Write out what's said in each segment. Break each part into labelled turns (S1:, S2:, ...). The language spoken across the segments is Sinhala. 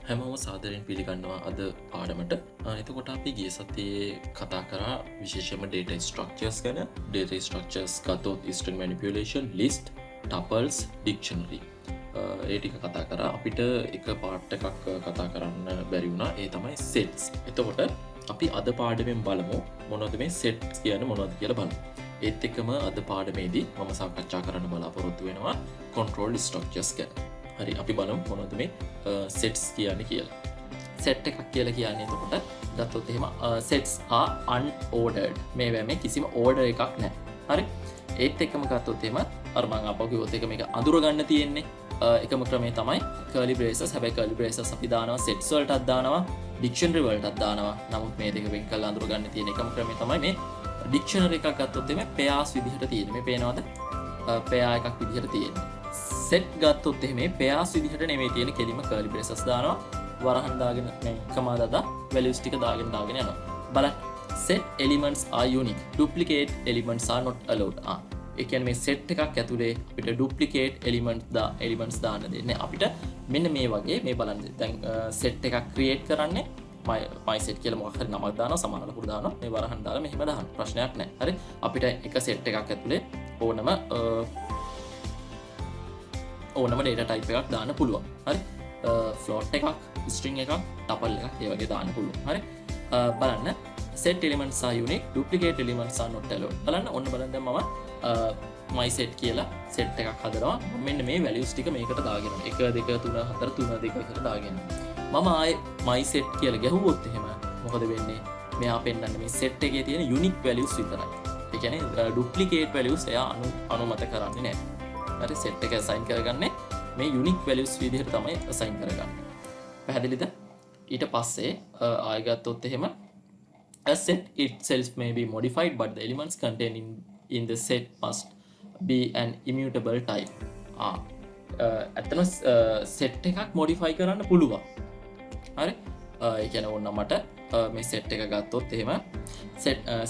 S1: හැමෝම සාදරයෙන් පිළිගන්නවා අද පාඩමට. එතකොට අපි ගිය සතියේ කතා කරා විශේෂයෙන්ම data structures ගැන. data structures ගත්තොත් string manipulation, list, tuples, dictionary. ඒ ටික කතා කරා. අපිට එක පාර්ට් එකක් කතා කරන්න බැරි වුණා. ඒ තමයි sets. එතකොට අපි අද පාඩමෙන් බලමු මොනවද මේ sets කියන්නේ මොනවද කියලා බලමු. ඒත් එක්කම අද පාඩමේදී මම සාකච්ඡා කරන්න බලාපොරොත්තු වෙනවා control structures ගැන. හරි, අපි බලමු මොනවද මේ sets කියන්නේ කියලා. set එකක් කියලා කියන්නේ එතකොට ගත්තොත් එහෙම sets are unordered. මේවා මේ කිසිම order එකක් නැහැ. හරි. ඒත් එක්කම ගත්තොත් එහෙම අර මම අපෝ කිව්වොත් එක මේක අඳුර ගන්න තියෙන්නේ. එකම ක්‍රමය තමයි curly braces. හැබැයි curly braces අපි දානවා sets වලටත් දානවා dictionary වලටත් දානවා. නමුත් මේ දෙක වෙන් කරලා අඳුර ගන්න තියෙන එකම ක්‍රමය තමයි මේ dictionary එකක් ගත්තොත් එමේ pairs විදිහට තියෙන්නේ. මේ පේනවද? pair එකක් විදිහට තියෙන්නේ. set ගත්තොත් එහෙම pairs විදිහට නෙමෙයි තියෙන්නේ. කෙලින්ම curly braces දානවා. වරහන් දාගෙන මේ කමා දාලා values ටික දාගෙන යනවා. බලන්න. set elements are unique. Duplicate elements are not allowed. ඒ කියන්නේ මේ set එකක් ඇතුලේ අපිට duplicate elements දාන්න දෙන්නේ. අපිට මෙන්න මේ වගේ මේ බලන්න. දැන් set එකක් create කරන්නේ my set කියලා මොකක් හරි නමක් දානවා, සමාන ලකුණු දානවා. මේ වරහන් දාලා මෙහෙම දාන්න. ප්‍රශ්නයක් නැහැ. හරි. අපිට එක set එකක් ඇතුලේ ඕනම data type එකක් දාන්න පුළුවන්. හරි. float එකක්, string එකක්, tuple එකක් ඒ වගේ දාන්න පුළුවන්. හරි. බලන්න set elements are unique, duplicate elements are not allowed. බලන්න ඔන්න බලන්න දැන් මම my set කියලා set එකක් හදනවා. මෙන්න මේ values ටික මේකට දාගෙන 1 2 3 4 3 2 කියලා දාගෙන මම ආයේ my set කියලා ගැහුවොත් එහෙම මොකද වෙන්නේ? මෙයා පෙන්නන්නේ මේ set එකේ තියෙන unique values විතරයි. ඒ කියන්නේ duplicate values එයා අනුමත කරන්නේ නැහැ. හරි, set එක assign කරගන්නේ මේ unique values විදිහට තමයි assign කරගන්නේ. පැහැදිලිද? ඊට පස්සේ ආයෙ ගත්තොත් එහෙම a set itself may be modified but the elements contained in the set must be an immutable type. ඇත්තම set එකක් modify කරන්න පුළුවන්. හරි. ඒ කියන්නේ ඕන මට මේ set එක ගත්තොත් එහෙම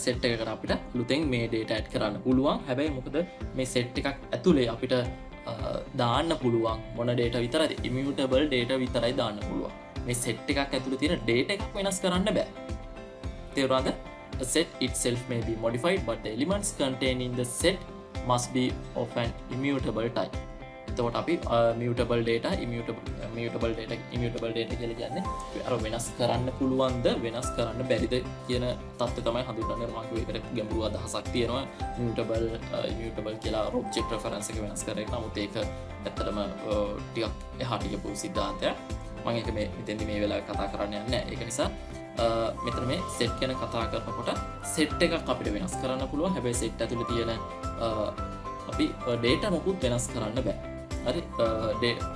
S1: set එකකට අපිට ලුතෙන් මේ data add කරන්න පුළුවන්. හැබැයි මොකද මේ set එකක් ඇතුලේ අපිට දාන්න පුළුවන් මොන data විතරයිද? immutable data විතරයි දාන්න පුළුවන්. මේ set එකක් ඇතුලේ තියෙන data එකක් වෙනස් කරන්න බෑ. තේරුණාද? A set itself may be modified but the elements contained in the set must be of an immutable type. එතකොට අපි mutable data කියලා කියන්නේ අර වෙනස් කරන්න පුළුවන්ද වෙනස් කරන්න බැරිද කියන තත්ත්වය තමයි හඳුන්වන්නේ. මම කිව්ව එකට ගැඹුරු අදහසක් තියෙනවා. immutable කියලා object reference එක වෙනස් කරේ. නමුත් ඒක ඇත්තටම ටිකක් එහාට ගියපු සිද්ධාන්තයක්. මම ඒක මෙතෙන්දි මේ වෙලාවේ කතා කරන්න යන්නේ නැහැ. ඒක නිසා මෙතන මේ set ගැන කතා කරනකොට set එකක් අපිට වෙනස් කරන්න පුළුවන්. හැබැයි set ඇතුලේ තියෙන අපි data මොකුත් වෙනස් කරන්න බෑ. හරි.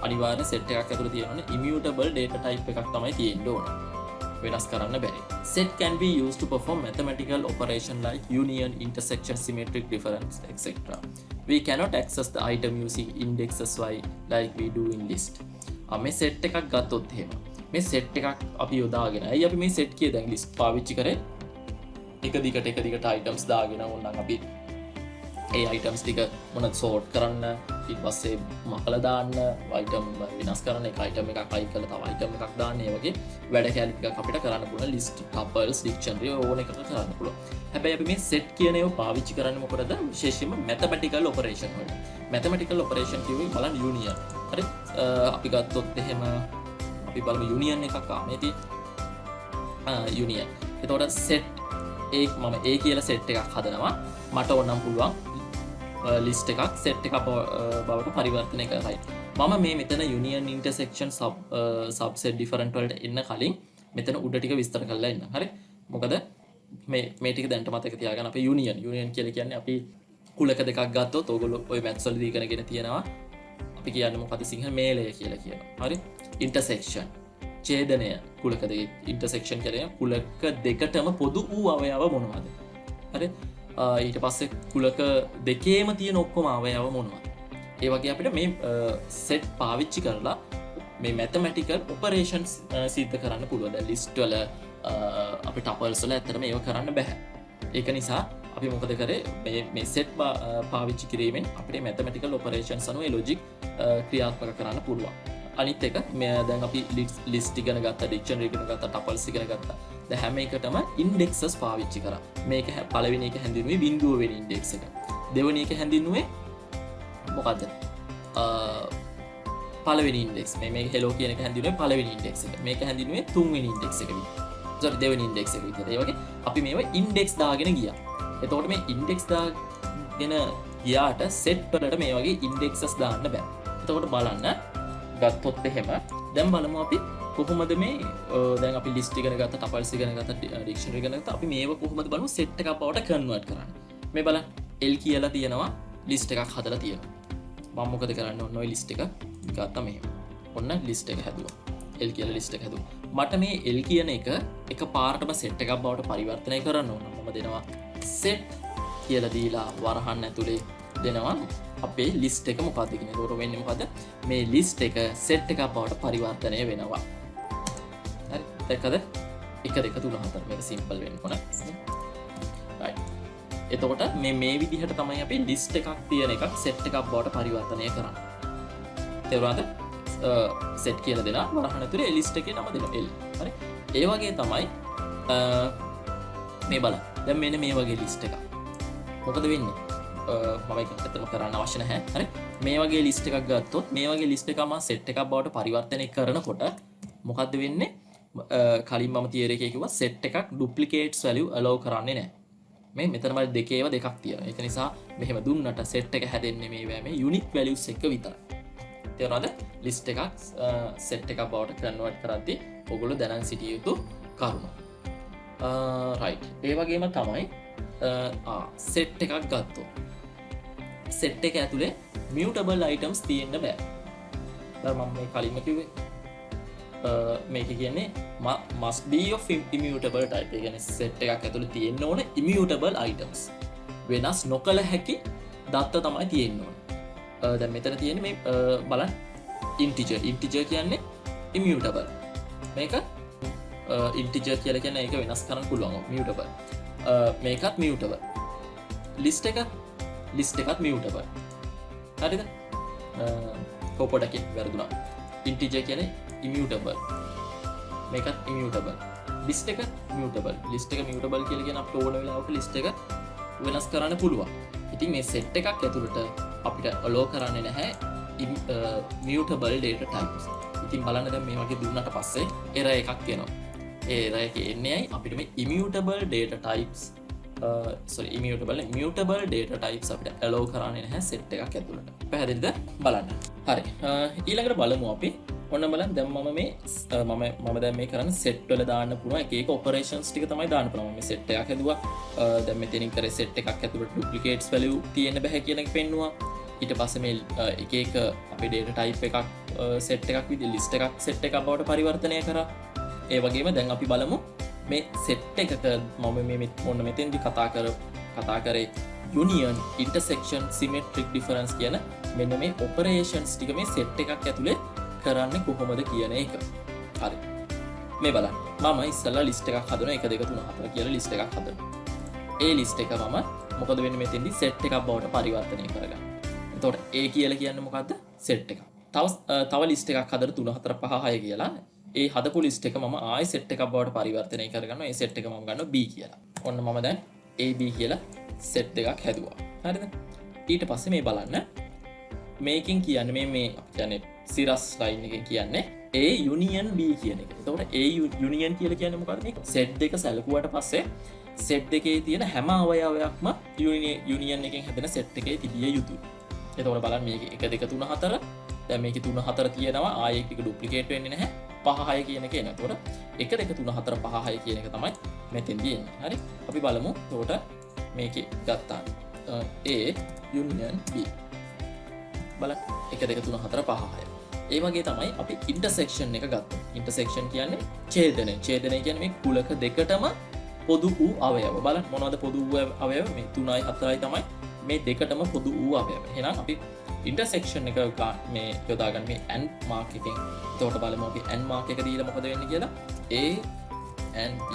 S1: අනිවාර්ය set එකක් ඇතුලේ තියෙනවනේ immutable data type එකක් තමයි තියෙන්න ඕනේ. වෙනස් කරන්න බැරි. Set can be used to perform mathematical operation like union, intersection, symmetric difference, etc. We cannot access the item using indexes like we do in list. මේ set එකක් ගත්තොත් එහෙම මේ set එකක් අපි යොදාගෙන අයි අපි මේ set කිය දැන් list පාවිච්චි කරේ එක දිගට items දාගෙන ඕනනම් අපි ඒ items ටික මොනවද sort කරන්න ඊට පස්සේ මකලා දාන්න item විනාශ කරන්න එක item එකක් අයින් කරලා තව item එකක් දාන්න ඒ වගේ වැඩ කැලි ටිකක් අපිට කරන්න පුළුවන්. list, tuples, dictionary ඕන එකකට කරන්න පුළුවන්. හැබැයි අපි මේ set කියන ඒවා පාවිච්චි කරන්නේ මොකටද? විශේෂයෙන්ම mathematical operation වලට. mathematical operation කියුවේ බලන්න union. හරි. අපි ගත්තොත් එහෙම අපි බලමු union එකක් මේ තියෙන union. එතකොට set මම A කියලා set එකක් හදනවා. මට ඕනම් පුළුවන් list එකක් set එකක් බවට පරිවර්තනය කරයි. මම මේ මෙතන union, intersection, subset, different වලට එන්න කලින් මෙතන උඩ ටික විස්තර කරලා එන්න. හරි. මොකද මේ ටික දැනට මතක තියාගන්න. අපි union කියලා කියන්නේ අපි කුලක දෙකක් ගත්තොත් ඕගොල්ලෝ ওই maths වලදී ඉගෙනගෙන තියෙනවා. අපි කියන්නේ මොකද සිංහල මේලය කියලා කියනවා. හරි. intersection ඡේදනය කුලක දෙකේ intersection කියන්නේ කුලක දෙකටම පොදු වූ අවයව මොනවද? හරි. ඊට පස්සේ කුලක දෙකේම තියෙන ඔක්කොම අවයව මොනවද? ඒ වගේ අපිට මේ set පාවිච්චි කරලා මේ mathematical operations සිද්ධ කරන්න පුළුවන්. දැන් list වල අපි tuples වල ඇත්තටම ඒව කරන්න බෑ. ඒක නිසා අපි මොකද කරේ මේ set පාවිච්චි කිරීමෙන් අපිට mathematical operations අනුව logic ක්‍රියාත්මක කරන්න පුළුවන්. අනිත් එක මේ දැන් අපි ලිස්ට් ඉගෙන ගත්තා, ඩික්ෂනරි ඉගෙන ගත්තා, ටපල්ස් ඉගෙන ගත්තා. දැන් හැම එකටම ඉන්ඩෙක්සස් පාවිච්චි කරා. මේක පළවෙනි එක හැඳින්වුවේ බිඳුව වෙන ඉන්ඩෙක්ස් එක. දෙවෙනි එක හැඳින්වුවේ මොකද්ද? පළවෙනි ඉන්ඩෙක්ස්. මේක හෙලෝ කියන එක හැඳින්වුවේ පළවෙනි ඉන්ඩෙක්ස් එක. මේක හැඳින්වුවේ තුන්වෙනි ඉන්ඩෙක්ස් එක විදිහට. sorry දෙවෙනි ඉන්ඩෙක්ස් එක විදිහට. ඒ වගේ අපි මේවා ඉන්ඩෙක්ස් දාගෙන ගියා. එතකොට මේ ඉන්ඩෙක්ස් දාගෙන ගියාට සෙට් වලට මේ වගේ ඉන්ඩෙක්සස් දාන්න බෑ. එතකොට බලන්න ගත්තොත් එහෙම දැන් බලමු අපි කොහොමද මේ දැන් අපි ලිස්ට් ඉගෙන ගත්තා, ටපල්ස් ඉගෙන ගත්තා, ඩික්ෂනරි ඉගෙන ගත්තා. අපි මේව කොහොමද බලමු සෙට් එකක් බවට කන්වර්ට් කරන්න. මේ බලන්න L කියලා තියෙනවා, ලිස්ට් එකක් හදලා තියෙනවා. මම මොකද කරන්න ඕන? ඔය ලිස්ට් එක ගත්තා මෙහෙම. ඔන්න ලිස්ට් එක හැදුවා. L කියලා ලිස්ට් එක හැදුවා. මට මේ L කියන එක පාරටම සෙට් එකක් බවට පරිවර්තනය කරන්න ඕන. මම දෙනවා set කියලා දීලා වරහන් ඇතුලේ දෙනවා අපේ ලිස්ට් එක මොකක්ද කියන. ඒකට වෙන්නේ මොකද්ද? මේ ලිස්ට් එක සෙට් එකක් බවට පරිවර්තනය වෙනවා. හරි. දැක්කද? 1 2 3 4 මේක සිම්පල් වෙන්න ඕන. right. එතකොට මේ විදිහට තමයි අපි ලිස්ට් එකක් තියෙන එකක් සෙට් එකක් බවට පරිවර්තනය කරන්නේ. තේරුණාද? සෙට් කියලා දෙනවා වරහන් ඇතුලේ ලිස්ට් එකේ නම දෙනවා L. හරි. ඒ වගේ තමයි මේ බලන්න. දැන් මෙන්න මේ වගේ ලිස්ට් එකක්. මොකද වෙන්නේ? මම ඒක ඇත්තටම කරන්න අවශ්‍ය නැහැ. හරි. මේ වගේ ලිස්ට් එකක් ගත්තොත් මේ වගේ ලිස්ට් එකක් මම සෙට් එකක් බවට පරිවර්තනය කරනකොට මොකද්ද වෙන්නේ? කලින් මම තියරි එකේ කිව්වා සෙට් එකක් ඩුප්ලිකේට්ස් වැලියු allow කරන්නේ නැහැ. මේ මෙතන මම දෙකේව දෙකක් තියෙනවා. ඒක නිසා මෙහෙම දුන්නට සෙට් එක හැදෙන්නේ මේ යුනික් වැලියුස් එක විතරයි. තේරුණාද? ලිස්ට් එකක් සෙට් එකක් බවට කන්වර්ට් කරද්දී ඔයගොල්ලෝ දැනන් සිටිය යුතු කරුණු. right. ඒ වගේම තමයි සෙට් එකක් ගත්තොත් සෙට් එක ඇතුලේ mutable items තියෙන්න බෑ. දැන් මම මේ කලින්ම කිව්වේ මේක කියන්නේ must be of immutable type. ඒ කියන්නේ සෙට් එකක් ඇතුලේ තියෙන්න ඕන immutable items. වෙනස් නොකළ හැකි දත්ත තමයි තියෙන්න ඕන. දැන් මෙතන තියෙන්නේ මේ බලන්න integer කියන්නේ immutable. මේක integer කියලා කියන්නේ ඒක වෙනස් කරන්න පුළුවන් mutable. මේකත් mutable. list එකත් mutable. හරිද? පොඩකින් වැරදුනා. integer කියන්නේ immutable. මේකත් immutable. list එක mutable. list එක mutable කියලා කියන අපිට ඕන වෙලාවක list එක වෙනස් කරන්න පුළුවන්. ඉතින් මේ set එකක් ඇතුළට අපිට allow කරන්නේ නැහැ mutable data types. ඉතින් බලන්න දැන් මේ වගේ දුන්නාට පස්සේ error එකක් එනවා. ඒ error එක එන්නේ ඇයි? අපිට මේ immutable data types mutable data types අපිට allow කරන්නේ නැහැ set එකක් ඇතුළට. පැහැදිලිද? බලන්න. හරි. ඊළඟට බලමු අපි. ඔන්න බලන්න දැන් මම දැන් මේ කරන්නේ set වල දාන්න පුළුවන් එක operations ටික තමයි දාන්න පුළුවන්. මේ set එකක් හැදුවා. දැන් මෙතනින් කරේ set එකක් ඇතුළට duplicates value තියෙන්න බෑ කියන එක පෙන්නුවා. ඊට පස්සේ මේ එක අපේ data type එකක් set එකක් විදිහට list එකක් set එකක් බවට පරිවර්තනය කරා. ඒ වගේම දැන් අපි බලමු මේ set එකක මම මේ මොන මෙතෙන්දි කතා කරේ union, intersection, symmetric difference කියන මෙන්න මේ operations ටික මේ set එකක් ඇතුලේ කරන්නේ කොහොමද කියන එක. හරි. මේ බලන්න. මම ඉස්සෙල්ලා list එකක් හදනවා 1 2 3 4 කියලා list එකක් හදනවා. ඒ list එක මම මොකද වෙන්නේ මෙතෙන්දි set එකක් බවට පරිවර්තනය කරගන්න. එතකොට A කියලා කියන්නේ මොකද්ද? set එකක්. තව list එකක් හදලා 3 4 5 6 කියලා ඒ හදපු ලිස්ට් එක මම ආයෙ සෙට් එකක් බවට පරිවර්තනය කරගන්නවා. ඒ සෙට් එක මම ගන්නවා B කියලා. ඔන්න මම දැන් AB කියලා සෙට් එකක් හැදුවා. හරිද? ඊට පස්සේ මේ බලන්න මේකෙන් කියන්නේ මේ කියන්නේ සිරස් ලයින් එකෙන් කියන්නේ A union B කියන එක. එතකොට A union කියලා කියන්නේ මොකක්ද? මේ සෙට් දෙක සැලකුවාට පස්සේ සෙට් දෙකේ තියෙන හැම අවයවයක්ම union එකෙන් හැදෙන සෙට් එකේ තිබිය යුතුයි. එතකොට බලන්න මේකේ 1 2 3 4 දැන් මේකේ 3 4 තියෙනවා. ආයෙ එක ඩුප්ලිකේට් වෙන්නේ නැහැ. 5 6 කියන එක එන. එතකොට 1 2 3 4 5 6 කියන එක තමයි මෙතෙන්දී එන්නේ. හරි. අපි බලමු. එතකොට මේකේ ගත්තා A union B. බලන්න 1 2 3 4 5 6. ඒ වගේ තමයි අපි intersection එක ගත්තා. intersection කියන්නේ ඡේදනය. ඡේදනය කියන්නේ මේ කුලක දෙකටම පොදු වූ අවයව. බලන්න මොනවද පොදු වූ අවයව? මේ 3යි 4යි තමයි මේ දෙකටම පොදු වූ අවයව. එහෙනම් අපි intersection එක මේ යොදාගන්න මේ and mark එකෙන්. එතකොට බලමු අපි and mark එක දීලා මොකද වෙන්නේ කියලා. A and B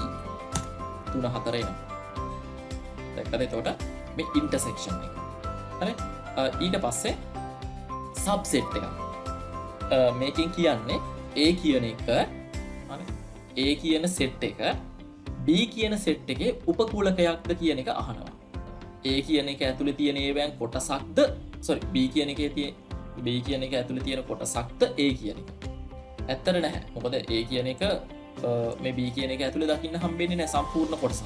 S1: 3 4 එනවා. දැක්කද? එතකොට මේ intersection එක. හරි. ඊට පස්සේ subset එක. මේකින් කියන්නේ A කියන එක A කියන සෙට් එක B කියන සෙට් එකේ උපකූලකයක්ද කියන එක අහනවා. A කියන එක ඇතුළේ තියෙන ඒවැන් කොටසක්ද B කියන එක B කියන එක ඇතුළේ තියෙන කොටසක්ද A කියන එක. ඇත්තට නැහැ. මොකද A කියන එක මේ B කියන එක ඇතුළේ දකින්න හම්බෙන්නේ නැහැ සම්පූර්ණ කොටස.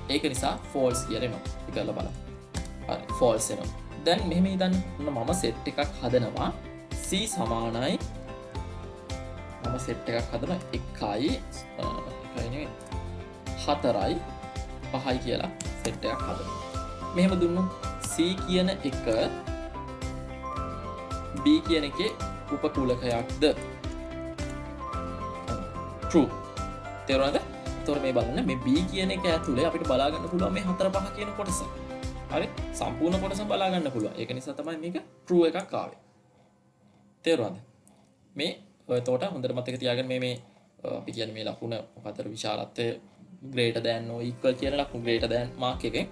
S1: ඒක නිසා false කියලා එනවා. ඒක කරලා බලන්න. හරි false එනවා. දැන් මෙහෙම හිතන්න මම සෙට් එකක් හදනවා C සමානයි මම සෙට් එකක් හදන 1යි 4යි 5යි කියලා සෙට් එකක් හදනවා. මෙහෙම දුන්නොත් C කියන එක B කියන එකේ උපකූලකයක්ද? true. තේරුණාද? එතකොට මේ බලන්න මේ B කියන එක ඇතුලේ අපිට බලා ගන්න පුළුවන් මේ 4 5 කියන කොටස. හරි? සම්පූර්ණ කොටස බලා ගන්න පුළුවන්. ඒක නිසා තමයි මේක true එකක් ආවේ. තේරුණාද? මේ එතකොට හොඳට මතක තියාගන්න මේ අපි කියන්නේ මේ ලකුණ මොකතර විශාලත්වය greater than or equal කියන ලකුණ greater than mark එකෙන්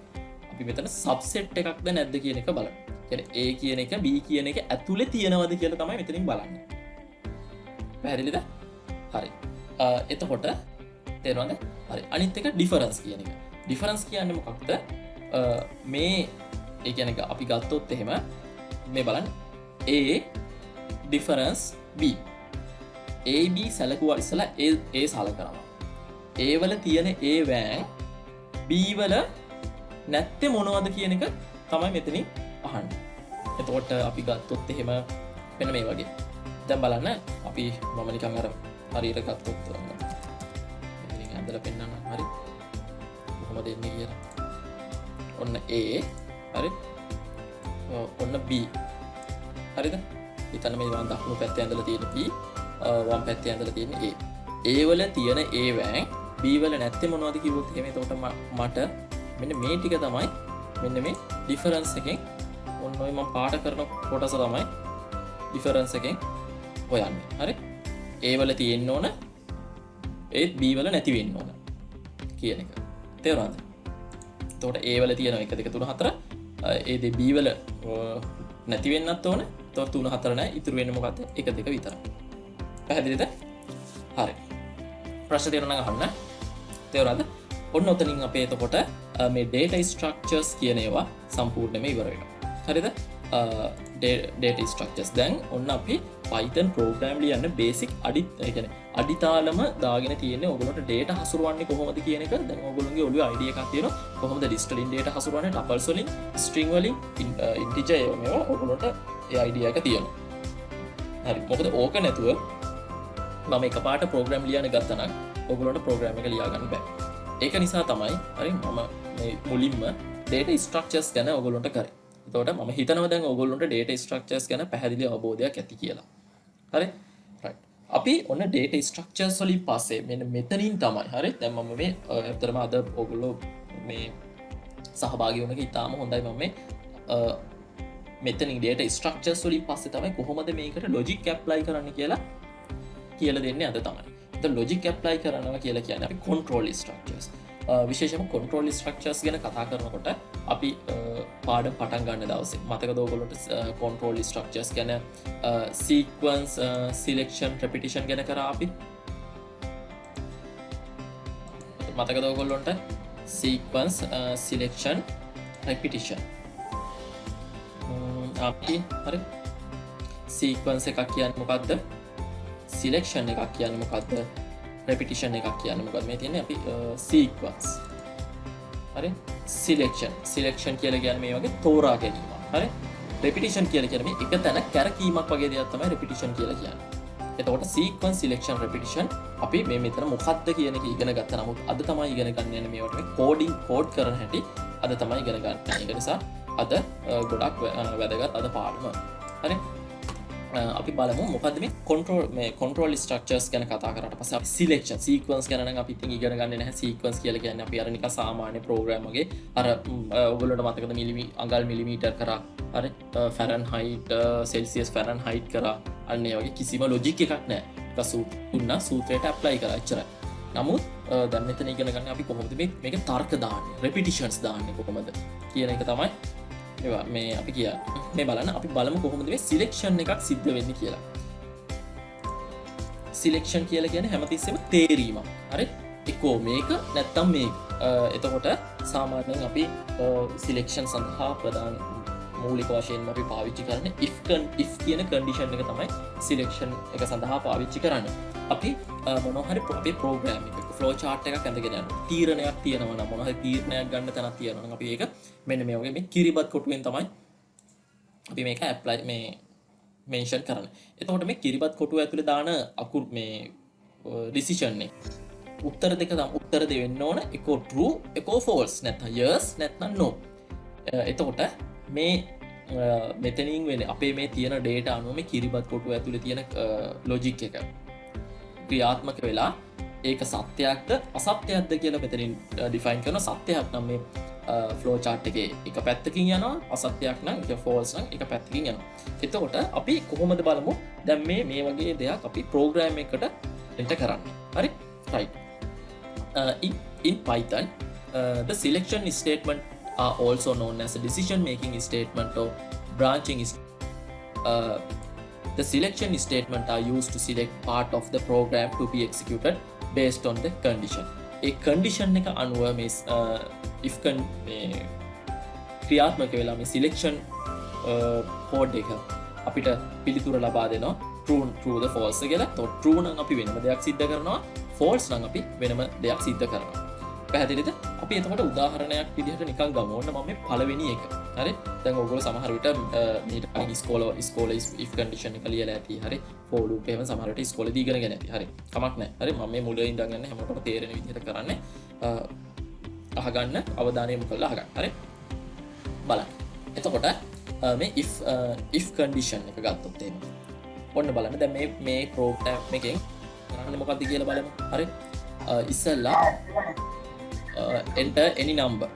S1: අපි මෙතන subset එකක්ද නැද්ද කියන එක බලන්න. කියන්නේ A කියන එක B කියන එක ඇතුලේ තියෙනවද කියලා තමයි මෙතනින් බලන්නේ. පැහැදිලිද? හරි. එතකොට තේරුණාද? හරි. අනිත් එක difference කියන එක. difference කියන්නේ මොකක්ද? මේ ඒ කියන්නේ අපි ගත්තොත් එහෙම මේ බලන්න A difference B AB සැලකුවා ඉස්සලා A සලකනවා. A වල තියෙන A වෑන් B වල නැත්තේ මොනවද කියන එක තමයි මෙතනින් අහන්නේ. එතකොට අපි ගත්තොත් එහෙම මෙන්න මේ වගේ. දැන් බලන්න අපි මම නිකන් අර හරියට ගත්තොත් මෙතනින් ඇඳලා පෙන්නන්න. හරි. කොහොමද එන්නේ කියලා. ඔන්න A හරි. ඔන්න B. හරිද? හිතන්න මේ වම් දකුණු පැත්තේ ඇඳලා තියෙන B වම් පැත්තේ ඇඳලා තියෙන A. A වල තියෙන A වෑන් B වල නැත්තේ මොනවද කිව්වොත් එහෙම එතකොට මට මෙන්න මේ ටික තමයි මෙන්න මේ ඩිෆරන්ස් එකෙන් ඔන්න ඔය මම පාට කරන කොටස තමයි ඩිෆරන්ස් එකෙන් හොයන්නේ. හරි? A වල තියෙන්න ඕන ඒත් B වල නැති වෙන්න ඕන කියන එක. තේරුණාද? එතකොට A වල තියෙනවා 1 2 3 4 ඒ දේ B වල නැති වෙන්නත් ඕන. එතකොට 3 4 නැහැ. ඉතුරු වෙන්නේ මොකද්ද? 1 2 විතරයි. පැහැදිලිද? හරි. ප්‍රශ්න තියෙනවා නම් අහන්න. තේරුණාද? ඔන්න ඔතනින් අපේ එතකොට මේ data structures කියන ඒවා සම්පූර්ණයෙන්ම ඉවර වෙනවා. හරිද? data structures දැන් ඔන්න අපි Python program ලියන්න basic අඩිතාලම දාගෙන තියෙන්නේ ඔයගොල්ලන්ට data හසුරවන්නේ කොහොමද කියන එක. දැන් ඔයගොල්ලන්ගේ ඔළුවේ idea එකක් තියෙනවා. කොහොමද list වලින් data හසුරවන්නේ, tuples වලින්, string වලින්, integer මේවා ඔයගොල්ලන්ට ඒ idea එක තියෙනවා. හරි. මොකද ඕක නැතුව මම එකපාරට program ලියන්න ගත්තා නම් ඔයගොල්ලන්ට program එක ලියා ගන්න බෑ. ඒක නිසා තමයි හරි මම මේ මුලින්ම data structures ගැන ඔයගොල්ලන්ට කරේ. එතකොට මම හිතනවා දැන් ඔයගොල්ලන්ට data structures ගැන පැහැදිලි අවබෝධයක් ඇති කියලා. හරි? right. අපි ඔන්න data structures වලින් පස්සේ මෙන්න මෙතනින් තමයි හරි දැන් මම මේ ඇත්තටම අද ඔයගොල්ලෝ මේ සහභාගී වුණ එක ඉතාම හොඳයි. මම මේ මෙතනින් data structures වලින් පස්සේ තමයි කොහොමද මේකට logic apply කරන්න කියලා දෙන්නේ අද තමයි. The logic apply කරනවා කියලා කියන්නේ අපි control structures. විශේෂයෙන්ම control structures ගැන කතා කරනකොට අපි පාඩම් පටන් ගන්න දවසේ මතකද ඔයගොල්ලන්ට control structures ගැන sequence selection repetition ගැන කරා අපි මතකද ඔයගොල්ලන්ට sequence selection repetition අපි හරි sequence එකක් කියන්නේ මොකක්ද selection එකක් කියන්නේ මොකක්ද repetition එකක් කියන්නේ මොකක්ද මේ තියෙන්නේ අපි sequence හරි selection කියලා කියන්නේ මේ වගේ තෝරා ගැනීම හරි repetition කියලා කියන්නේ මේ එක තැන කැරකීමක් වගේ දෙයක් තමයි repetition කියලා කියන්නේ. එතකොට sequence selection repetition අපි මේ මෙතන මොකක්ද කියන එක ඉගෙන ගත්තා. නමුත් අද තමයි ඉගෙන ගන්න යන්නේ මේවට මේ code කරන හැටි අද තමයි ඉගෙන ගන්න. ඒක නිසා අද ගොඩක් වැදගත් අද පාඩම. හරි අපි බලමු මොකද්ද මේ control structures ගැන කතා කරාට පස්සේ අපි selection sequence ගැන නම් අපි ඉතින් ඉගෙන ගන්නේ නැහැ. sequence කියලා කියන්නේ අපි අර නිකන් සාමාන්‍ය program වගේ අර ඔයගොල්ලෝට මතකද අඟල් මිලිමීටර් කරා හරි Fahrenheit Celsius Fahrenheit කරා අන්න ඒ වගේ කිසිම logic එකක් නැහැ. සූත්‍රයට apply කරා එච්චරයි. නමුත් දැන් මෙතන ඉගෙන ගන්න අපි කොහොමද මේක තර්ක දාන්නේ repetitions දාන්නේ කොහොමද කියන එක තමයි මේ අපි කියන්නේ. මේ බලන්න අපි බලමු කොහොමද මේ සිලෙක්ෂන් එකක් සිද්ධ වෙන්නේ කියලා. සිලෙක්ෂන් කියලා කියන්නේ හැමතිස්සෙම තේරීමක්. හරි? එකෝ මේක නැත්තම් මේක. එතකොට සාමාන්‍යයෙන් අපි සිලෙක්ෂන් සඳහා ප්‍රධාන මූලික වශයෙන්ම අපි පාවිච්චි කරන්නේ if කියන කන්ඩිෂන් එක තමයි සිලෙක්ෂන් එක සඳහා පාවිච්චි කරන්නේ. අපි මොනවා හරි අපේ ප්‍රෝග්‍රෑම් එකක ෆ්ලෝ chart එකක් ඇඳගෙන යනවා. තීරණයක් තියෙනවා නම් මොනවා හරි තීරණයක් ගන්න තැනක් තියෙනවා නම් අපි ඒක මෙන්න මේ වගේ මේ කිරිබත් කොටුවෙන් තමයි අපි මේක ඇප්ලයි මේ මෙන්ෂන් කරන්නේ. එතකොට මේ කිරිබත් කොටුව ඇතුලේ දාන අකුරු මේ ඩිසිෂන් එක උත්තර දෙක තමයි උත්තර දෙවෙන්න ඕන. එකෝ true එකෝ false නැත්නම් yes නැත්නම් no. එතකොට මේ මෙතනින් වෙන්නේ අපේ මේ තියෙන data අනුව මේ කිරිබත් කොටුව ඇතුලේ තියෙන logic එක ක්‍රියාත්මක වෙලා ඒක සත්‍යයක්ද අසත්‍යයක්ද කියලා මෙතනින් ඩිෆයින් කරන. සත්‍යයක් නම් මේ ෆ්ලෝ chart එකේ එක පැත්තකින් යනවා, අසත්‍යයක් නම් ඒක false නම් එක පැත්තකින් යනවා. එතකොට අපි කොහොමද බලමු දැන් මේ වගේ දෙයක් අපි ප්‍රෝග්‍රෑම් එකකට එන්ටර් කරන්නේ. හරි? right. In Python, the selection statement are also known as a decision making statement or branching the selection statement are used to select part of the program to be executed based on the condition. A condition එක අනුව මේ if ක්‍රියාත්මක වෙලා මේ selection code එක අපිට පිළිතුර ලබා දෙනවා true the false කියලා. તો true නම් අපි වෙනම දෙයක් සිද්ධ කරනවා, false නම් අපි වෙනම දෙයක් සිද්ධ කරනවා. පැහැදිලිද? අපි එතකොට උදාහරණයක් විදිහට නිකන් ගමු. ඕන්න මම මේ පළවෙනි එක. හරි? දැන් ඔයගොල්ලෝ සමහර විට මීට කලින් ඉස්කෝලේ if condition එක ලියලා ඇති. හරි? for loop එහෙම සමහර විට ඉස්කෝලේදී ඉගෙනගෙන ඇති. හරි? කමක් නැහැ. හරි? මම මේ මුලින් ඉඳන් යන්නේ හැමෝටම තේරෙන විදිහට කරන්නේ. අහගන්න, අවධානය යොමු කරලා අහගන්න. හරි? බලන්න. එතකොට මේ if condition එක ගත්තොත් එහෙම. ඔන්න බලන්න. දැන් මේ ප්‍රෝග්‍රෑම් එකෙන් කරන්නේ මොකක්ද කියලා බලමු. හරි? ඉස්සෙල්ලා enter any number.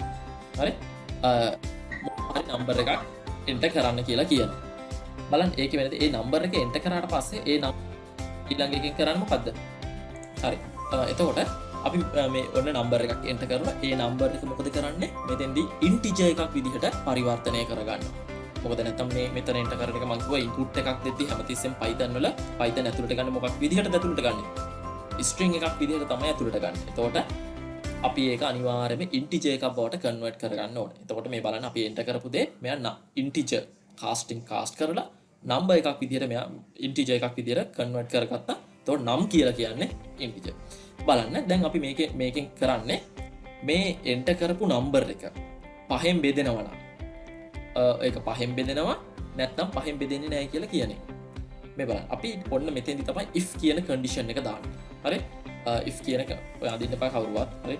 S1: හරි? හරි නම්බර් එකක් enter කරන්න කියලා කියනවා. බලන්න ඒකේ වෙනද ඒ නම්බර් එක enter කරාට පස්සේ ඒ ඊළඟ එකෙන් කරන්නේ මොකද්ද? හරි. එතකොට අපි මේ ඔන්න නම්බර් එකක් enter කරලා ඒ නම්බර් එක මොකද කරන්නේ? මෙතෙන්දී integer එකක් විදිහට පරිවර්තනය කරගන්නවා. මොකද නැත්තම් මේ මෙතන enter කරන එක මම කිව්වා input එකක් දෙද්දි හැමතිස්සෙම Python වල Python ඇතුළට ගන්න මොකක් විදිහටද ඇතුළට ගන්නේ? string එකක් විදිහට තමයි ඇතුළට ගන්න. එතකොට අපි ඒක අනිවාර්යයෙන්ම integer එකක් බවට convert කරගන්න ඕනේ. එතකොට මේ බලන්න අපි enter කරපු දේ මෙයා integer cast කරලා number එකක් විදිහට මෙයා integer එකක් විදිහට convert කරගත්තා. එතකොට num කියලා කියන්නේ integer. බලන්න දැන් අපි මේකෙන් කරන්නේ මේ enter කරපු number එක පහෙන් බෙදෙනවා නම් ඒක පහෙන් බෙදෙනවා නැත්නම් පහෙන් බෙදෙන්නේ නැහැ කියලා කියන්නේ. මේ බලන්න අපි ඔන්න මෙතෙන්දි තමයි if කියන condition එක දාන්නේ. හරි? if කියන එක ඔයා අදින්න එපා කවුරුවත්. හරි?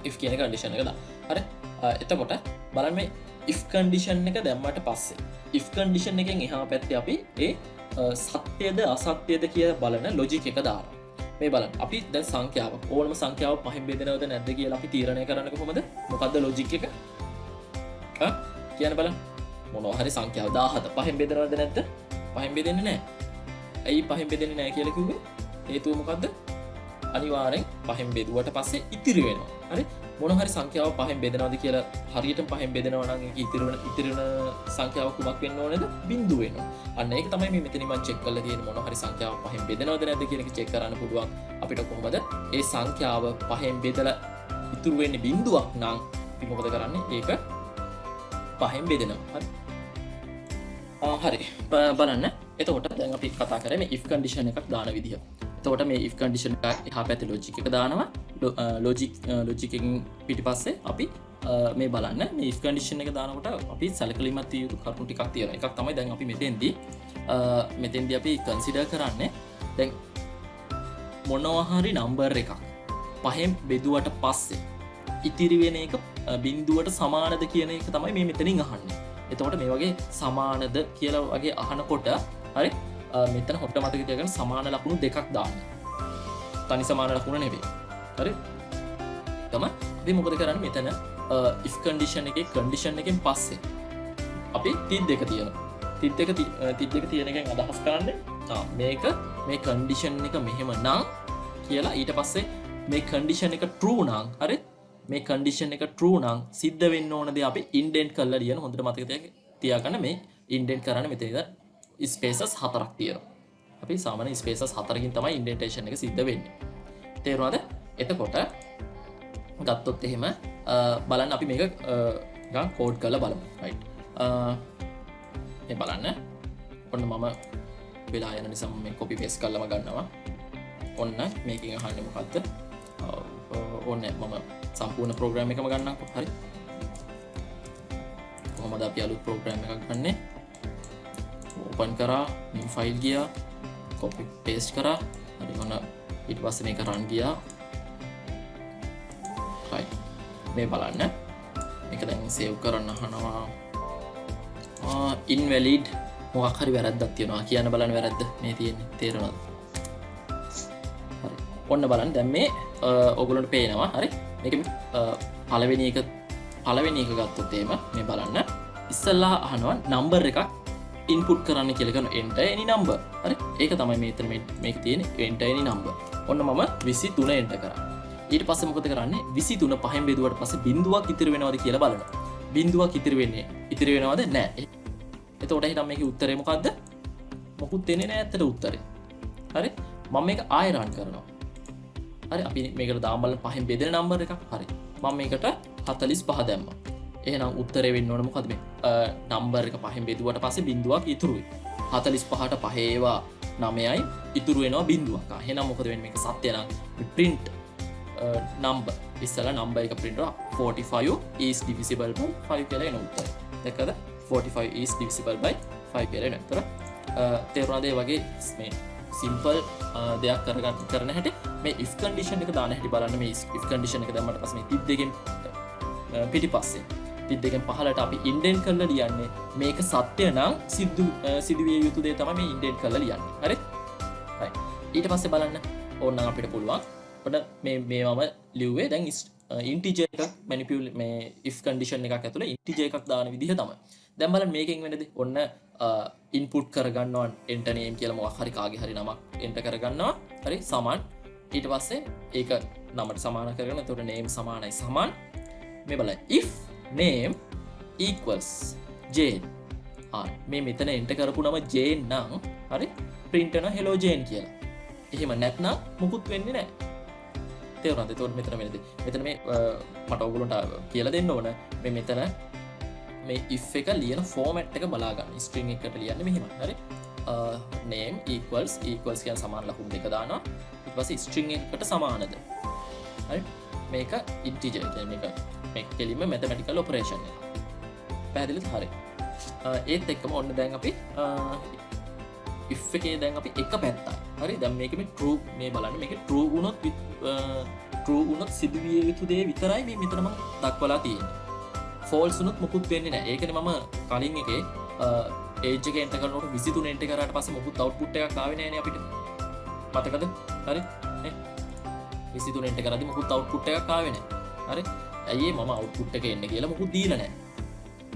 S1: if කියන condition එක දාන්න. හරි? එතකොට බලන්න මේ if condition එක දැම්මට පස්සේ if condition එකෙන් එහා පැත්තේ අපි ඒ සත්‍යද අසත්‍යද කියලා බලන logic එක දානවා. මේ බලන්න අපි දැන් සංඛ්‍යාවක් ඕනම සංඛ්‍යාවක් පහෙන් බෙදෙනවද නැද්ද කියලා අපි තීරණය කරන්නේ කොහොමද? මොකද්ද logic එක? කියන්න බලන්න. මොනවා හරි සංඛ්‍යාව 17 පහෙන් බෙදෙනවද නැද්ද? පහෙන් බෙදෙන්නේ නැහැ. ඇයි පහෙන් බෙදෙන්නේ නැහැ කියලා කිව්වේ? හේතුව මොකද්ද? අනිවාර්යෙන් පහෙන් බෙදුවට පස්සේ ඉතිරි වෙනවා. හරි? මොන හරි සංඛ්‍යාවක් පහෙන් බෙදනවද කියලා හරියටම පහෙන් බෙදනවා නම් ඒක ඉතිරි වෙන සංඛ්‍යාව කුමක් වෙන්න ඕනේද? බිංදුව වෙනවා. අන්න ඒක තමයි මේ මෙතනින් මම චෙක් කරලා තියෙන්නේ මොන හරි සංඛ්‍යාවක් පහෙන් බෙදනවද නැද්ද කියන එක චෙක් කරන්න පුළුවන්. අපිට කොහොමද ඒ සංඛ්‍යාව පහෙන් බෙදලා ඉතුරු වෙන්නේ බිංදුවක් නම් අපි මොකද කරන්නේ? ඒක පහෙන් බෙදනවා. හරි? හරි. බලන්න. එතකොට දැන් අපි කතා කරේ මේ if condition එකක් දාන විදිහ. එතකොට මේ if condition එක එහා පැත්තේ logic එක දානවා. logic එකෙන් පිටිපස්සේ අපි මේ බලන්න මේ if condition එක දානකොට අපි සැලකීමක් තිය යුතු කරුණු ටිකක් තියෙනවා. එකක් තමයි දැන් අපි මෙතෙන්දී අපි consider කරන්නේ දැන් මොනවා හරි number එකක් පහෙන් බෙදුවට පස්සේ ඉතිරි වෙන එක බිංදුවට සමානද කියන එක තමයි මේ මෙතනින් අහන්නේ. එතකොට මේ වගේ සමානද කියලා වගේ අහනකොට හරි මෙතන හොට මතක තියාගන්න සමාන ලකුණු දෙකක් දාන්න. තනි සමාන ලකුණ නෙවෙයි. හරි? තම අපි මොකද කරන්නේ මෙතන if condition එකේ condition එකෙන් පස්සේ අපි තිත් දෙක තියෙනවා. තිත් දෙක තියෙන එකෙන් අදහස් කරන්නේ මේක මේ condition එක මෙහෙම නම් කියලා ඊට පස්සේ මේ condition එක true නම් හරි මේ condition එක true නම් සිද්ධ වෙන්න ඕන දේ අපි indent කරලා ලියන. හොඳට මතක තියාගන්න මේ indent කරන්න මෙතන spaces 4ක් තියෙනවා. අපි සාමාන්‍ය ස්පේසස් 4කින් තමයි ඉන්ඩෙන්ටේෂන් එක සිද්ධ වෙන්නේ. තේරුණාද? එතකොට ගත්තොත් එහෙම බලන්න අපි මේක කෝඩ් කරලා බලමු. රයිට්. මේ බලන්න. ඔන්න මම වෙලා යන නිසා මම කොපි පේස්ට් කරලාම ගන්නවා. ඔන්න මේකෙන් අහන්නේ මොකද්ද? ඔන්න මම සම්පූර්ණ ප්‍රෝග්‍රෑම් එකම ගන්නම්කො. හරි. කොහොමද අපි අලුත් ප්‍රෝග්‍රෑම් එකක් ගන්නෙ? ඕපන් කරා, new file ගියා, කොපි පේස්ට් කරා. හරි. ඔන්න ඊට පස්සේ මේක run ගියා. right. මේ බලන්න. මේක දැන් save කරන්න අහනවා. invalid මොකක් හරි වැරද්දක් තියෙනවා. කියන්න බලන්න වැරද්ද මේ තියෙන්නේ. තේරෙනවද? හරි. ඔන්න බලන්න දැන් මේ ඔයගොල්ලන්ට පේනවා. හරි. මේක පළවෙනි එක ගත්තොත් එහෙම මේ බලන්න. ඉස්සල්ලා අහනවා number එකක් input කරන්න කියලා කරන enter any number. හරි. ඒක තමයි මෙතන මේක තියෙන්නේ enter any number. ඔන්න මම 23 enter කරා. ඊට පස්සේ මොකද කරන්නේ? 23 පහෙන් බෙදුවට පස්සේ බිඳුවක් ඉතිරි වෙනවද කියලා බලනවා. බිඳුවක් ඉතිරි වෙනවද නැහැ. එතකොට හිතන්න මේකේ උත්තරේ මොකද්ද? මොකුත් දෙන්නේ නැහැ ඇත්තට උත්තරේ. හරි. මම මේක ආයෙ run කරනවා. හරි. අපි මේකට දාමු බලන්න පහෙන් බෙදෙන නම්බර් එකක්. හරි. මම මේකට 45 දැම්මා. එහෙනම් උත්තරේ වෙන්න ඕන මොකද්ද මේ? නම්බර් එක පහෙන් බෙදුවට පස්සේ බිඳුවක් ඉතුරුයි. 45ට 5 ඒවා 9යි ඉතුරු වෙනවා බිඳුවක්. එහෙනම් මොකද වෙන්නේ? මේක සත්‍ය නම් print number ඉස්සලා number එක print කරා 45 is divisible by 5 කියලා එන උත්තරය. දැක්කද? 45 is divisible by 5 කියලා එන උත්තර. තේරුණාද? ඒ වගේ මේ simple දෙයක් කරන හැටි මේ if condition එක දාන හැටි බලන්න. මේ if condition එක දැම්මට පස්සේ මේ 32කින් පිටිපස්සේ 32කින් පහළට අපි indent කරලා ලියන්නේ මේක සත්‍ය නම් සිදුවිය යුතු දේ තමයි මේ indent කරලා ලියන්නේ. හරි? right. ඊට පස්සේ බලන්න ඕනනම් අපිට පුළුවන් ඔන්න මේ මම ලිව්වේ දැන් integer එකක් manipulate මේ if condition එකක් ඇතුලේ integer එකක් දාන විදිහ තමයි. දැන් බලන්න මේකෙන් වෙන්නේ ඔන්න input කරගන්නවා enter name කියලා මොකක් හරි කාගේ හරි නමක් enter කරගන්නවා. හරි සමාන. ඊට පස්සේ ඒක නමට සමාන කරගෙන එතකොට name සමානයි සමාන. මේ බලන්න if name equals Jane. මේ මෙතන enter කරපු නම Jane නම් හරි print කරන hello Jane කියලා. එහෙම නැත්නම් මොකුත් වෙන්නේ නැහැ. තේරුණාද? එතකොට මෙතන වෙන්නේ මෙතන මේ මට ඔයගොල්ලන්ට කියලා දෙන්න ඕන මේ මෙතන මේ if එක ලියන ෆෝමැට් එක බලා ගන්න. string එකකට ලියන්නේ මෙහෙම. හරි. name equals කියන සමාන ලකුණු දෙක දානවා. ඊට පස්සේ string එකකට සමානද? හරි. මේක integer කියන්නේ මේක කෙලින්ම mathematical operation එක. පැහැදිලිද? හරි. ඒත් එක්කම ඔන්න දැන් අපි if එකේ දැන් අපි එක පැත්තක්. හරි. දැන් මේක මේ true මේ බලන්න මේක true වුණොත් සිදුවිය යුතු දේ විතරයි මේ මෙතන මම දක්වලා තියෙන්නේ. false වුණොත් මොකුත් වෙන්නේ නැහැ. ඒකනේ මම කලින් එකේ age එක enter කරනකොට 23 enter කරාට පස්සේ මොකුත් output එකක් ආවේ නැහැ නේ අපිට. මතකද? හරි. නේ? 23 enter කරද්දි මොකුත් output එකක් ආවේ නැහැ. හරි. ඇයි මම output එක එන්නේ කියලා මොකුත් දීලා නැහැ.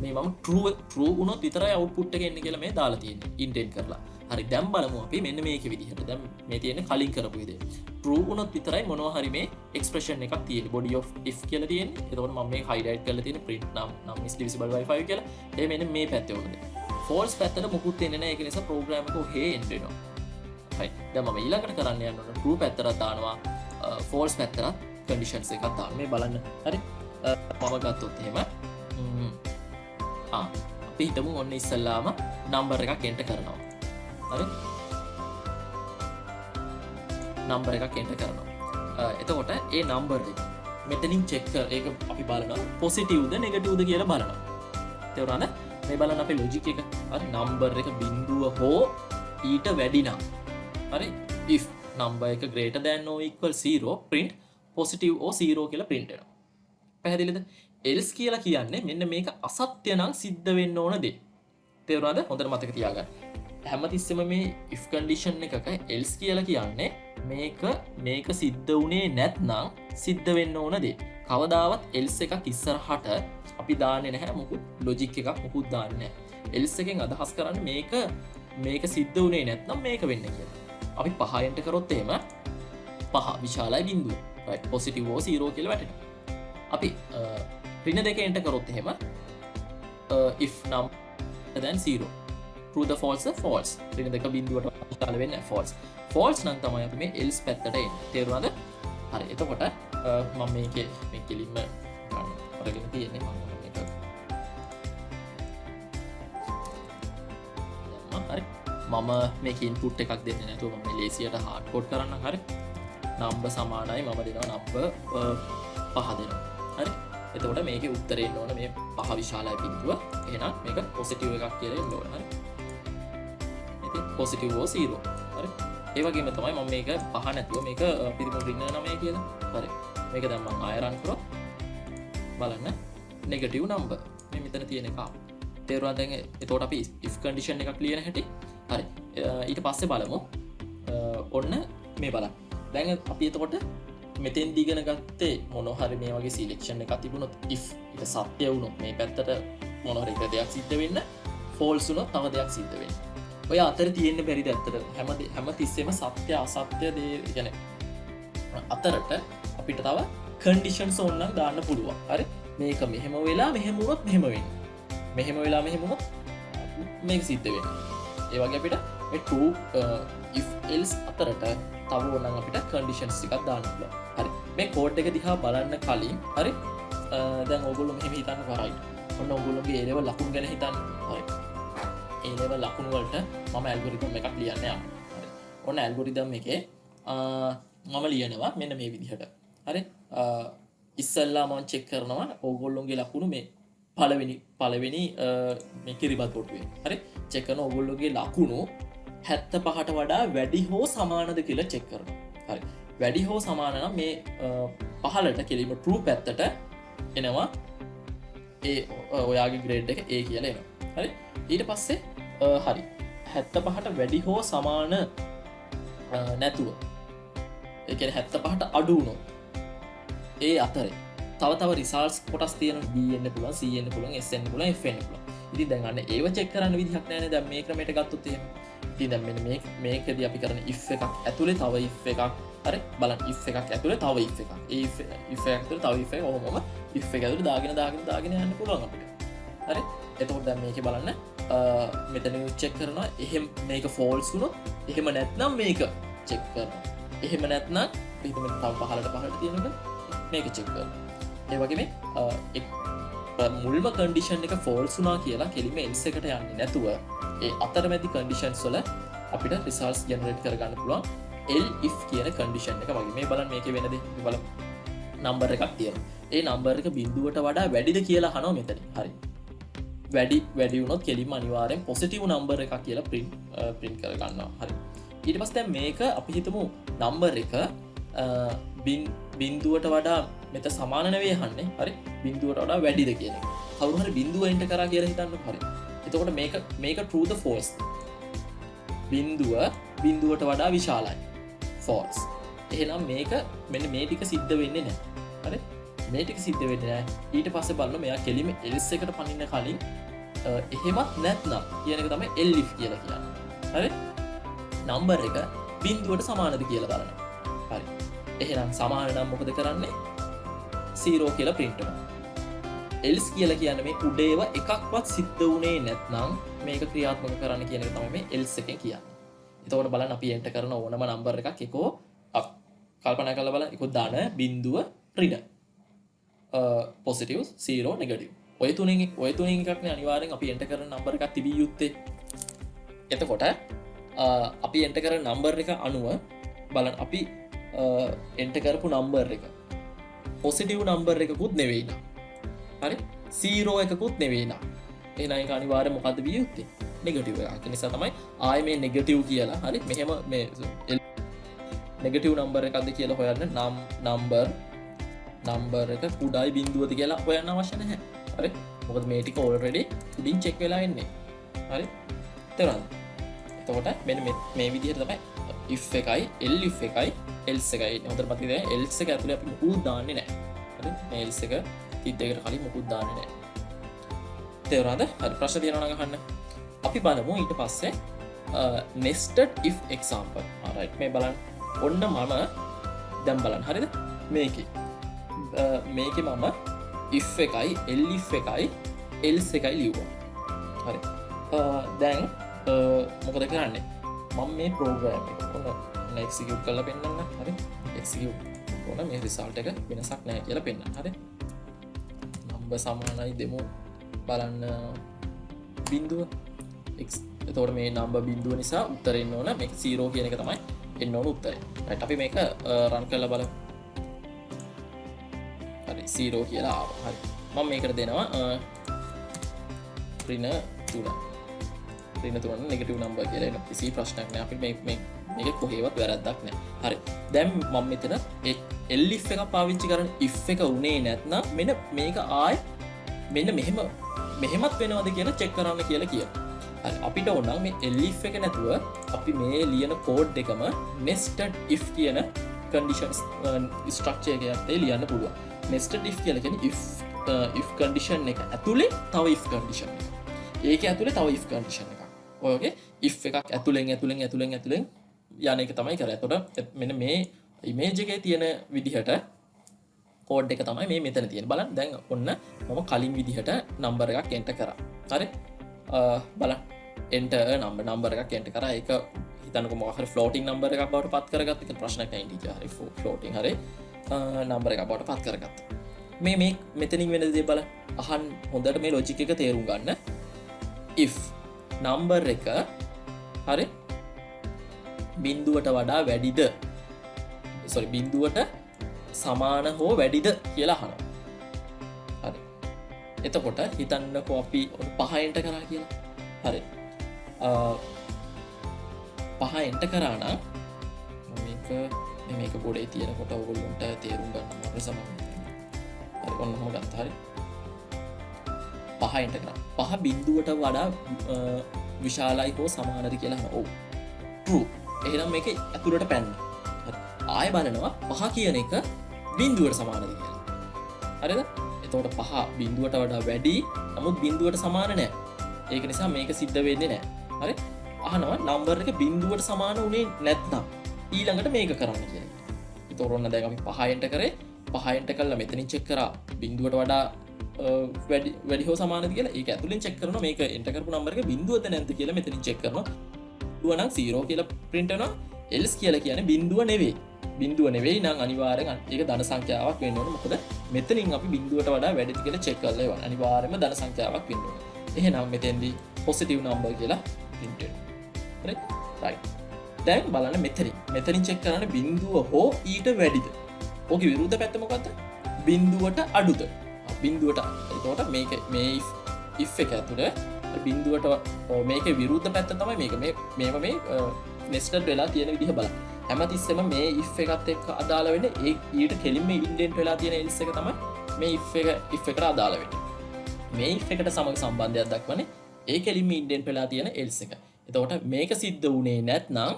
S1: මේ මම true වුණොත් විතරයි output එක එන්නේ කියලා මේ දාලා තියෙන්නේ indent කරලා. හරි. දැන් බලමු අපි මෙන්න මේකේ විදිහට. දැන් මේ තියෙන්නේ කලින් කරපු විදිහ. true වුණොත් විතරයි මොනවා හරි මේ expression එකක් තියෙන්නේ. body of if කියලා තියෙන්නේ. එතකොට මම මේක highlight කරලා තියෙන්නේ print num is divisible by 5 කියලා. ඒ මෙන්න මේ පැත්තේ උනේ. false පැත්තට මොකුත් එන්නේ නැහැ. ඒක නිසා program එක ඔහේ end වෙනවා. හරි. දැන් මම ඊළඟට කරන්න යන්න ඕන true පැත්තට දානවා false පැත්තට conditions එකක් දාන්න. මේ බලන්න. හරි. මම ගත්තොත් එහෙම අපි හිතමු ඔන්න ඉස්සල්ලාම number එකක් enter කරනවා. හරි. number එකක් enter කරනවා. එතකොට ඒ number එක මෙතනින් check කර ඒක අපි බලනවා positive ද negative ද කියලා බලනවා. තේරුණාද? මේ බලන්න අපේ logic එක. හරි. number එක බිඳුව හෝ ඊට වැඩි නම් හරි if number එක greater than or equal 0 print positive or 0 කියලා print වෙනවා. පැහැදිලිද? else කියලා කියන්නේ මෙන්න මේක අසත්‍ය නම් සිද්ධ වෙන්න ඕන දේ. තේරුණාද? හොඳට මතක තියාගන්න. හැමතිස්සෙම මේ if condition එකක else කියලා කියන්නේ මේක සිද්ධ වුණේ නැත්නම් සිද්ධ වෙන්න ඕන දේ. කවදාවත් else එකක් ඉස්සරහට අපි දාන්නේ නැහැ මොකුත් logic එකක් මොකුත් දාන්නේ නැහැ. else එකෙන් අදහස් කරන්නේ මේක සිද්ධ වුණේ නැත්නම් මේක වෙන්නේ කියලා. අපි 5 enter කරොත් එහෙම 5 විශාලයි බිඳුව. right positive or 0 කියලා වැටෙනවා. අපි ඍණ දෙක enter කරොත් එහෙම if num than 0 true the false false රින දෙක බිඳුවට විශාල වෙන්නේ false false නම් තමයි අපි මේ else පැත්තට එන්නේ තේරුණාද හරි එතකොට මම මේකේ මේ කෙලින්ම ගන්න අරගෙන තියෙන්නේ මම මේක හරි මම මේක ඉන්පුට් එකක් දෙන්නේ නැතුව මම මේ ලේසියට හાર્ඩ් කෝඩ් කරන්න හරි නම්බර් සමානයි මම දෙනවා නම්බර් 5 දෙනවා හරි එතකොට මේකේ උත්තරේ එන්න ඕන මේ 5 විශාලයි බිඳුව එහෙනම් මේක පොසිටිව් එකක් කියලා එන්න ඕන හරි ඉතින් පොසිටිව් හෝ 0 හරි ඒ වගේම තමයි මම මේක 5 නැතුව මේක පිරිමු රින්න 9 කියලා හරි මේක දැන් මම ආය රන් කරොත් බලන්න නෙගටිව් නම්බර් මේ මෙතන තියෙන එක තේරුණාද දැන් එතකොට අපි if condition එකක් ලියන හැටි හරි ඊට පස්සේ බලමු ඔන්න මේ බලන්න දැන් අපි එතකොට මෙතෙන් දිගන ගත්තේ මොනහරි මේ වගේ සිලෙක්ෂන් එකක් තිබුණොත් if ඒක සත්‍ය වුණොත් මේ පැත්තට මොනහරි එක දෙයක් සිද්ධ වෙන්න false වුණොත් තව දෙයක් සිද්ධ වෙන්න ඔය අතර තියෙන්න බැරිද ඇත්තට හැම තිස්සෙම සත්‍ය අසත්‍ය දේ කියන්නේ අතරට අපිට තව කන්ඩිෂන්ස් ඕනනම් දාන්න පුළුවන් හරි මේක මෙහෙම වෙලා මෙහෙම වුණොත් මෙහෙම වෙන්නේ මෙහෙම වෙලා මෙහෙම වුණොත් මේක සිද්ධ වෙන්නේ ඒ වගේ අපිට මේ true if else අතරට තව ඕනනම් අපිට කන්ඩිෂන්ස් ටිකක් දාන්න පුළුවන් හරි මේ කෝඩ් එක දිහා බලන්න කලින් හරි දැන් ඕගොල්ලෝ මෙහෙම හිතන්න කරයි ඔන්න ඕගොල්ලෝගේ A level ලකුණු ගැන හිතන්න හරි A level ලකුණු වලට මම ඇල්ගොරිතම් එකක් ලියන්න යනවා හරි ඔන්න ඇල්ගොරිතම් එකේ මම ලියනවා මෙන්න මේ විදිහට හරි ඉස්සල්ලා මම චෙක් කරනවා ඕගොල්ලෝගේ ලකුණු මේ පළවෙනි මේ කිරිබත් කොටුවේ හරි චෙක් කරන ඕගොල්ලෝගේ ලකුණු 75ට වඩා වැඩි හෝ සමානද කියලා චෙක් කරනවා හරි වැඩි හෝ සමාන නම් මේ පහළට කෙලිම true පැත්තට එනවා ඒ ඔයාගේ grade එක A කියලා එනවා හරි ඊට පස්සේ හරි 75ට වැඩි හෝ සමාන නැතුව ඒ කියන්නේ 75ට අඩු වුණොත් ඒ අතරේ තව රිසල්ට්ස් කොටස් තියෙනවා B එන්න පුළුවන් C එන්න පුළුවන් S එන්න පුළුවන් F එන්න පුළුවන් ඉතින් දැන් අන්න ඒව චෙක් කරන්න විදිහක් නැහැ නේද දැන් මේ ක්‍රමයට ගත්තොත් එහෙම ඉතින් දැන් මෙන්න මේකදී අපි කරන if එකක් ඇතුලේ තව if එකක් හරි බලන්න if එකක් ඇතුලේ තව if එකක් ඒ if එකක් ඇතුලේ තව if එකක් ඔහොමම if එක ඇතුලේ දාගෙන යන්න පුළුවන් අපිට හරි එතකොට දැන් මේකේ බලන්න මෙතන චෙක් කරනවා එහෙම මේක false වුණොත් එහෙම නැත්නම් මේක චෙක් කරනවා එහෙම නැත්නම් අපි හිතමු තව පහළට තියෙනක මේක චෙක් කරනවා ඒ වගේ මේ මුල්ම කන්ඩිෂන් එක false වුණා කියලා කෙලිම else එකට යන්නේ නැතුව ඒ අතරමැදි කන්ඩිෂන්ස් වල අපිට රිසල්ට්ස් ජෙනරේට් කරගන්න පුළුවන් if කියන කන්ඩිෂන් එක වගේ මේ බලන්න මේකේ වෙන දේ බලමු නම්බර් එකක් තියෙනවා ඒ නම්බර් එක බිඳුවට වඩා වැඩිද කියලා අහනවා මෙතන හරි වැඩි වුණොත් කෙලින්ම අනිවාර්යෙන් පොසිටිව් නම්බර් එකක් කියලා print කර ගන්නවා හරි ඊට පස්සේ දැන් මේක අපි හිතමු නම්බර් එක බිඳුවට වඩා මෙත සමාන නෙවෙයි අහන්නේ හරි බිඳුවට වඩා වැඩිද කියන එක කවුරු හරි බිඳුව එන්ටර් කරා කියලා හිතන්නකො හරි එතකොට මේක true the false බිඳුවට වඩා විශාලයි false එහෙනම් මේක මෙන්න මේ ටික සිද්ධ වෙන්නේ නැහැ හරි මේ ටික සිද්ධ වෙන්නේ නැහැ ඊට පස්සේ බලන්න මෙයා කෙලිම else එකට පනින්න කලින් එහෙමත් නැත්නම් කියන එක තමයි elif කියලා කියන්නේ හරි නම්බර් එක බිඳුවට සමානද කියලා බලන්න හරි එහෙනම් සමාන නම් මොකද කරන්නේ 0 කියලා print කරනවා else කියලා කියන්නේ මේ උඩේව එකක්වත් සිද්ධ වුණේ නැත්නම් මේක ක්‍රියාත්මක කරන්න කියන එක තමයි මේ else එකෙන් කියන්නේ එතකොට බලන්න අපි එන්ටර් කරන ඕනම නම්බර් එකක් එකෝ කල්පනා කරලා බලන්න එකෝ ධන බිඳුව ඍණ පොසිටිව් 0 නෙගටිව් ඔය තුනෙන් එකක්නේ අනිවාර්යෙන් අපි එන්ටර් කරන නම්බර් එකක් තිබිය යුත්තේ එතකොට අපි එන්ටර් කරන නම්බර් එක අනුව බලන්න අපි එන්ටර් කරපු නම්බර් එක පොසිටිව් නම්බර් එකකුත් නෙවෙයි නා හරි 0 එකකුත් නෙවෙයි නා එහෙනම් ඒක අනිවාර්යෙන් මොකද්ද විය යුත්තේ නෙගටිව් එකක් ඒ නිසා තමයි ආයේ මේ නෙගටිව් කියලා හරි මෙහෙම මේ නෙගටිව් නම්බර් එකක්ද කියලා හොයන්න නම්බර් එක කුඩායි බිඳුවද කියලා හොයන්න අවශ්‍ය නැහැ හරි මොකද මේ ටික ඔල්රෙඩි උඩින් චෙක් වෙලා ඉන්නේ හරි තේරුණාද එතකොට මෙන්න මේ විදිහට තමයි if එකයි elif එකයි else එකයි හොඳට මතක තියාගන්න else එක ඇතුලේ අපි මොකුත් දාන්නේ නැහැ හරි මේ else එක තිද්දේකට කලින් මොකුත් දාන්නේ නැහැ තේරුණාද හරි ප්‍රශ්න තියෙනවා නම් අහන්න අපි බලමු ඊට පස්සේ nested if example alright මේ බලන්න ඔන්න මම දැන් බලන්න හරිද මේකේ මම if එකයි elif එකයි else එකයි ලියුවා හරි දැන් මොකද කරන්නේ මම මේ ප්‍රෝග්‍රෑම් එක ඔන්න එක්සිකියුට් කරලා පෙන්නන්න හරි එක්සිකියුට් ඕන මේ රිසල්ට් එක වෙනසක් නැහැ කියලා පෙන්නන්න හරි නම්බර් සමානයි දෙමු බලන්න බිඳුව x එතකොට මේ නම්බර් බිඳුව නිසා උත්තරේ එන්න ඕන මේක 0 කියන එක තමයි එන්න ඕන උත්තරේ රයිට් අපි මේක රන් කරලා බලමු හරි 0 කියලා ආවා හරි මම මේකට දෙනවා ඍණ 3 නෙගටිව් නම්බර් කියලා එන කිසි ප්‍රශ්නයක් නෑ අපි මේක කොහේවත් වැරද්දක් නෑ හරි දැන් මම මෙතන elif එක පාවිච්චි කරන if එක උනේ නැත්නම් මෙන්න මේක ආයි මෙන්න මෙහෙමත් වෙනවද කියලා චෙක් කරන්න කියලා කියනවා හරි අපිට ඕන නම් මේ elif එක නැතුව අපි මේ ලියන කෝඩ් එකම nested if කියන conditions structure එක යටතේ ලියන්න පුළුවන් nested if කියලා කියන්නේ if condition එක ඇතුලේ තව if condition එක ඒක ඇතුලේ තව if condition එකක් ඔයගේ if එකක් ඇතුලෙන් යන එක තමයි කරන්නේ. එතකොට මෙන්න මේ image එකේ තියෙන විදිහට කෝඩ් එක තමයි මේ මෙතන තියෙන්නේ. බලන්න දැන් ඔන්න මම කලින් විදිහට නම්බර් එකක් enter කරා. හරි? බලන්න enter නම්බර් එකක් enter කරා. ඒක හිතන්නකෝ මොකක් හරි floating නම්බර් එකක් බවට පත් කරගත්ත. ඒක ප්‍රශ්නයක් නෑ ඉන්ටිජර් හරි floating හරි නම්බර් එකක් බවට පත් කරගත්තා. මේ මෙතනින් වෙන දේ බලන්න. අහන්න හොඳට මේ logic එක තේරුම් ගන්න. if නම්බර් එක හරි බිඳුවට වඩා වැඩිද බිඳුවට සමාන හෝ වැඩිද කියලා අහනවා හරි එතකොට හිතන්නකෝ අපි 5 එන්ටර් කරා කියලා හරි 5 එන්ටර් කරා නම් මේක පොඩේ තියෙනකොට ඔයගොල්ලන්ට තේරුම් ගන්න මම සමාන හරි ඔන්නම ගත්තා හරි 5 එන්ටර් කරා 5 බිඳුවට වඩා විශාලයි හෝ සමානද කියලා අහනවා ඔව් true එහෙනම් මේක ඇතුළට පැන්න ආය බලනවා 5 කියන එක බිඳුවට සමානද කියලා හරිද එතකොට 5 බිඳුවට වඩා වැඩි නමුත් බිඳුවට සමාන නැහැ ඒක නිසා මේක සිද්ධ වෙන්නේ නැහැ හරි අහනවා නම්බර් එක බිඳුවට සමාන උනේ නැත්නම් ඊළඟට මේක කරන්න කියලා එතකොට ඔන්න දැන් අපි 5 එන්ටර් කරේ 5 එන්ටර් කළා මෙතනින් චෙක් කරා බිඳුවට වඩා වැඩි හෝ සමානද කියලා ඒක ඇතුලෙන් චෙක් කරනවා මේක එන්ටර් කරපු නම්බර් එක බිඳුවද නැද්ද කියලා මෙතනින් චෙක් කරනවා බිඳුව නම් 0 කියලා print වෙනවා else කියලා කියන්නේ බිඳුව නෙවෙයි නම් අනිවාර්යෙන් ඒක ධන සංඛ්‍යාවක් වෙන්න ඕනේ මොකද මෙතනින් අපි බිඳුවට වඩා වැඩිද කියලා චෙක් කරලා ඉවරයි අනිවාර්යයෙන්ම ධන සංඛ්‍යාවක් වෙන්න ඕනේ එහෙනම් මෙතෙන්දී positive number කියලා print වෙනවා right දැන් බලන්න මෙතනින් චෙක් කරන්න බිඳුව හෝ ඊට වැඩිද ඕකේ විරුද්ධ පැත්ත මොකද්ද බිඳුවට අඩුද බිඳුවට එතකොට මේක මේ if එක ඇතුළේ බිඳුවට මේකේ විරුද්ධ පැත්ත තමයි මේක මේ nested වෙලා තියෙන විදිහ බලන්න හැමතිස්සෙම මේ if එකත් එක්ක අදාළ වෙන්නේ ඒ ඊට කෙලින්ම indent වෙලා තියෙන else එක තමයි මේ if එකට අදාළ වෙන්නේ මේ if එකට සමග සම්බන්ධයක් දක්වන්නේ ඒ කෙලින්ම indent වෙලා තියෙන else එක එතකොට මේක සිද්ධ වුණේ නැත්නම්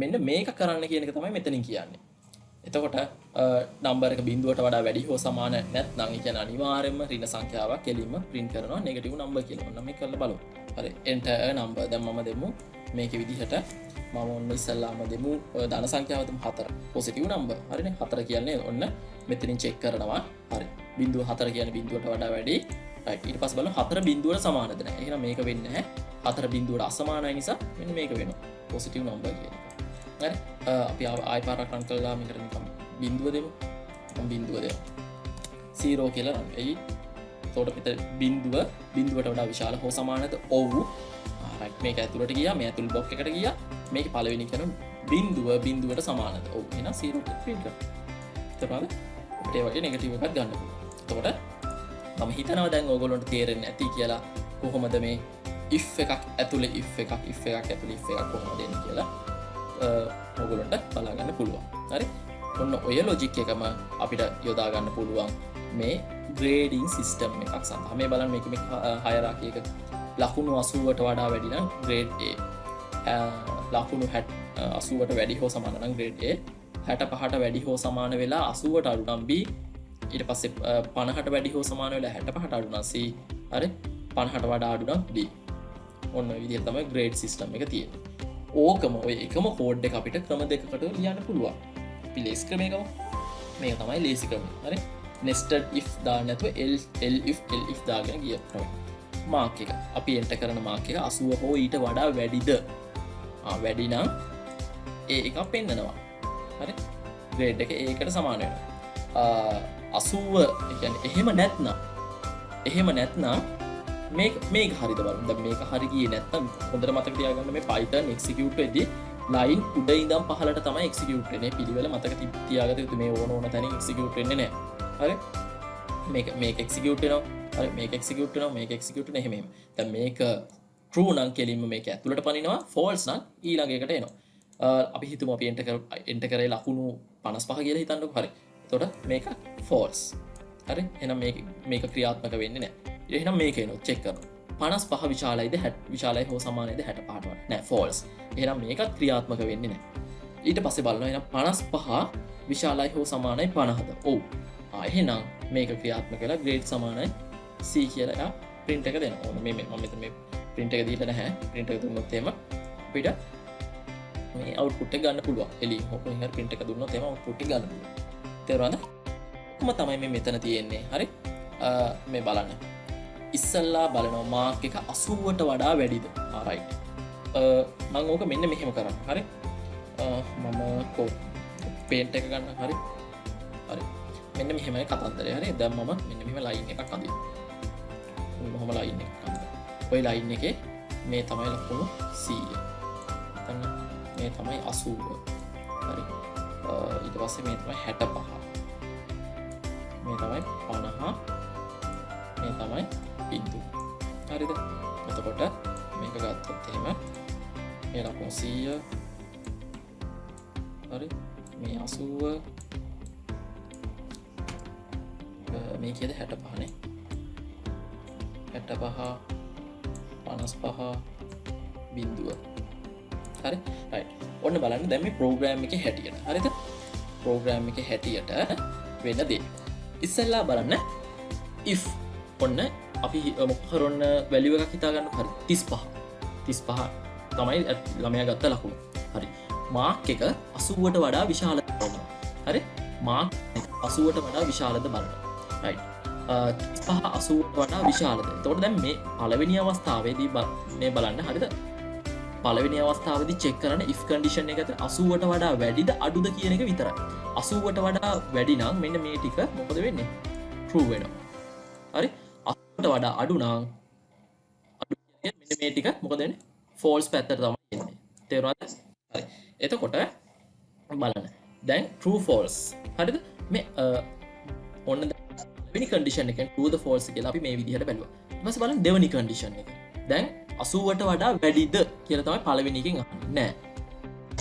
S1: මෙන්න මේක කරන්න කියන එක තමයි මෙතනින් කියන්නේ එතකොට නම්බර් එක බිඳුවට වඩා වැඩි හෝ සමාන නැත්නම් ඒ කියන්නේ අනිවාර්යයෙන්ම ඍණ සංඛ්‍යාවක් කෙලින්ම print කරනවා නෙගටිව් නම්බර් කියලා. ඔන්න මේක කරලා බලමු. හරි enter a number. දැන් මම දෙමු මේකේ විදිහට මම ඔන්න ඉස්සල්ලාම දෙමු ධන සංඛ්‍යාව දෙමු 4. positive number. හරිනේ 4 කියන්නේ ඔන්න මෙතනින් check කරනවා. හරි. බිඳුව 4 කියන්නේ බිඳුවට වඩා වැඩි. right ඊට පස්සේ බලමු 4 බිඳුවට සමානද නැහැ. එහෙනම් මේක වෙන්නේ නැහැ. 4 බිඳුවට අසමානයි නිසා මෙන්න මේක වෙනවා. positive number කියන්නේ. හරි අපි ආයි පාරක් රන් කළා මේකට නිකම් බිඳුව දෙමු මම බිඳුව දෙමු 0 කියලා රන් එයි එතකොට මෙතන බිඳුවට වඩා විශාල හෝ සමානද ඔව් රයිට් මේක ඇතුළට ගියා මේ ඇතුළේ බ්ලොක් එකට ගියා මේක පළවෙනි කියන බිඳුවට සමානද ඔව් එහෙනම් 0 print කරනවා එතකොට අපිට ඒ වගේ නෙගටිව් එකක් ගන්න පුළුවන් එතකොට මම හිතනවා දැන් ඕගොල්ලන්ට තේරෙන්නේ නැති කියලා කොහොමද මේ if එකක් ඇතුළේ if එකක් කොහොමද එන්නේ කියලා ඔගොල්ලන්ට බලාගන්න පුළුවන් හරි ඔන්න ඔය ලොජික් එකම අපිට යොදා ගන්න පුළුවන් මේ ග්‍රේඩින් සිස්ටම් එකක් සඳහා මේ බලන්න මේක මේ හයරාකි එක ලකුණු 80ට වඩා වැඩි නම් ග්‍රේඩ් A ලකුණු 80ට වැඩි හෝ සමාන නම් ග්‍රේඩ් A 65ට වැඩි හෝ සමාන වෙලා 80ට අඩු නම් B ඊට පස්සේ 50ට වැඩි හෝ සමාන වෙලා 65ට අඩු නම් C හරි 50ට වඩා අඩු නම් D ඔන්න ඔය විදිහට තමයි ග්‍රේඩ් සිස්ටම් එක තියෙන්නේ ඕකම ඔය එකම කෝඩ් එක අපිට ක්‍රම දෙකකට ලියන්න පුළුවන්. අපි ලේසි ක්‍රමය ගමු. මේක තමයි ලේසි ක්‍රමය. හරි. nested if දාන්න නැතුව elif දාගෙන ගිය ක්‍රමය. මාක් එක අපි එන්ට කරන මාක් එක 80 හෝ ඊට වඩා වැඩිද වැඩි නම් ඒ එකක් පෙන්නනවා හරි ග්‍රේඩ් එක ඒකට සමාන වෙනවා 80 කියන්නේ එහෙම නැත්නම් මේක හරිද බලන්න දැන් මේක හරි ගියේ නැත්නම් හොඳට මතක තියාගන්න මේ Python execute වෙද්දී line උඩ ඉඳන් පහළට තමයි execute වෙන්නේ පිළිවෙල මතක තියාගන්න යුතු මේ ඕන තැනින් execute වෙන්නේ නැහැ හරි මේක execute වෙනවා හරි මේක execute වෙනවා මේක execute වෙනවා එහෙම දැන් මේක true නම් කෙලින්ම මේක ඇතුළට පනිනවා false නම් ඊළඟ එකට එනවා අපි හිතමු අපි enter කරේ ලකුණු 55 කියලා හිතන්නකෝ හරි එතකොට මේක false හරි එහෙනම් මේක ක්‍රියාත්මක වෙන්නේ නැහැ එහෙනම් මේක එනවා චෙක් කරනවා 55 විශාලයිද විශාලයි හෝ සමානයිද 65ට වඩා නෑ false එහෙනම් මේකත් ක්‍රියාත්මක වෙන්නේ නැහැ ඊට පස්සේ බලනවා එහෙනම් 55 විශාලයි හෝ සමානයි 50ද ඔව් එහෙනම් මේක ක්‍රියාත්මක වෙලා grade සමානයි C කියලා එයා print එක දෙනවා ඕන මම මෙතන මේ print එක දීලා නැහැ print එක දුන්නොත් එහෙම අපිට මේ output එක ගන්න පුළුවන් එළියෙන් කොහොම හරි print එක දුන්නොත් එහෙම output එක ගන්න පුළුවන් තේරුණාද කොහොම තමයි මේ මෙතන තියෙන්නේ හරි මේ බලන්න ඉස්සල්ලා බලනවා මාක් එක 80ට වඩා වැඩිද රයිට් මම ඕක මෙන්න මෙහෙම කරන්න හරි මම පේන්ට් එක ගන්න හරි මෙන්න මෙහෙමයි කතන්දරය හරි දැන් මම මෙන්න මෙහෙම ලයින් එකක් අඳිනවා මොහොම ලයින් එකක් අඳිනවා ඔය ලයින් එකේ මේ තමයි ලකුණු 100 එතන මේ තමයි 80 හරි ඊට පස්සේ මේ තමයි 65 මේ තමයි 50 මේ තමයි බින්දුව හරිද එතකොට මේක ගත්තොත් එහෙම මේ ලකුණු 100 හරි මේ 80 මේ කියද 65 නේ 65 55 බින්දුව හරි රයිට් ඔන්න බලන්න දැන් මේ ප්‍රෝග්‍රෑම් එකේ හැටියට හරිද ප්‍රෝග්‍රෑම් එකේ හැටියට වෙන දේ ඉස්සෙල්ලා බලන්න if ඔන්න අපි මොකරොන්න වැලියු එකක් හිතාගන්න හරි 35 තමයි ළමයා ගත්ත ලකුණු හරි මාක් එක 80ට වඩා විශාල වෙනවා හරි මාක් 80ට වඩා විශාලද බලන්න රයිට් 80ට වඩා විශාලද එතකොට දැන් මේ පළවෙනි අවස්ථාවේදී මේ බලන්න හරිද පළවෙනි අවස්ථාවේදී චෙක් කරන්න if condition එක 80ට වඩා වැඩිද අඩුද කියන එක විතරයි 80ට වඩා වැඩි නම් මෙන්න මේ ටික මොකද වෙන්නේ true වෙනවා හරි 80ට වඩා අඩු නම් මෙන්න මේ ටික මොකද වෙන්නේ false පැත්තට තමයි එන්නේ තේරුණාද හරි එතකොට බලන්න දැන් true false හරිද මේ ඔන්න දෙවෙනි condition එකෙන් true the false කියලා අපි මේ විදිහට බැලුවා ඊට පස්සේ බලන්න දෙවෙනි condition එක දැන් 80ට වඩා වැඩිද කියලා තමයි පළවෙනි එකෙන් අහන්නේ නෑ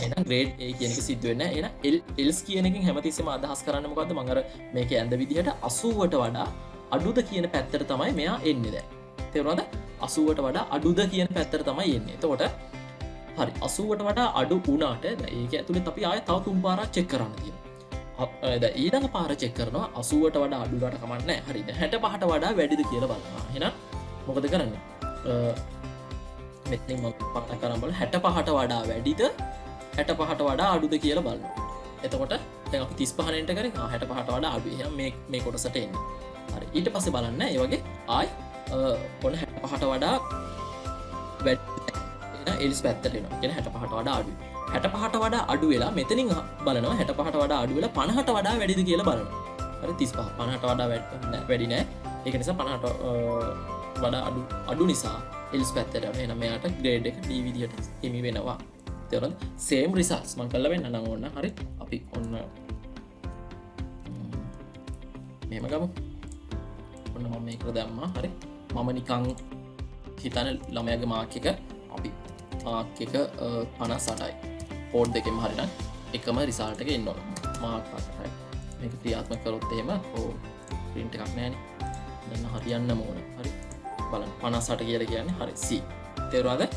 S1: එහෙනම් grade A කියන එක සිද්ධ වෙන්නේ නැහැ එහෙනම් else කියන එකෙන් හැමතිස්සෙම අදහස් කරන්නේ මොකද්ද මම අර මේකේ ඇඳ විදිහට 80ට වඩා අඩුද කියන පැත්තට තමයි මෙයා එන්නේ දැන් තේරුණාද 80ට වඩා අඩුද කියන පැත්තට තමයි එන්නේ එතකොට හරි 80ට වඩා අඩු වුණාට දැන් ඒක ඇතුළේ අපි ආයෙ තව තුන් පාරක් චෙක් කරන්න තියෙනවා දැන් ඊළඟ පාර චෙක් කරනවා 80ට වඩා අඩු වුණාට කමක් නැහැ හරි දැන් 65ට වඩා වැඩිද කියලා බලනවා එහෙනම් මොකද කරන්නේ මෙතනින් මම පටන් කරන් බලන්න 65ට වඩා වැඩිද 65ට වඩා අඩුද කියලා බලනවා එතකොට දැන් අපි 35 ෙන්ට කරේ 65ට වඩා අඩුයි එහෙනම් මේ කොටසට එන්නේ හරි ඊට පස්සේ බලන්න ඒ වගේ ආයි ඔන්න 65ට වඩා වැඩි එල්ස් පැත්තට එනවා කියන්නේ 65ට වඩා අඩුයි 65ට වඩා අඩු වෙලා මෙතනින් බලනවා 65ට වඩා අඩු වෙලා 50ට වඩා වැඩිද කියලා බලනවා හරි 35 50ට වඩා වැඩි නෑ ඒක නිසා 50ට වඩා අඩු නිසා එල්ස් පැත්තට යනවා එහෙනම් මෙයාට ග්‍රේඩ් එක D විදියට හිමි වෙනවා තේරුණාද same results මම කරලා වෙන්න නම් ඕන හරි අපි ඔන්න මෙහෙම ගමු ඔන්න මම මේකට දැම්මා හරි මම නිකන් හිතන ළමයාගේ මාක් එක අපි මාක් එක 58යි කෝඩ් දෙකෙම හරිනම් එකම රිසල්ට් එක එන්න ඕන මාක් 58යි මේක ක්‍රියාත්මක කරොත් එහෙම print එකක් නැහැනේ දැන් හරියන්නම ඕන හරි බලන්න 58 කියලා කියන්නේ හරි C තේරුණාද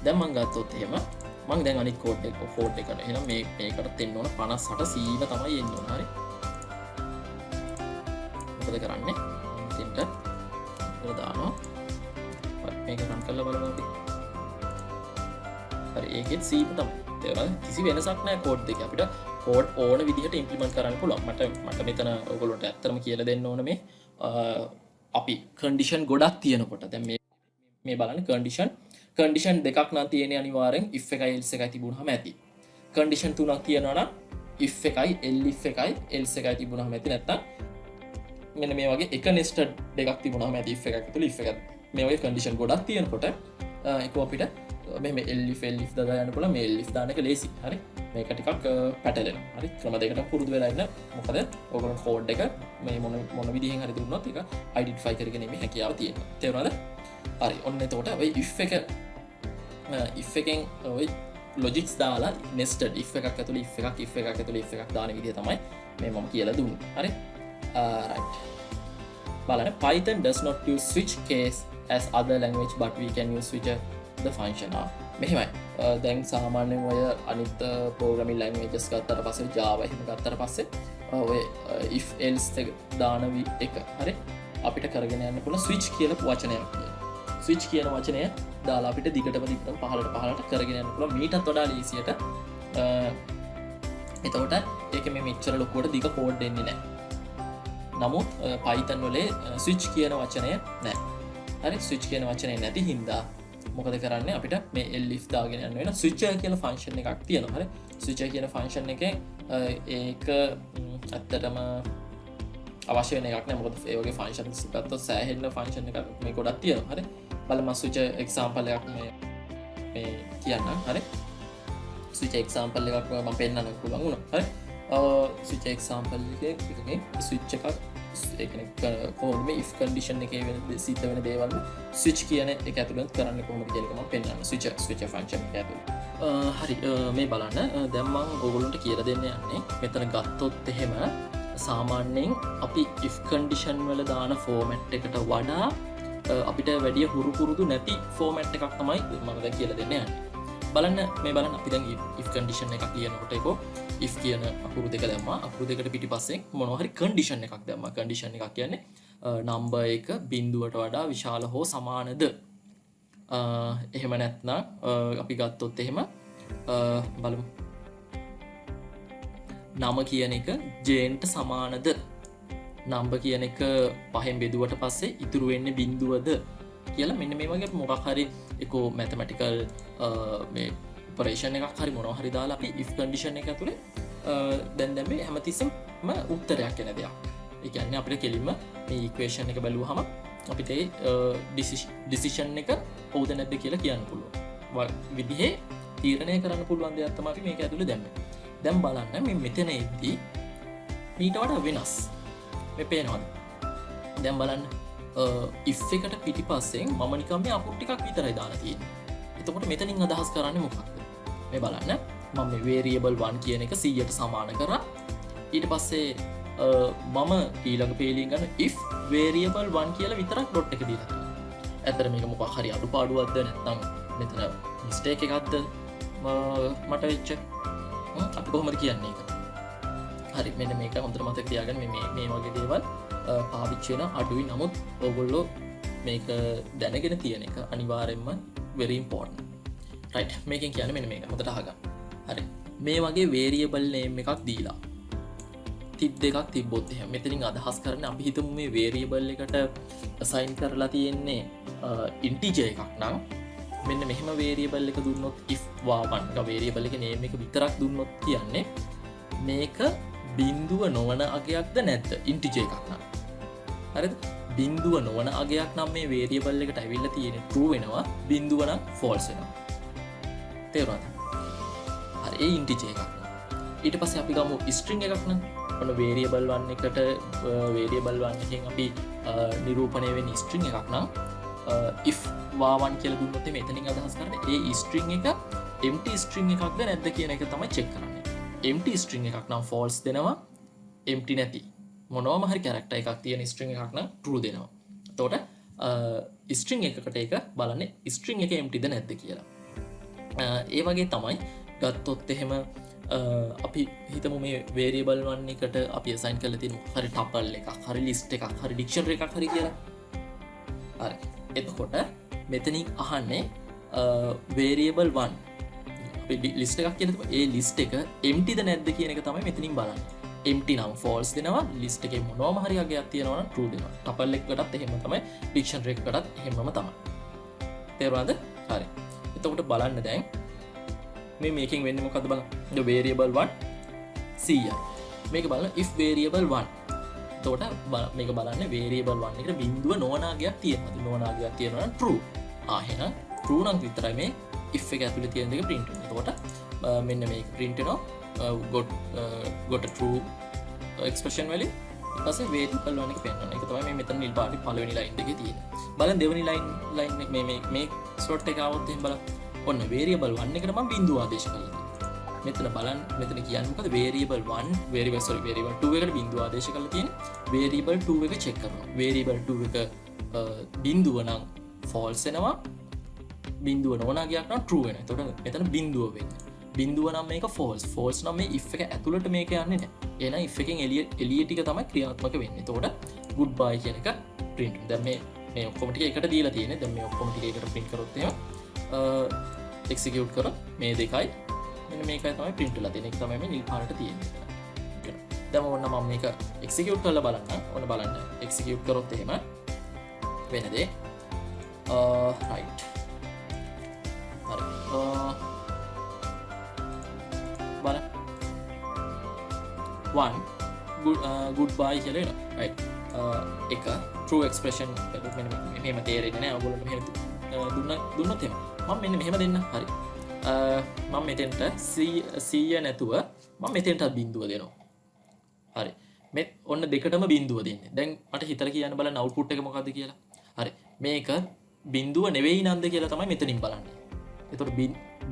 S1: දැන් මම ගත්තොත් එහෙම මම දැන් අනිත් කෝඩ් එකට එහෙනම් මේකට දෙන්න ඕන 58 C ම තමයි එන්න ඕන හරි මොකද කරන්නේ ඉතින්ට ඉතල දානවා මේක රන් කරලා බලමු අපි හරි ඒකෙත් C ම තමයි තේරුණාද කිසි වෙනසක් නැහැ කෝඩ් දෙකේ අපිට කෝඩ් ඕන විදිහට ඉම්ප්ලිමන්ට් කරන්න පුළුවන් මට මෙතන ඔයගොල්ලන්ට ඇත්තටම කියලා දෙන්න ඕන මේ අපි කන්ඩිෂන් ගොඩක් තියෙනකොට දැන් මේ බලන්න කන්ඩිෂන් දෙකක් නම් තියෙන්නේ අනිවාර්යෙන් if එකයි else එකයි තිබුණාම ඇති. කන්ඩිෂන් තුනක් තියෙනවා නම් if එකයි elif එකයි else එකයි තිබුණාම ඇති. නැත්තම් මෙන්න මේ වගේ එක nested දෙකක් තිබුණාම ඇති if එකක් ඇතුළේ if එකක්. මේ වගේ කන්ඩිෂන් ගොඩක් තියෙනකොට ඒක අපිට මේ elif දාලා යන්න පුළුවන්. මේ elif දාන එක ලේසි. හරි. මේක ටිකක් පැටලෙනවා. හරි. ක්‍රම දෙකකට පුරුදු වෙලා ඉන්න. මොකද ඔයගොල්ලෝ කෝඩ් එක මේ මොන විදිහෙන් හරි දුන්නොත් ඒක අයිඩෙන්ටිෆයි කරගෙන ඉන්නේ හැකියාව තියෙනවා. තේරුණාද? හරි. ඔන්න එතකොට ඔය if එකෙන් ඔය ලොජික්ස් දාලා nested if එකක් ඇතුළේ if එකක් දාන විදිහ තමයි මේ මම කියලා දුන්නේ. හරි. right. බලන්න Python does not use switch case as other language but we can use switch the function. මෙහෙමයි. දැන් සාමාන්‍යයෙන් ඔය අනිත් programming languages ගත්තට පස්සේ Java එහෙම ගත්තට පස්සේ ඔය if else එක දාන එක හරි අපිට කරගෙන යන්න පුළුවන් switch කියලා වචනයක් තියෙනවා. switch කියන වචනය දාලා අපිට දිගටම පහළට කරගෙන යන්න පුළුවන් මීටත් වඩා ලේසියට. එතකොට ඒක මේ මෙච්චර ලොකුවට දිග කෝඩ් දෙන්නේ නැහැ. නමුත් Python වල switch කියන වචනය නැහැ. හරි switch කියන වචනේ නැති හින්දා මොකද කරන්නේ අපිට මේ elif දාගෙන යන්න වෙන switcher කියලා ෆන්ක්ෂන් එකක් තියෙනවා. හරි switcher කියන ෆන්ක්ෂන් එකෙන් ඒක ඇත්තටම අවශ්‍ය වෙන එකක් නෑ. මොකද ඒ වගේ ෆන්ක්ෂන්ස් ගත්තොත් සෑහෙන ෆන්ක්ෂන් එකක් මේ ගොඩක් තියෙනවා. හරි බලමු switcher example එකක් මේ කියන්නම්. හරි switcher example එකක් මම පෙන්නන්න පුළුවන් වුණා. හරි switcher example එකේ switch එකක් ඒ කියන්නේ කොහොමද මේ if condition එකේ වෙන සිද්ධ වෙන දේවල් switch කියන එක ඇතුළත කරන්නේ කොහොමද කියන එක මම පෙන්නන්න switcher function එක ඇතුළත. හරි මේ බලන්න දැන් මම ඔයගොල්ලන්ට කියලා දෙන්න යන්නේ මෙතන ගත්තොත් එහෙම සාමාන්‍යයෙන් අපි if condition වල දාන format එකට වඩා අපිට වැඩි හුරු නැති format එකක් තමයි මම දැන් කියලා දෙන්න යන්නේ. බලන්න මේ බලන්න අපි දැන් if condition එකක් ලියනකොට ඒකෝ if කියන අකුරු දෙක දැම්මා. අකුරු දෙකට පිටිපස්සෙන් මොනවා හරි condition එකක් දැම්මා. condition එකක් කියන්නේ number එක බිඳුවට වඩා විශාල හෝ සමානද? එහෙම නැත්නම් අපි ගත්තොත් එහෙම බලමු. නම කියන එක ජේන්ට සමානද? number කියන එක පහෙන් බෙදුවට පස්සේ ඉතුරු වෙන්නේ බිඳුවද? කියලා මෙන්න මේ වගේ මොකක් හරි ඒකෝ mathematical මේ ඔපරේෂන් එකක් හරි මොනවා හරි දාලා අපි if condition එක ඇතුලේ දැන් මේ හැමතිස්සෙම උත්තරයක් එන දෙයක්. ඒ කියන්නේ අපිට කෙලින්ම මේ equation එක බලුවාම අපිට ඒ decision එක හොවද නැද්ද කියලා කියන්න පුළුවන්. විදිහේ තීරණය කරන්න පුළුවන් දෙයක් තමයි අපි මේක ඇතුලේ දැම්මේ. දැන් බලන්න මේ මෙතනදී ඊට වඩා වෙනස්. මේ පේනවද? දැන් බලන්න if එකට පිටිපස්සෙන් මම නිකන් මේ අකුරු ටිකක් විතරයි දාලා තියෙන්නේ. එතකොට මෙතනින් අදහස් කරන්නේ මොකක්ද? මේ බලන්න මම මේ variable 1 කියන එක 100ට සමාන කරා. ඊට පස්සේ මම ඊළඟ පේලියෙන් ගන්න if variable 1 කියලා විතරක් ඩොට් එක දීලා තියෙනවා. ඇත්තට මේක මොකක් හරි අඩුපාඩුවක්ද නැත්නම් මෙතන mistake එකක්ද මට වෙච්ච අපි කොහොමද කියන්නේ ඒක? හරි මෙන්න මේක හොඳට මතක තියාගන්න මේ වගේ දේවල් පාවිච්චි වෙන අඩුයි. නමුත් ඔයගොල්ලෝ මේක දැනගෙන තියෙන එක අනිවාර්යෙන්ම very important. right මේකෙන් කියන්නේ මෙන්න මේක හොඳට අහගන්න. හරි මේ වගේ variable name එකක් දීලා tip දෙකක් තිබ්බොත් එහෙනම් මෙතනින් අදහස් කරන්නේ අපි හිතමු මේ variable එකට assign කරලා තියෙන්නේ integer එකක් නම් මෙන්න මෙහෙම variable එක දුන්නොත් if var1 එක variable එකේ name එක විතරක් දුන්නොත් කියන්නේ මේක බිඳුව නොවන අගයක්ද නැද්ද integer එකක් නම්. හරිද? බිඳුව නොවන අගයක් නම් මේ variable එකට ඇවිල්ලා තියෙන්නේ true වෙනවා, බිඳුව නම් false වෙනවා. තේරුණාද? හරි ඒ integer එකක්. ඊට පස්සේ අපි ගමු string එකක් නම් ඔන්න variable 1 එකට variable 1 එකෙන් අපි නිරූපණය වෙන string එකක් නම් if var1 කියලා දුන්නොත් මෙතනින් අදහස් කරන්නේ ඒ string එක empty string එකක්ද නැද්ද කියන එක තමයි check කරන්නේ. empty string එකක් නම් false දෙනවා, empty නැති මොනවම හරි character එකක් තියෙන string එකක් නම් true දෙනවා. එතකොට string එකකට ඒක බලන්නේ string එක emptyද නැද්ද කියලා. ඒ වගේ තමයි ගත්තොත් එහෙම අපි හිතමු මේ variable 1 එකට අපි assign කරලා තියෙන හරි tuple එකක්, හරි list එකක්, හරි dictionary එකක් හරි කියලා. හරි. එතකොට මෙතනින් අහන්නේ variable 1 අපි list එකක් කියලා ඒ list එක emptyද නැද්ද කියන එක තමයි මෙතනින් බලන්නේ. empty නම් false දෙනවා list එකේ මොනවම හරි අගයක් තියෙනවා නම් true දෙනවා tuple එකකටත් එහෙම තමයි dictionary එකකටත් එහෙමම තමයි තේරුණාද හරි එතකොට බලන්න දැන් මේ මේකෙන් වෙන්නේ මොකද්ද බලන්න the variable 1 100 මේක බලන්න if variable 1 එතකොට මේක බලන්න variable 1 එකට බිඳුව නොවන අගයක් තියෙනවද නොවන අගයක් තියෙනවා නම් true එහෙනම් true නම් විතරයි මේ if එක ඇතුලේ තියෙන දෙක print වෙනවා එතකොට මෙන්න මේක print වෙනවා got a true expression value ඊට පස්සේ variable 1 එක පෙන්නනවා ඒක තමයි මේ මෙතන නිල් පාටි පළවෙනි line එකේ තියෙන්නේ බලන්න දෙවෙනි line මේ slot එක આવොත් එහෙනම් බලන්න ඔන්න variable 1 එකට මම බිඳුව ආදේශ කළා මෙතන බලන්න මෙතන කියන්නේ මොකද variable 2 එකට බිඳුව ආදේශ කරලා තියෙන්නේ variable 2 එක check කරනවා variable 2 එක බිඳුව නම් false වෙනවා බිඳුව නොවන අගයක් නම් true වෙනවා එතකොට මෙතන බිඳුව වෙන්නේ බිඳුව නම් මේක false නම් මේ if එක ඇතුළට මේක යන්නේ නැහැ එහෙනම් if එකෙන් එළිය ටික තමයි ක්‍රියාත්මක වෙන්නේ එතකොට goodbye කියන එක print දැන් මේ ඔක්කොම ටික එකට දීලා තියෙන්නේ දැන් මේ ඔක්කොම ටික එකට print කරොත් එහෙම execute කරොත් මේ දෙකයි මෙන්න මේකයි තමයි print වෙලා තියෙන්නේ ඒක තමයි මේ නිල් පාරට තියෙන්නේ දැන් ඕන්න මම මේක execute කරලා බලන්න ඕන්න බලන්න execute කරොත් එහෙම වෙන දේ right හරි බලන්න 1 goodbye කියලා එනවා right එක true expression මෙහෙම තේරෙන්නේ නැහැ ඔයගොල්ලෝ මෙහෙම දුන්නොත් එහෙම මම මෙන්න මෙහෙම දෙන්න හරි මම මෙතෙන්ට 100 නැතුව මම මෙතෙන්ට බිඳුව දෙනවා හරි මේ ඔන්න දෙකටම බිඳුව දෙන්නේ දැන් මට හිතලා කියන්න බලන්න අවුට්පුට් එක මොකද්ද කියලා හරි මේක බිඳුව නෙවෙයි නන්ද කියලා තමයි මෙතනින් බලන්නේ එතකොට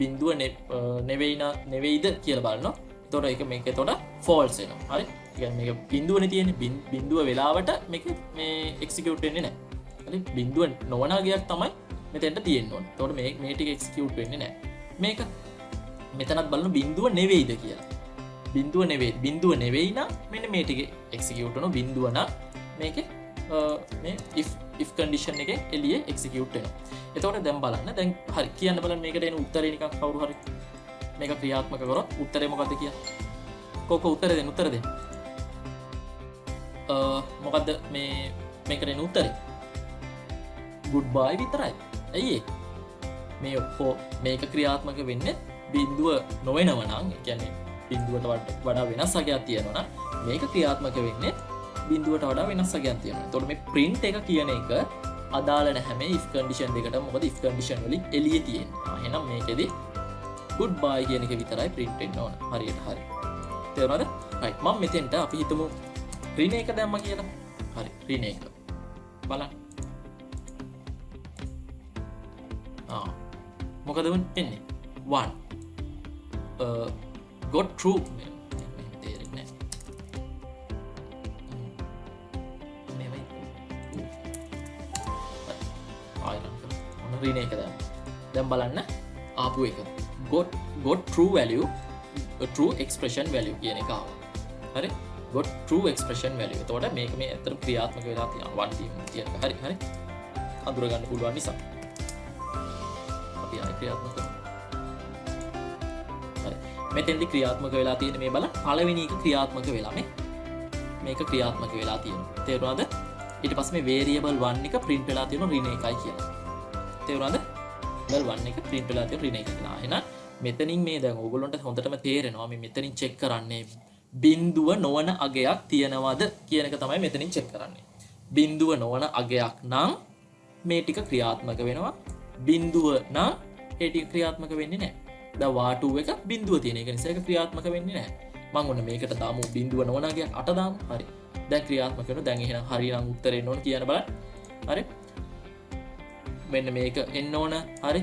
S1: බිඳුව නෙවෙයිද කියලා බලනවා එතකොට ඒක මේක එතකොට false වෙනවා හරි කියන්නේ මේක බිඳුවනේ තියෙන්නේ බිඳුව වෙලාවට මේක මේ execute වෙන්නේ නැහැ හරි බිඳුව නොවන අගයක් තමයි මෙතෙන්ට තියෙන්න ඕනේ එතකොට මේ ටික execute වෙන්නේ නැහැ මේක මෙතනත් බලන්න බිඳුව නෙවෙයිද කියලා බිඳුව නෙවෙයි නම් මෙන්න මේ ටික execute වෙනවා බිඳුව නම් මේකේ මේ if condition එකේ එළියේ execute වෙනවා එතකොට දැන් බලන්න දැන් හරි කියන්න බලන්න මේකට එන උත්තරේ නිකන් කවුරු හරි මේක ක්‍රියාත්මක කරොත් උත්තරේ මොකද්ද කියලා කොක උත්තර දෙන්න මොකද්ද මේකට එන උත්තරේ goodbye විතරයි ඇයි මේ ඔක්කො මේක ක්‍රියාත්මක වෙන්නේ බිඳුව නොවෙනව නම් ඒ කියන්නේ බිඳුවට වඩා වෙනස් අගයක් තියෙනවා නම් මේක ක්‍රියාත්මක වෙන්නේ බිඳුවට වඩා වෙනස් අගයක් තියෙනවා. එතකොට මේ print එක කියන එක අදාළ නැහැ මේ if condition දෙකට. මොකද if condition වලින් එළියේ තියෙන්නේ. එහෙනම් මේකෙදි goodbye කියන එක විතරයි print වෙන්න ඕන. හරියට හරි. තේරුණාද? right. මම මෙතෙන්ට අපි හිතමු ඍණ එක දැම්මා කියලා. හරි. ඍණ එක. බලන්න. මොකද වෙන්නේ 1 got true තේරෙන්නේ නැහැ රීන එක දැන් බලන්න ආපු එක got true value true expression value කියන එක ආවා හරි got true expression value එතකොට මේක මේ ඇත්තට ක්‍රියාත්මක වෙලා තියෙනවා 1 කියන එක හරි අඳුර ගන්න පුළුවන් නිසා ක්‍රියාත්මක හරි මෙතෙන්දි ක්‍රියාත්මක වෙලා තියෙන මේ බලන්න පළවෙනි එක ක්‍රියාත්මක වෙලා මේක ක්‍රියාත්මක වෙලා තියෙනවා තේරුණාද ඊට පස්සේ මේ variable 1 එක print වෙලා තියෙනවා ඍණ එකයි කියලා තේරුණාද variable 1 එක print වෙලා තියෙන ඍණ එක කියලා එහෙනම් මෙතනින් මේ දැන් ඕගොල්ලන්ට හොඳටම තේරෙනවා මේ මෙතනින් check කරන්නේ බිඳුව නොවන අගයක් තියනවද කියන එක තමයි මෙතනින් check කරන්නේ බිඳුව නොවන අගයක් නම් මේ ටික ක්‍රියාත්මක වෙනවා බිඳුව නම් ඒ ටික ක්‍රියාත්මක වෙන්නේ නැහැ. දැන් වාටු එක බිඳුව තියෙන එක නිසා ඒක ක්‍රියාත්මක වෙන්නේ නැහැ. මම ඔන්න මේකට දාමු බිඳුව නොවන අගයක් 8 දාමු. හරි. දැන් ක්‍රියාත්මක වෙනවා. දැන් එහෙනම් හරි නම් උත්තරේ එන්න ඕන කියන බලන්න. හරි. මෙන්න මේක එන්න ඕන. හරි.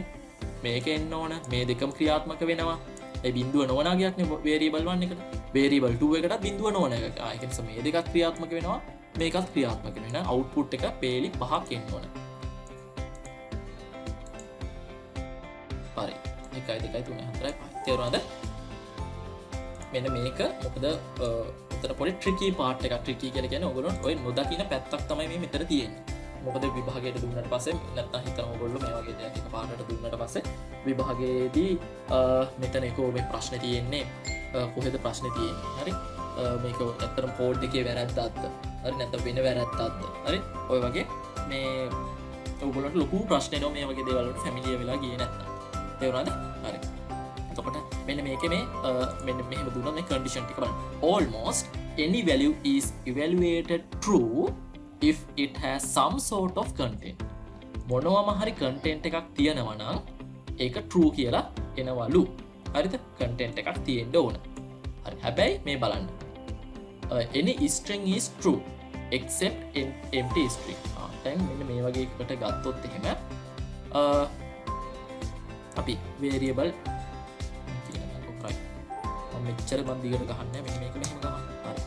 S1: මේක එන්න ඕන. මේ දෙකම ක්‍රියාත්මක වෙනවා. ඒ බිඳුව නොවන අගයක් නේ variable 1 එකට. variable 2 එකටත් බිඳුව නොවන එක. ඒක නිසා මේ දෙකක් ක්‍රියාත්මක වෙනවා. මේකත් ක්‍රියාත්මක වෙනවා. එහෙනම් output එක පේලි 5ක් එන්න ඕන. හරි 1 2 3 4 5 තේරුණාද මෙන්න මේක මොකද උතර පොඩි ට්‍රිකි පාර්ට් එකක් ට්‍රිකි කියලා කියන්නේ ඔයගොල්ලෝ ඔය නොදකින්න පැත්තක් තමයි මේ මෙතන තියෙන්නේ මොකද විභාගයට දුන්නාට පස්සේ නැත්නම් හිතන ඔයගොල්ලෝ මේ වගේ දෙයක් එක පාඩකට දුන්නාට පස්සේ විභාගයේදී මෙතන එකෝ මේ ප්‍රශ්නේ තියෙන්නේ කොහෙද ප්‍රශ්නේ තියෙන්නේ හරි මේක ඇත්තරම් කෝඩ් එකේ වැරැද්දක්ද හරි නැත්නම් වෙන වැරැද්දක්ද හරි ඔය වගේ මේ ඔයගොල්ලන්ට ලොකු ප්‍රශ්න එනවා මේ වගේ දේවල් වලට ෆැමිලියර් වෙලා ගියේ නැත්නම් තේරුණාද හරි එතකොට මෙන්න මේකේ මේ මෙන්න මෙහෙම දුන්නා මේ කන්ඩිෂන් ටික බලන්න almost any value is evaluated true if it has some sort of content මොනවාම හරි content එකක් තියෙනවා නම් ඒක true කියලා එනවලු හරිද content එකක් තියෙන්න ඕන හරි හැබැයි මේ බලන්න any string is true except empty string දැන් මෙන්න මේ වගේ එකකට ගත්තොත් එහෙම අපි variable මෙච්චර මන් දිගට ගහන්නේ මෙන්න මේක මෙහෙම ගහන්න හරි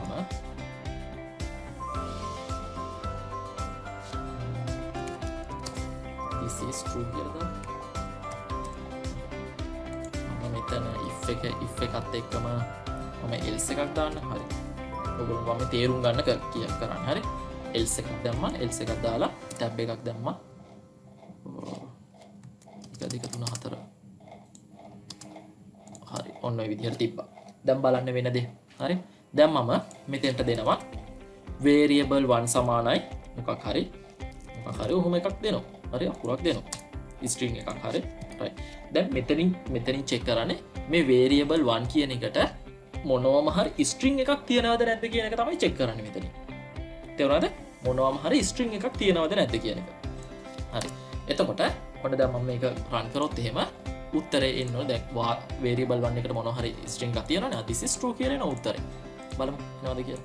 S1: මම this is true කියලා මම මෙතන if එකත් එක්කම මම else එකක් දාන්න හරි ඔයගොල්ලෝ මම තේරුම් ගන්න කරන්න හරි else එකක් දැම්මා else එකක් දාලා tab එකක් දැම්මා 1 2 3 4 හරි ඔන්න ඔය විදිහට තිබ්බා දැන් බලන්න වෙන දේ හරි දැන් මම මෙතෙන්ට දෙනවා variable 1 සමානයි මොකක් හරි ඔහොම එකක් දෙනවා හරි අකුරක් දෙනවා string එකක් හරි right දැන් මෙතනින් check කරන්නේ මේ variable 1 කියන එකට මොනවම හරි string එකක් තියනවද නැද්ද කියන එක තමයි check කරන්නේ මෙතනින් තේරුණාද මොනවම හරි string එකක් තියනවද නැද්ද කියන එක හරි එතකොට ඔන්න දැන් මම මේක run කරොත් එහෙම උත්තරේ එන්න ඕනේ දැන් variable 1 එකට මොනවා හරි string එකක් තියෙනවනේ this is true කියලා එන උත්තරේ බලමු මොනවද කියලා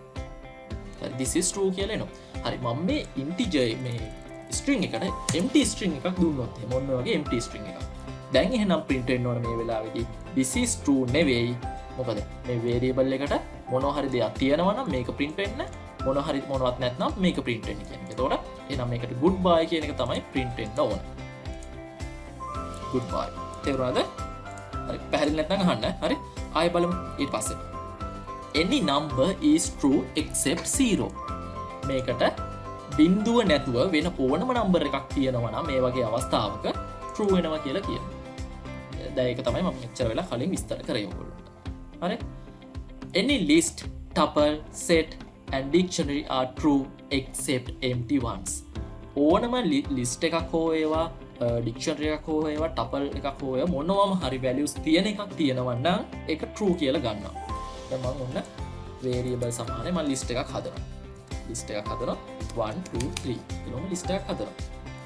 S1: හරි this is true කියලා එනවා හරි මම මේ integer මේ string එකට empty string එකක් දුන්නොත් එහෙම ඔන්න වගේ empty string එකක් දැන් එහෙනම් print වෙන්න ඕනේ මේ වෙලාවේදී this is true නෙවෙයි මොකද මේ variable එකට මොනවා හරි දෙයක් තියෙනවා නම් මේක print වෙන්න මොනවා හරි මොනවත් නැත්නම් මේක print වෙන්න කියන්නේ එතකොට එහෙනම් මේකට goodbye කියන එක තමයි print වෙන්න ඕනේ goodbye තේරුණාද හරි පැහැදිලි නැත්නම් අහන්න හරි ආයෙ බලමු ඊට පස්සේ any number is true except 0 මේකට බිඳුව නැතුව වෙන ඕනම නම්බර් එකක් තියෙනවා නම් මේ වගේ අවස්ථාවක true වෙනවා කියලා කියනවා දැන් ඒක තමයි මම මෙච්චර වෙලා කලින් විස්තර කරේ ඔයගොල්ලන්ට හරි any list tuple set and dictionary are true except empty ones ඕනම list එකක් හෝ ඒවා ඩික්ෂනරි එකක් හෝ ඒවා ටපල් එකක් හෝ ඒවා මොනවාම හරි values තියෙන එකක් තියෙනවා නම් ඒක true කියලා ගන්නවා. දැන් මම ඔන්න variable සමානයි මම list එකක් හදනවා. list එකක් හදනවා 1 2 3 කියලා මම list එකක් හදනවා.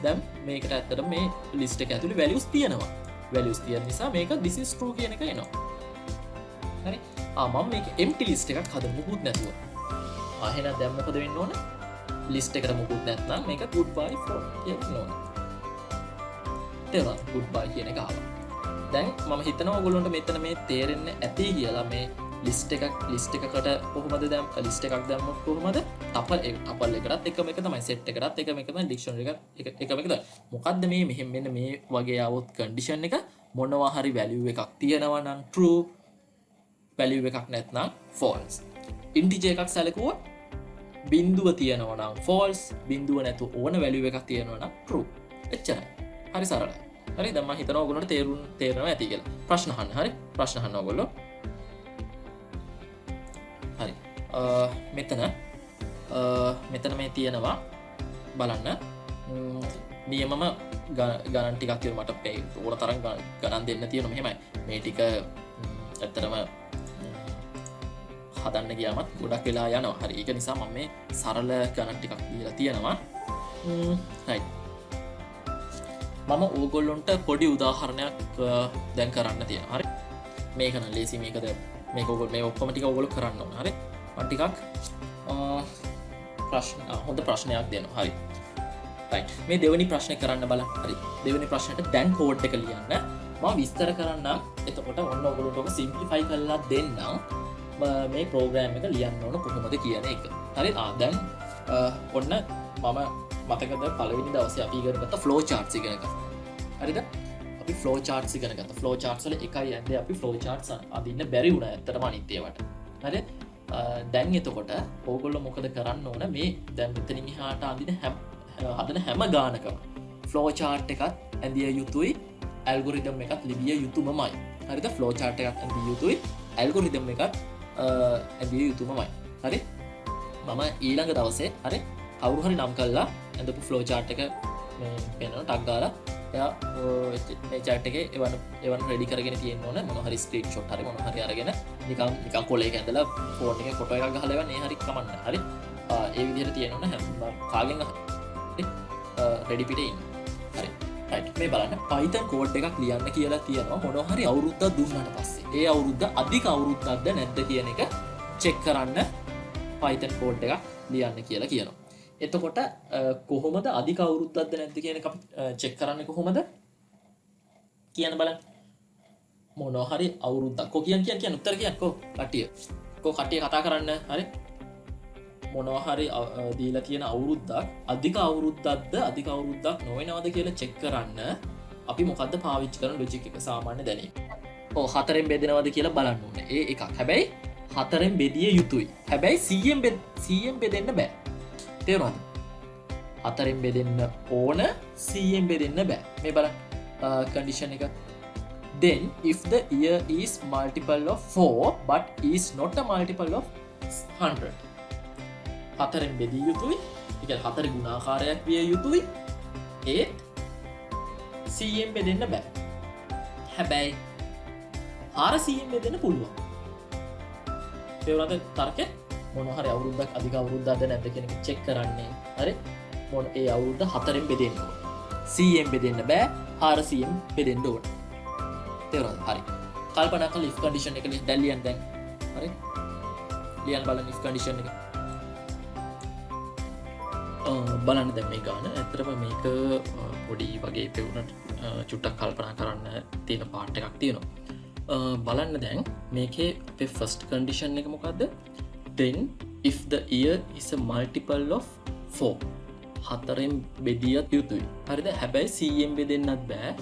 S1: දැන් මේකට ඇත්තටම මේ list එක ඇතුලේ values තියෙනවා. values තියෙන නිසා මේක this is true කියන එක එනවා. හරි. මම මේක empty list එකක් හදමු මුකුත් නැතුව. එහෙනම් දැන් මොකද වෙන්න ඕන? list එකට මුකුත් නැත්නම් මේක goodbye for කියන්න ඕන. goodbye කියන එක ආවා. දැන් මම හිතනවා ඔයගොල්ලන්ට මෙතන මේ තේරෙන්න ඇති කියලා මේ list එකකට කොහොමද දැන් list එකක් දැම්මොත් කොහොමද tuple එකටත් එකම එක තමයි set එකටත් එකම එක තමයි dictionary එකත් එකම එක තමයි. මොකද්ද මේ මෙහෙම මෙන්න මේ වගේ આવොත් condition එක මොනවා හරි value එකක් තියෙනවා නම් true value එකක් නැත්නම් false. integer එකක් සැලකුවොත් බිඳුව තියෙනවා නම් false බිඳුව නැතුව ඕන value එකක් තියෙනවා නම් true. එච්චරයි. හරි සරලයි. හරි දැන් මම හිතනවා ඔයගොල්ලන්ට තේරෙනවා ඇති කියලා. ප්‍රශ්න අහන්න. හරි. ප්‍රශ්න අහන්න ඔයගොල්ලෝ. හරි. මෙතන මේ තියෙනවා බලන්න. නියමම ගණන් ටිකක් තියෙනවා මට ඕන තරම් ගණන් දෙන්න තියෙනවා මෙහෙමයි. මේ ටික ඇත්තටම හදන්න ගියාමත් ගොඩක් වෙලා යනවා. හරි. ඒක නිසා මම මේ සරල ගණන් ටිකක් දීලා තියෙනවා. right. මම ඕගොල්ලොන්ට පොඩි උදාහරණයක් දැන් කරන්න තියෙන හරි මේක නම් ලේසි මේකද මේක ඔයගොල්ලෝ මේ ඔක්කොම ටික ඔයගොල්ලෝ කරන්න ඕන හරි මම ටිකක් හොඳ ප්‍රශ්නයක් දෙනවා හරි right මේ දෙවෙනි ප්‍රශ්නේ කරන්න බලන්න හරි දෙවෙනි ප්‍රශ්නෙට දැන් කෝඩ් එක ලියන්න මම විස්තර කරන්නම් එතකොට ඔන්න ඔයගොල්ලෝට ඔක සිම්ප්ලිෆයි කරලා දෙන්නම් මේ ප්‍රෝග්‍රෑම් එක ලියන්න ඕන කොහොමද කියන එක හරි දැන් ඔන්න මම මතකද පළවෙනි දවසේ අපි ඉගෙන ගත්ත ෆ්ලෝ charts ඉගෙන ගත්තා. හරිද? අපි ෆ්ලෝ charts ඉගෙන ගත්තා. ෆ්ලෝ charts වල එකයි යන්නේ අපි ෆ්ලෝ charts අදින්න බැරි වුණා ඇත්තටම අනිත් ඒවාට. හරිද? දැන් එතකොට ඕගොල්ලෝ මොකද කරන්න ඕන මේ දැන් මෙතනින් එහාට අඳින හදන හැම ගානකම ෆ්ලෝ chart එකත් ඇඳිය යුතුයි ඇල්ගොරිතම් එකත් ලිවිය යුතුමමයි. හරිද ෆ්ලෝ චාට් එකක් ඇඳිය යුතුයි ඇල්ගොරිතම් එකක් ඇඳිය යුතුමයි හරි මම ඊළඟ දවසේ හරි කවුරු හරි නම් කළා ඇඳපු ෆ්ලෝ චාට් එක පෙන්වන ටග් ගාලා එයා මේ චැට් එකේ එවන් රෙඩි කරගෙන තියෙන්න ඕන මොන හරි ස්ක්‍රීන්ෂොට් හරි මොන හරි අරගෙන නිකන් කොලයක ඇඳලා ෆෝන් එකේ ෆොටෝ එකක් ගහලා එවන්නේ හරි කමන්න හරි ඒ විදිහට තියෙන්න ඕන හැම කාගෙන් හරි රෙඩි පිටේ ඉන්න හරි රයිට් මේ බලන්න Python කෝඩ් එකක් ලියන්න කියලා තියෙනවා මොනවා හරි අවුරුද්දක් දුන්නාට පස්සේ ඒ අවුරුද්ද අධික අවුරුද්දක්ද නැද්ද කියන එක චෙක් කරන්න Python කෝඩ් එකක් ලියන්න කියලා කියනවා එතකොට කොහොමද අධික අවුරුද්දක්ද නැද්ද කියන එක අපි චෙක් කරන්නේ කොහොමද කියන්න බලන්න මොනවා හරි අවුරුද්දක් කො කියන්න උත්තර කියන්නකෝ කට්ටිය කතා කරන්න හරි මොනවා හරි දීලා තියෙන අවුරුද්දක් අධික අවුරුද්දක්ද අධික අවුරුද්දක් නොවනවද කියලා චෙක් කරන්න අපි මොකද්ද පාවිච්චි කරන ලොජික් එක සාමාන්‍ය දැනීම ඔව් හතරෙන් බෙදෙනවද කියලා බලන්න ඕනේ ඒ එකක් හැබැයි හතරෙන් බෙදිය යුතුයි හැබැයි 100ෙන් බෙදෙන්න බෑ තේරුණාද හතරෙන් බෙදෙන්න ඕන 100ෙන් බෙදෙන්න බෑ මේ බලන්න condition එක then if the year is multiple of 4 but is not a multiple of 100 හතරෙන් බෙදිය යුතුයි ඒ කියන්නේ හතර ගුණාකාරයක් විය යුතුයි ඒත් 100ෙන් බෙදෙන්න බෑ හැබැයි 400ෙන් බෙදෙන්න පුළුවන් තේරුණාද තර්කය මොනවා හරි අවුරුද්දක් අධික අවුරුද්දක්ද නැද්ද කියන එක චෙක් කරන්නේ හරි මොන ඒ අවුරුද්ද හතරෙන් බෙදෙන්න ඕන 100ෙන් බෙදෙන්න බෑ 400ෙන් බෙදෙන්න ඕන තේරුණාද හරි කල්පනා කරලා if condition එක දැන් ලියන්න දැන් හරි ලියන්න බලන්න if condition එක බලන්න දැන් මේ ගාන ඇත්තටම මේක පොඩි වගේ පෙවුනට චුට්ටක් කල්පනා කරන්න තියෙන පාර්ට් එකක් තියෙනවා බලන්න දැන් මේකේ අපේ ෆස්ට් කන්ඩිෂන් එක මොකක්ද then if the year is a multiple of 4 හතරෙන් බෙදියත් යුතුයි හරිද හැබැයි 100ෙන් බෙදෙන්නත් බෑ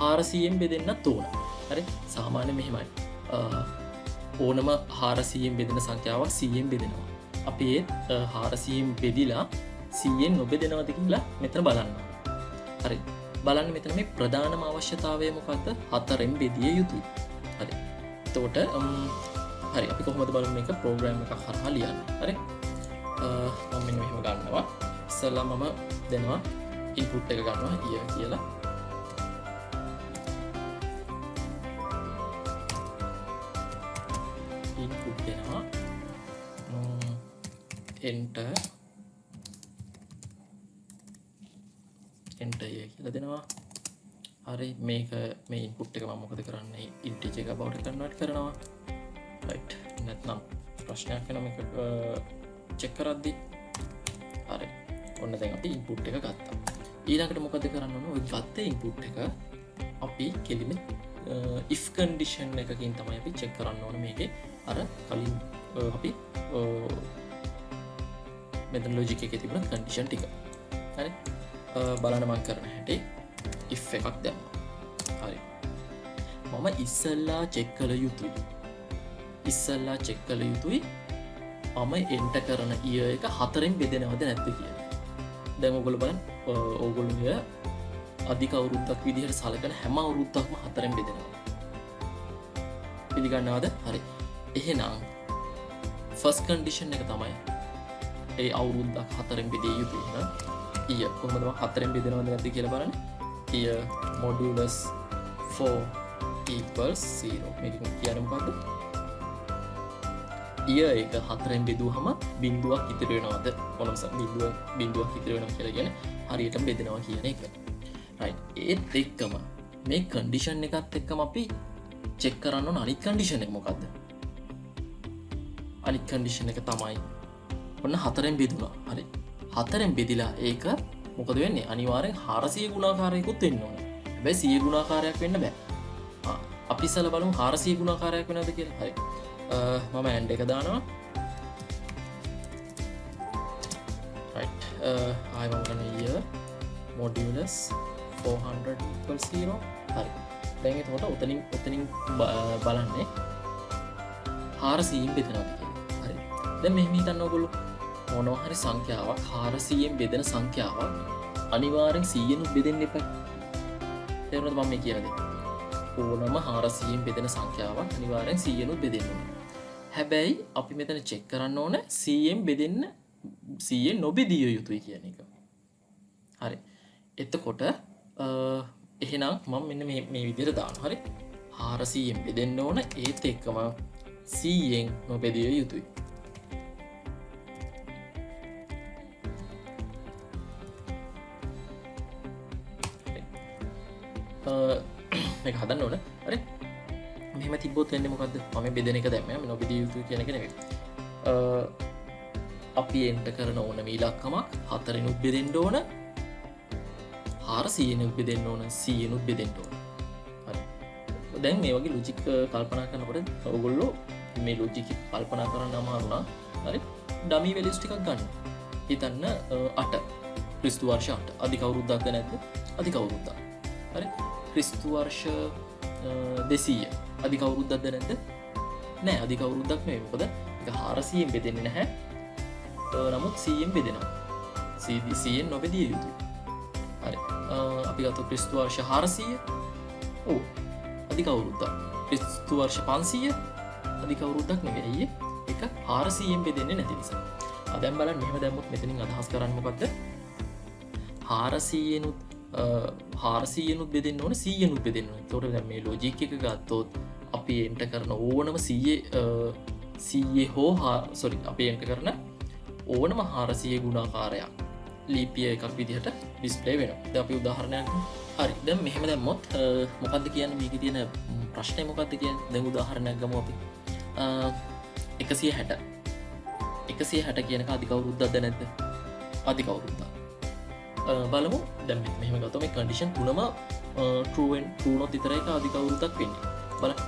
S1: 400ෙන් බෙදෙන්නත් ඕන හරි සාමාන්‍ය මෙහෙමයි ඕනම 400ෙන් බෙදෙන සංඛ්‍යාවක් 100ෙන් බෙදෙනවා අපි ඒත් 400ෙන් බෙදිලා 100ෙන් නොබෙදෙනවද කියලා මෙතන බලන්න හරි බලන්න මෙතන මේ ප්‍රධානම අවශ්‍යතාවය මොකක්ද හතරෙන් බෙදිය යුතුයි හරි එතකොට හරි අපි කොහොමද බලමු මේක ප්‍රෝග්‍රෑම් එකක් හරහා ලියන්න හරි මම මෙන්න මෙහෙම ගන්නවා ඉස්සෙල්ලා මම දෙනවා ඉන්පුට් එක ගන්නවා year කියලා ඉන්පුට් දෙනවා enter year කියලා දෙනවා හරි මේක මේ ඉන්පුට් එක මම මොකද කරන්නේ ඉන්ටිජර් එක බවට කන්වර්ට් කරනවා right නැත්නම් ප්‍රශ්නයක් වෙන මේක චෙක් කරද්දි හරි ඔන්න දැන් අපි ඉන්පුට් එක ගත්තා ඊළඟට මොකද කරන්න ඕන ඔය ගත්ත ඉන්පුට් එක අපි කෙලිම if condition එකකින් තමයි අපි චෙක් කරන්න ඕන මේකේ අර කලින් අපි මෙතන ලොජික් එකේ තිබුණ කන්ඩිෂන් ටික හරි බලන්න මම කරන හැටි if එකක් දැම්මා හරි මම ඉස්සල්ලා චෙක් කළ යුතුයි මම එන්ටර් කරන year එක හතරෙන් බෙදෙනවද නැද්ද කියලා දැන් ඔයගොල්ලෝ බලන්න ඕගොල්ලෝ අධික අවුරුද්දක් විදිහට සලකන හැම අවුරුද්දක්ම හතරෙන් බෙදෙනවා පිළිගන්නවද හරි එහෙනම් ෆස්ට් කන්ඩිෂන් එක තමයි ඒ අවුරුද්දක් හතරෙන් බෙදිය යුතුයි නේද year කොහොමද හතරෙන් බෙදෙනවද නැද්ද කියලා බලන්න year modulus 4 equals 0 මේක කියන්නේ මොකද්ද year එක හතරෙන් බෙදුවහම බිංදුවක් ඉතිරි වෙනවද මොනම බිංදුවක් ඉතිරි වෙනවා කියලා කියන්නේ හරියටම බෙදෙනවා කියන එක right ඒත් එක්කම මේ කන්ඩිෂන් එකත් එක්කම අපි චෙක් කරන්න ඕන අනිත් කන්ඩිෂන් එක මොකද්ද අනිත් කන්ඩිෂන් එක තමයි ඔන්න හතරෙන් බෙදුණා හරි හතරෙන් බෙදිලා ඒක මොකද වෙන්නේ අනිවාර්යෙන් 400 ගුණාකාරයකුත් වෙන්න ඕනේ හැබැයි 100 ගුණාකාරයක් වෙන්න බෑ අපි ඉස්සෙල්ලා බලමු 400 ගුණාකාරයක් වෙනවද කියලා හරි මම ඇන්ඩ් එක දානවා right ආයෙ මම කරන year modulus 400 equals 0 හරි දැන් එතකොට උතනින් බලන්නේ 400න් බෙදෙනවද කියලා හරි දැන් මෙහෙම හිතන්න ඕගොල්ලෝ මොනවා හරි සංඛ්‍යාවක් 400න් බෙදෙන සංඛ්‍යාවක් අනිවාර්යෙන් 100න් බෙදෙන්න එපා තේරුණාද මම මේ කියන්නේ ඕනම 400න් බෙදෙන සංඛ්‍යාවක් අනිවාර්යෙන් 100නුත් බෙදෙන්න ඕන. හැබැයි අපි මෙතන චෙක් කරන්න ඕන 100න් බෙදෙන්න 100න් නොබෙදිය යුතුයි කියන එක. හරි. එතකොට එහෙනම් මම මෙන්න මේ විදිහට දානවා. හරි. 400න් බෙදෙන්න ඕන ඒත් එක්කම 100න් නොබෙදිය යුතුයි. මේක හදන්න ඕන. හරි. මෙහෙම තිබ්බොත් වෙන්නේ මොකද්ද? මම බෙදෙන එක දැම්මම මම නොබෙදිය යුතුයි කියන එක නෙවෙයි. අපි එන්ටර් කරන ඕන මේ ඉලක්කමක් 4 නුත් බෙදෙන්න ඕන. 400 නුත් බෙදෙන්න ඕන. 100 නුත් බෙදෙන්න ඕන. හරි. දැන් මේ වගේ ලොජික් කල්පනා කරනකොට ඔයගොල්ලෝ මේ ලොජික් කල්පනා කරන්න අමාරු නා. හරි. ඩමි වැලියුස් ටිකක් ගන්න. හිතන්න 8 ක්‍රිස්තු වර්ෂ 8 අධික අවුරුද්දක්ද නැද්ද? අධික අවුරුද්දක්. හරි. ක්‍රිස්තු වර්ෂ 200 අධික අවුරුද්දක්ද නැද්ද? නෑ අධික අවුරුද්දක් නෙවෙයි. මොකද ඒක 400න් බෙදෙන්නේ නැහැ. නමුත් 100න් බෙදෙනවා. 100න් නොබෙදිය යුතුයි. හරි. අපි ගත්ත ක්‍රිස්තු වර්ෂ 400 ඔව් අධික අවුරුද්දක්. ක්‍රිස්තු වර්ෂ 500 අධික අවුරුද්දක් නෙවෙයි. ඒක 400න් බෙදෙන්නේ නැති නිසා. දැන් බලන්න මෙහෙම දැම්මොත් මෙතනින් අදහස් කරන්නේ මොකද්ද? 400නුත් 400නුත් බෙදෙන්න ඕන 100නුත් බෙදෙන්න ඕන. ඒතකොට දැන් මේ ලොජික් එක ගත්තොත් අපි එන්ටර් කරන ඕනම 100 හෝ අපි එන්ටර් කරන ඕනම 400 ගුණාකාරයක් ලීප් ඉයර් එකක් විදිහට ඩිස්ප්ලේ වෙනවා. දැන් අපි උදාහරණයක් හරි. දැන් මෙහෙම දැම්මොත් මොකද්ද කියන්නේ මේකේ තියෙන ප්‍රශ්නේ මොකද්ද කියන්නේ? දැන් උදාහරණයක් ගමු අපි. 160 160 කියනක අධික අවුරුද්දක්ද නැද්ද? අධික අවුරුද්දක්. බලමු දැන් මෙහෙම ගත්තොත් මේ කන්ඩිෂන් තුනම true නොත් විතරයි ඒක අධික අවුරුද්දක් වෙන්නේ. බලන්න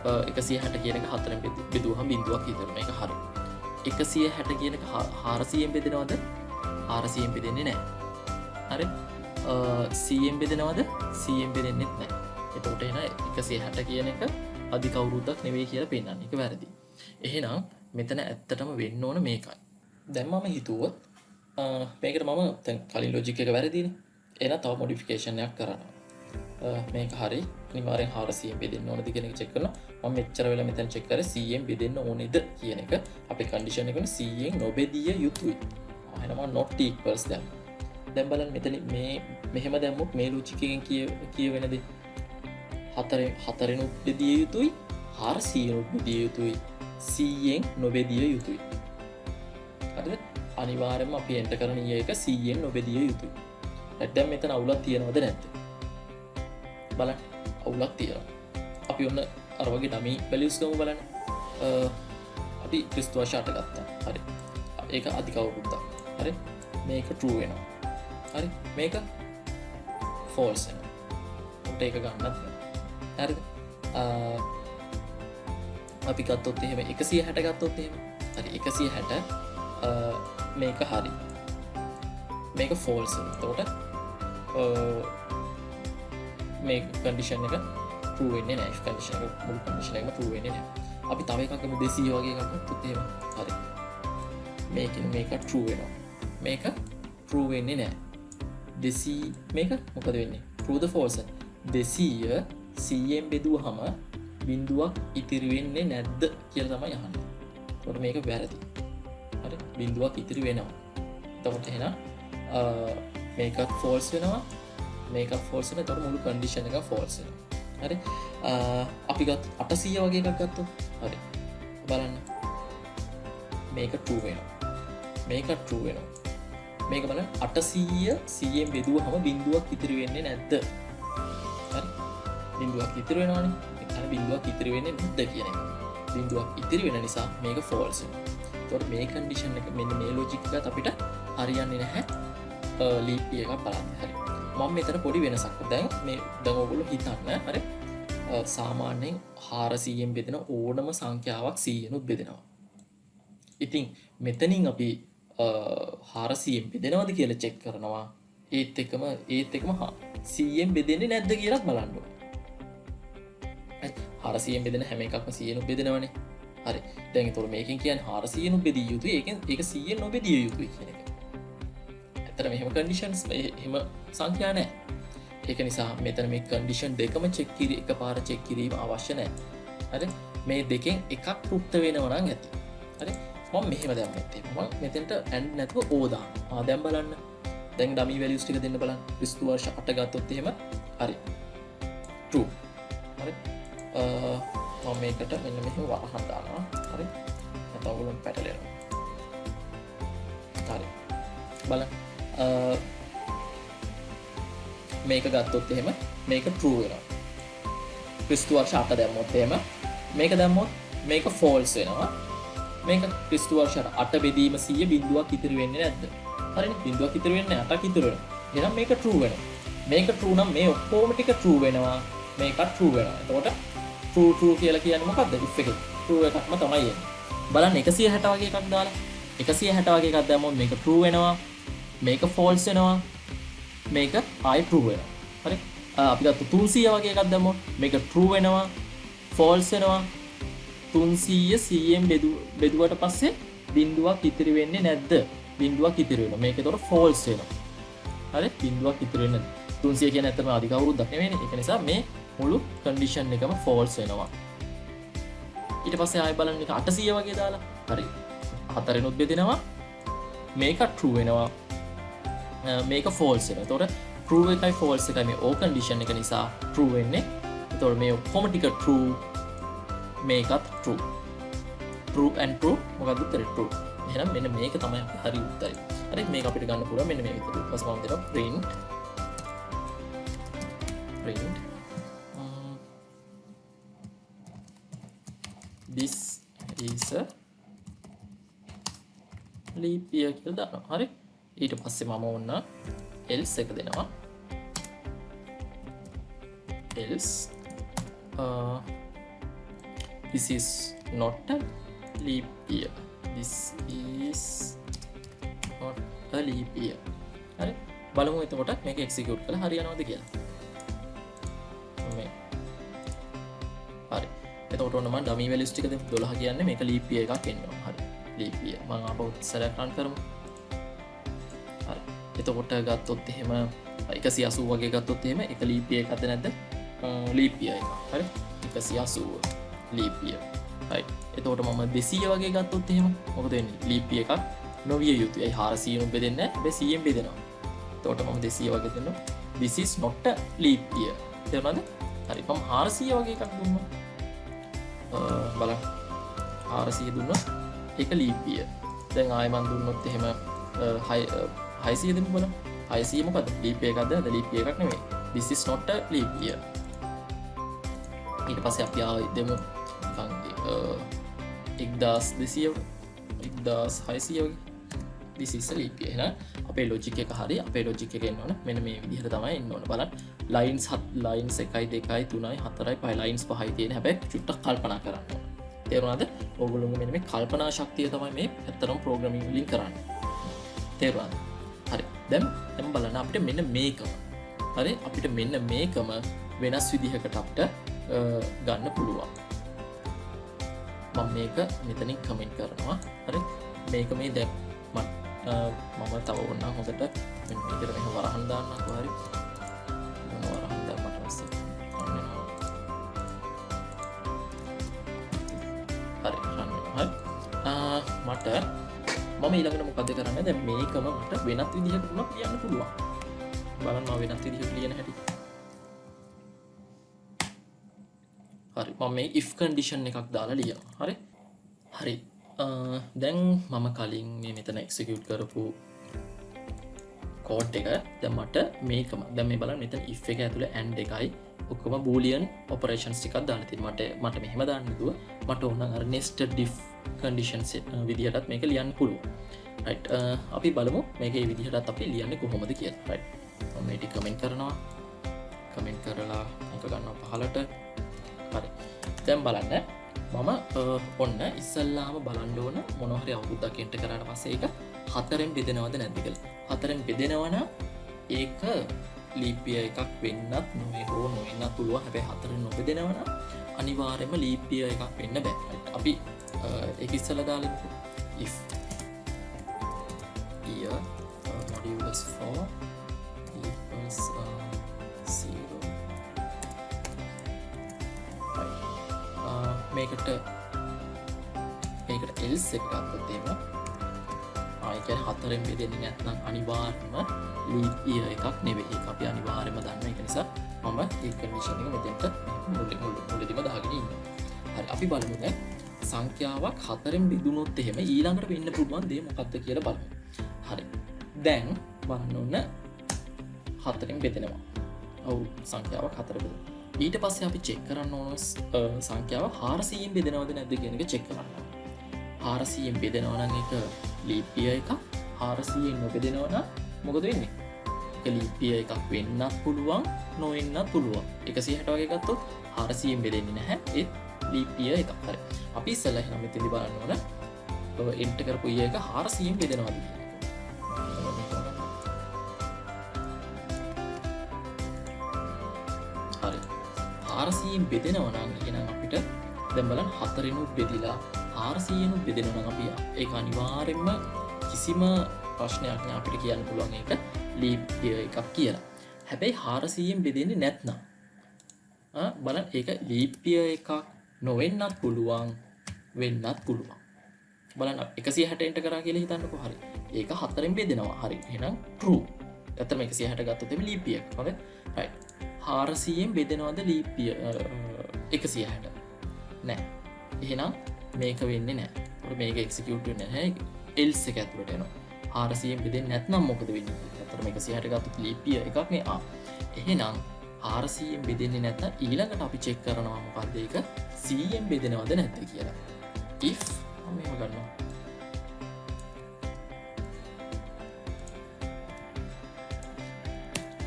S1: 160 කියන එක 4ෙන් බෙදුවහම බිඳුවක් ඉතුරු වෙනවා. ඒක හරි. 160 කියන එක 400ෙන් බෙදෙනවද? 400ෙන් බෙදෙන්නේ නැහැ. හරි. 100ෙන් බෙදෙනවද? 100ෙන් බෙදෙන්නේ නැහැ. එතකොට එන 160 කියන එක අධික අවුරුද්දක් නෙවෙයි කියලා පෙන්නන්නේ. ඒක වැරදි. එහෙනම් මෙතන ඇත්තටම වෙන්න ඕන මේකයි. දැන් මම හිතුවොත් මේකට මම දැන් කලින් ලොජික් එක වැරදිනේ. එහෙනම් තව මොඩිෆිකේෂන් එකක් කරනවා. මේක හරි. අනිවාර්යෙන් 400ෙන් බෙදෙන්න ඕනද කියන එක චෙක් කරනවා. මම මෙච්චර වෙලා මෙතන චෙක් කරේ 100ෙන් බෙදෙන්න ඕනේද කියන එක. අපේ කන්ඩිෂන් එක 100ෙන් නොබෙදිය යුතුයි. එහෙනම් not equals දැන් බලන්න මෙතන මේ මෙහෙම දැම්මොත් මේ ලොජික් එකෙන් කියවෙන දේ 4ෙන් බෙදිය යුතුයි 400ෙන් බෙදිය යුතුයි 100ෙන් නොබෙදිය යුතුයි. හරිද? අනිවාර්යයෙන්ම අපි එන්ටර් කරන එක 100ෙන් නොබෙදිය යුතුයි. දැන් මෙතන අවුලක් තියෙනවද නැද්ද? බලන්න අවුලක් තියෙනවා. අපි ඔන්න අර වගේ ඩමි වැලියුස් ගමු බලන්න. අපි ක්‍රිස්තු වර්ෂ 8 ගත්තා. හරි. ඒක අධික අවුරුද්දක්. හරි. මේක true වෙනවා. හරි. මේක false වෙනවා. උන්ට ඒක ගන්නත් බෑ. හරිද? අපි ගත්තොත් එහෙම 160 ගත්තොත් එහෙම. හරි 160 මේක හරි. මේක false වෙනවා. එතකොට මේ කන්ඩිෂන් එක true වෙන්නේ නැහැ. කන්ඩිෂන් එක මුළු කන්ඩිෂන් එකම true වෙන්නේ නැහැ. අපි තව එකක් ගමු 200 වගේ එකක් ගත්තොත් එහෙම. හරි. මේක true වෙනවා. මේක true වෙන්නේ නැහැ. 200 මේක මොකද වෙන්නේ? true the false. 200 100ෙන් බෙදුවහම බිඳුවක් ඉතිරි වෙන්නේ නැද්ද කියලා තමයි අහන්නේ. එතකොට මේක වැරදි. හරි. බිඳුවක් ඉතිරි වෙනවා. එතකොට එහෙනම් මේකත් false වෙනවා. මේකත් false වෙනවා. එතකොට මුළු කන්ඩිෂන් එක false වෙනවා. හරි. අපි ගත්ත 800 වගේ එකක් ගත්තොත් හරි. බලන්න. මේක true වෙනවා. මේක true වෙනවා. මේක බලන්න 800 100ෙන් බෙදුවහම බිඳුවක් ඉතිරි වෙන්නේ නැද්ද? හරි. බිඳුවක් ඉතිරි වෙනවනේ. එතන බිඳුවක් ඉතිරි වෙන්නේ නැද්ද කියන එක. බිඳුවක් ඉතිරි වෙන නිසා මේක false වෙනවා. එතකොට මේ කන්ඩිෂන් එක මෙන්න මේ ලොජික් එකත් අපිට හරියන්නේ නැහැ. ලීප් එකක් බලන්න. හරි. මම මෙතන පොඩි වෙනසක්. දැන් ඔයගොල්ලෝ හිතන්න. හරි. සාමාන්‍යයෙන් 400ෙන් බෙදෙන ඕනම සංඛ්‍යාවක් 100නුත් බෙදෙනවා. ඉතින් මෙතනින් අපි 400ෙන් බෙදෙනවද කියලා චෙක් කරනවා. ඒත් එකම 100ෙන් බෙදෙන්නේ නැද්ද කියලාත් බලන්න ඕනේ. 400ෙන් බෙදෙන හැම එකක්ම 100නුත් බෙදෙනවනේ. හරි. දැන් ඒතකොට මේකෙන් කියන්නේ 400නුත් බෙදිය යුතුයි. ඒක 100ෙන් නොබෙදිය යුතුයි කියන එක. ඇත්තට මෙහෙම කන්ඩිෂන්ස් එහෙම සංඛ්‍යා නැහැ. ඒක නිසා මෙතන මේ කන්ඩිෂන් දෙකම චෙක් කිරීම එකපාර චෙක් කිරීම අවශ්‍ය නැහැ. හරි මේ දෙකෙන් එකක් තෘප්ත වෙනවා නම් ඇති. හරි මම මෙහෙම දැම්මත් මම මෙතෙන්ට ඇන්ඩ් නැතුව ඕ දානවා. දැන් බලන්න. දැන් ඩමි වැලියුස් ටික දෙන්න බලන්න. ක්‍රිස්තු වර්ෂ 8 ගත්තොත් එහෙම හරි. true. හරි. මම මේකට මෙන්න මෙහෙම වරහන් දානවා. හරි. නැත්නම් ඔයගොල්ලෝ පැටලෙනවා. හරි. බලන්න. මේක ගත්තොත් එහෙම මේක true වෙනවා. ක්‍රිස්තු වර්ෂ 8 දැම්මොත් එහෙම මේක දැම්මොත් මේක false වෙනවා. මේක ක්‍රිස්තු වර්ෂ 8 බෙදීම 100 බිඳුවක් ඉතිරි වෙන්නේ නැද්ද? හරිනේ බිඳුවක් ඉතිරි වෙන්නේ 8ක් ඉතිරි වෙනවා. එහෙනම් මේක true වෙනවා. මේක true නම් මේ ඔක්කොම ටික true වෙනවා. මේකත් true වෙනවා. එතකොට true කියලා කියන්නේ මොකද්ද? if එකේ true එකක්ම තමයි එන්නේ. බලන්න 160 වගේ එකක් දාලා 160 වගේ එකක් දැම්මොත් මේක true වෙනවා. මේක false වෙනවා. මේක ආයි true වෙනවා. හරි? අපි ගත්ත 300 වගේ එකක් දැම්මොත් මේක true වෙනවා. false වෙනවා. 300 100න් බෙදුවට පස්සේ බිඳුවක් ඉතිරි වෙන්නේ නැද්ද? බිඳුවක් ඉතිරි වෙනවා. මේක ඒතකොට false වෙනවා. හරි? බිඳුවක් ඉතිරි වෙන්නේ නැද්ද? 300 කියන්නේ ඇත්තටම අධික අවුරුද්දක් නෙවෙයිනේ. ඒක නිසා මේ මුළු කන්ඩිෂන් එකම false වෙනවා. ඊට පස්සේ ආයෙ බලන්න එක 800 වගේ දාලා. හරි. 4ෙනුත් බෙදෙනවා. මේක true වෙනවා. මේක false වෙනවා. එතකොට true එකයි false එකයි මේ O condition එක නිසා true වෙන්නේ. එතකොට මේ ඔක්කොම ටික true මේකත් true. true and true මොකක්ද උත්තරේ true. එහෙනම් මෙන්න මේක තමයි අපේ හරි උත්තරේ. හරි මේක අපිට ගන්න පුළුවන් මෙන්න මේ විදිහට. ඊපස් මම දෙනවා print this is a leap year කියලා දානවා. හරි. ඊට පස්සේ මම ඕන්න else එක දෙනවා. else this is not a leap year. This is not a leap year. හරි. බලමු එතකොට මේක execute කරලා හරියනවද කියලා. මේ හරි. එතකොට ඔන්න මම dummy values ටික දෙමු. 12 කියන්නේ මේක leap year එකක් එනවා. හරි. leap year. මම ආපහු සරයක් රන් කරමු. හරි. එතකොට ගත්තොත් එහෙම 180 වගේ ගත්තොත් එහෙම එක leap year එකක්ද නැද්ද? leap year එක. හරි. 180 leap year. හරි. එතකොට මම 200 වගේ ගත්තොත් එහෙම මොකද වෙන්නේ? leap year එකක් නොවිය යුතුයි. 400 නුත් බෙදෙන්නේ නැහැ. 100න් බෙදෙනවා. එතකොට මම 200 වගේ දෙන්නවා. This is not a leap year. තේරුණාද? හරි. මම 400 වගේ එකක් දුන්නා. බලන්න. 400 දුන්නොත් ඒක leap year. දැන් ආයෙ මම දුන්නොත් එහෙම 600 දෙමු බලන්න. 600 මොකද්ද? leap year එකක්ද? නැද leap year එකක් නෙමෙයි. This is not a leap year. ඊට පස්සේ අපි ආයෙ දෙමු නිකන් 1200 වගේ. This is a leap year. එහෙනම් අපේ logic එක හරි. අපේ logic එක එන්න ඕන. මෙන්න මේ විදිහට තමයි එන්න ඕන. බලන්න. lines 1 2 3 4 5 lines 5යි තියෙන. හැබැයි චුට්ටක් කල්පනා කරන්න ඕන. තේරුණාද? ඕගොල්ලෝගේ මෙන්න මේ කල්පනා ශක්තිය තමයි මේ ඇත්තටම ප්‍රෝග්‍රෑමින් වලින් කරන්නේ. තේරුණාද? හරි. දැන් බලන්න අපිට මෙන්න මේකම. හරි. අපිට මෙන්න මේකම වෙනස් විදිහකට අපිට ගන්න පුළුවන්. මම මේක මෙතනින් කමෙන්ට් කරනවා. හරි. මේක මේ දැන් මම තව ඕන හොඳට මෙන්න මේකට මෙහෙම වරහන් දාන්නකෝ. හරි. මොන වරහන් දැම්මට පස්සේ හරි මට මම ඊළඟට මොකද කරන්නේ? දැන් මේකම මට වෙනත් විදිහකට උනත් ලියන්න පුළුවන්. බලන්න මම වෙනත් විදිහකට ලියන හැටි. හරි. මම මේ if condition එකක් දාලා ලියනවා. හරි. හරි. දැන් මම කලින් මේ මෙතන execute කරපු කෝඩ් එක දැන් මට මේකම දැන් මේ බලන්න මෙතන if එක ඇතුලේ and එකයි ඔක්කොම boolean operations ටිකක් දාලා තියෙනවා. මට මෙහෙම දාන්න දුව මට ඕන අර nested if conditions විදිහටත් මේක ලියන්න පුළුවන්. right. අපි බලමු මේක මේ විදිහටත් අපි ලියන්නේ කොහොමද කියලා. right. මම මේක කමෙන්ට් කරනවා. කමෙන්ට් කරලා මේක ගන්නවා පහලට. හරි. දැන් බලන්න මම ඔන්න ඉස්සල්ලාම බලන්න ඕන මොනවා හරි අවුරුද්දක් එන්ටර් කරාට පස්සේ ඒක 4ෙන් බෙදෙනවද නැද්ද කියලා. 4ෙන් බෙදෙනවා නම් ඒක ලීප් ඉයර් එකක් වෙන්නත් නොවෙන්නත් පුළුවන්. හැබැයි 4ෙන් නොබෙදෙනවා නම් අනිවාර්යයෙන්ම ලීප් ඉයර් එකක් වෙන්න බෑ. අපි ඒක ඉස්සලා දාලා if year modules for equals 0. මේකට else එක ගත්තොත් එහෙම ඒ කියන්නේ 4න් බෙදෙන්නේ නැත්නම් අනිවාර්යයෙන්ම leap year එකක් නෙවෙයි. ඒක අපි අනිවාර්යයෙන්ම දන්නවා. ඒක නිසා මම ඒ කන්ඩිෂන් එක මෙතෙන්ට මුලදීම දාගෙන ඉන්නවා. හරි අපි බලමු දැන් සංඛ්‍යාවක් 4න් බෙදුනොත් එහෙම ඊළඟට වෙන්න පුළුවන් දේ මොකක්ද කියලා බලමු. හරි. දැන් බලන්න ඕන 4න් බෙදෙනවා. ඔව් සංඛ්‍යාවක් 4 බෙදෙනවා. ඊට පස්සේ අපි චෙක් කරන්න ඕන සංඛ්‍යාව 400න් බෙදෙනවද නැද්ද කියන එක චෙක් කරන්න ඕන. 400න් බෙදෙනවා නම් ඒක ලීප් ඉයර් එකක්. 400න් නොබෙදෙනවා නම් මොකද වෙන්නේ? ඒක ලීප් ඉයර් එකක් වෙන්නත් පුළුවන්, නොවෙන්නත් පුළුවන්. 160 වගේ ගත්තොත් 400න් බෙදෙන්නේ නැහැ. ඒත් ලීප් ඉයර් එකක්. හරි. අපි ඉස්සෙල්ලා එහෙනම් මෙතනදී බලන්න ඕන එන්ටර් කරපු ඉයර් එක 400න් බෙදෙනවද කියන එක. හරි. 400න් බෙදෙනවා නම් එහෙනම් අපිට දැන් බලන්න 4න් බෙදිලා 400න් බෙදෙනවා නම් අපි ඒක අනිවාර්යෙන්ම කිසිම ප්‍රශ්නයක් නෑ අපිට කියන්න පුළුවන් ඒක ලීප් ඉයර් එකක් කියලා. හැබැයි 400න් බෙදෙන්නේ නැත්නම් බලන්න ඒක ලීප් ඉයර් එකක් නොවෙන්නත් පුළුවන් වෙන්නත් පුළුවන්. බලන්න 160 එන්ටර් කරා කියලා හිතන්නකෝ. හරි. ඒක 4න් බෙදෙනවා. හරි. එහෙනම් true. ඇත්තටම 160 ගත්තොත් එimhe ලීප් ඉයර් එක. හොඳයි. right. 400න් බෙදෙනවද ලීප් ඉයර් 160? නෑ. එහෙනම් මේක වෙන්නේ නෑ. අපිට මේක එක්සිකියුට් වෙන්නේ නැහැ. else එක ඇතුළට එනවා. 400න් බෙදෙන්නේ නැත්නම් මොකද වෙන්නේ? ඇත්තටම 160 ගත්තොත් ලීප් ඉයර් එකක් නේ. එහෙනම් 400න් බෙදෙන්නේ නැත්නම් ඊළඟට අපි චෙක් කරනවා මොකද්ද ඒක 100න් බෙදෙනවද නැද්ද කියලා. if මම මේව ගන්නවා.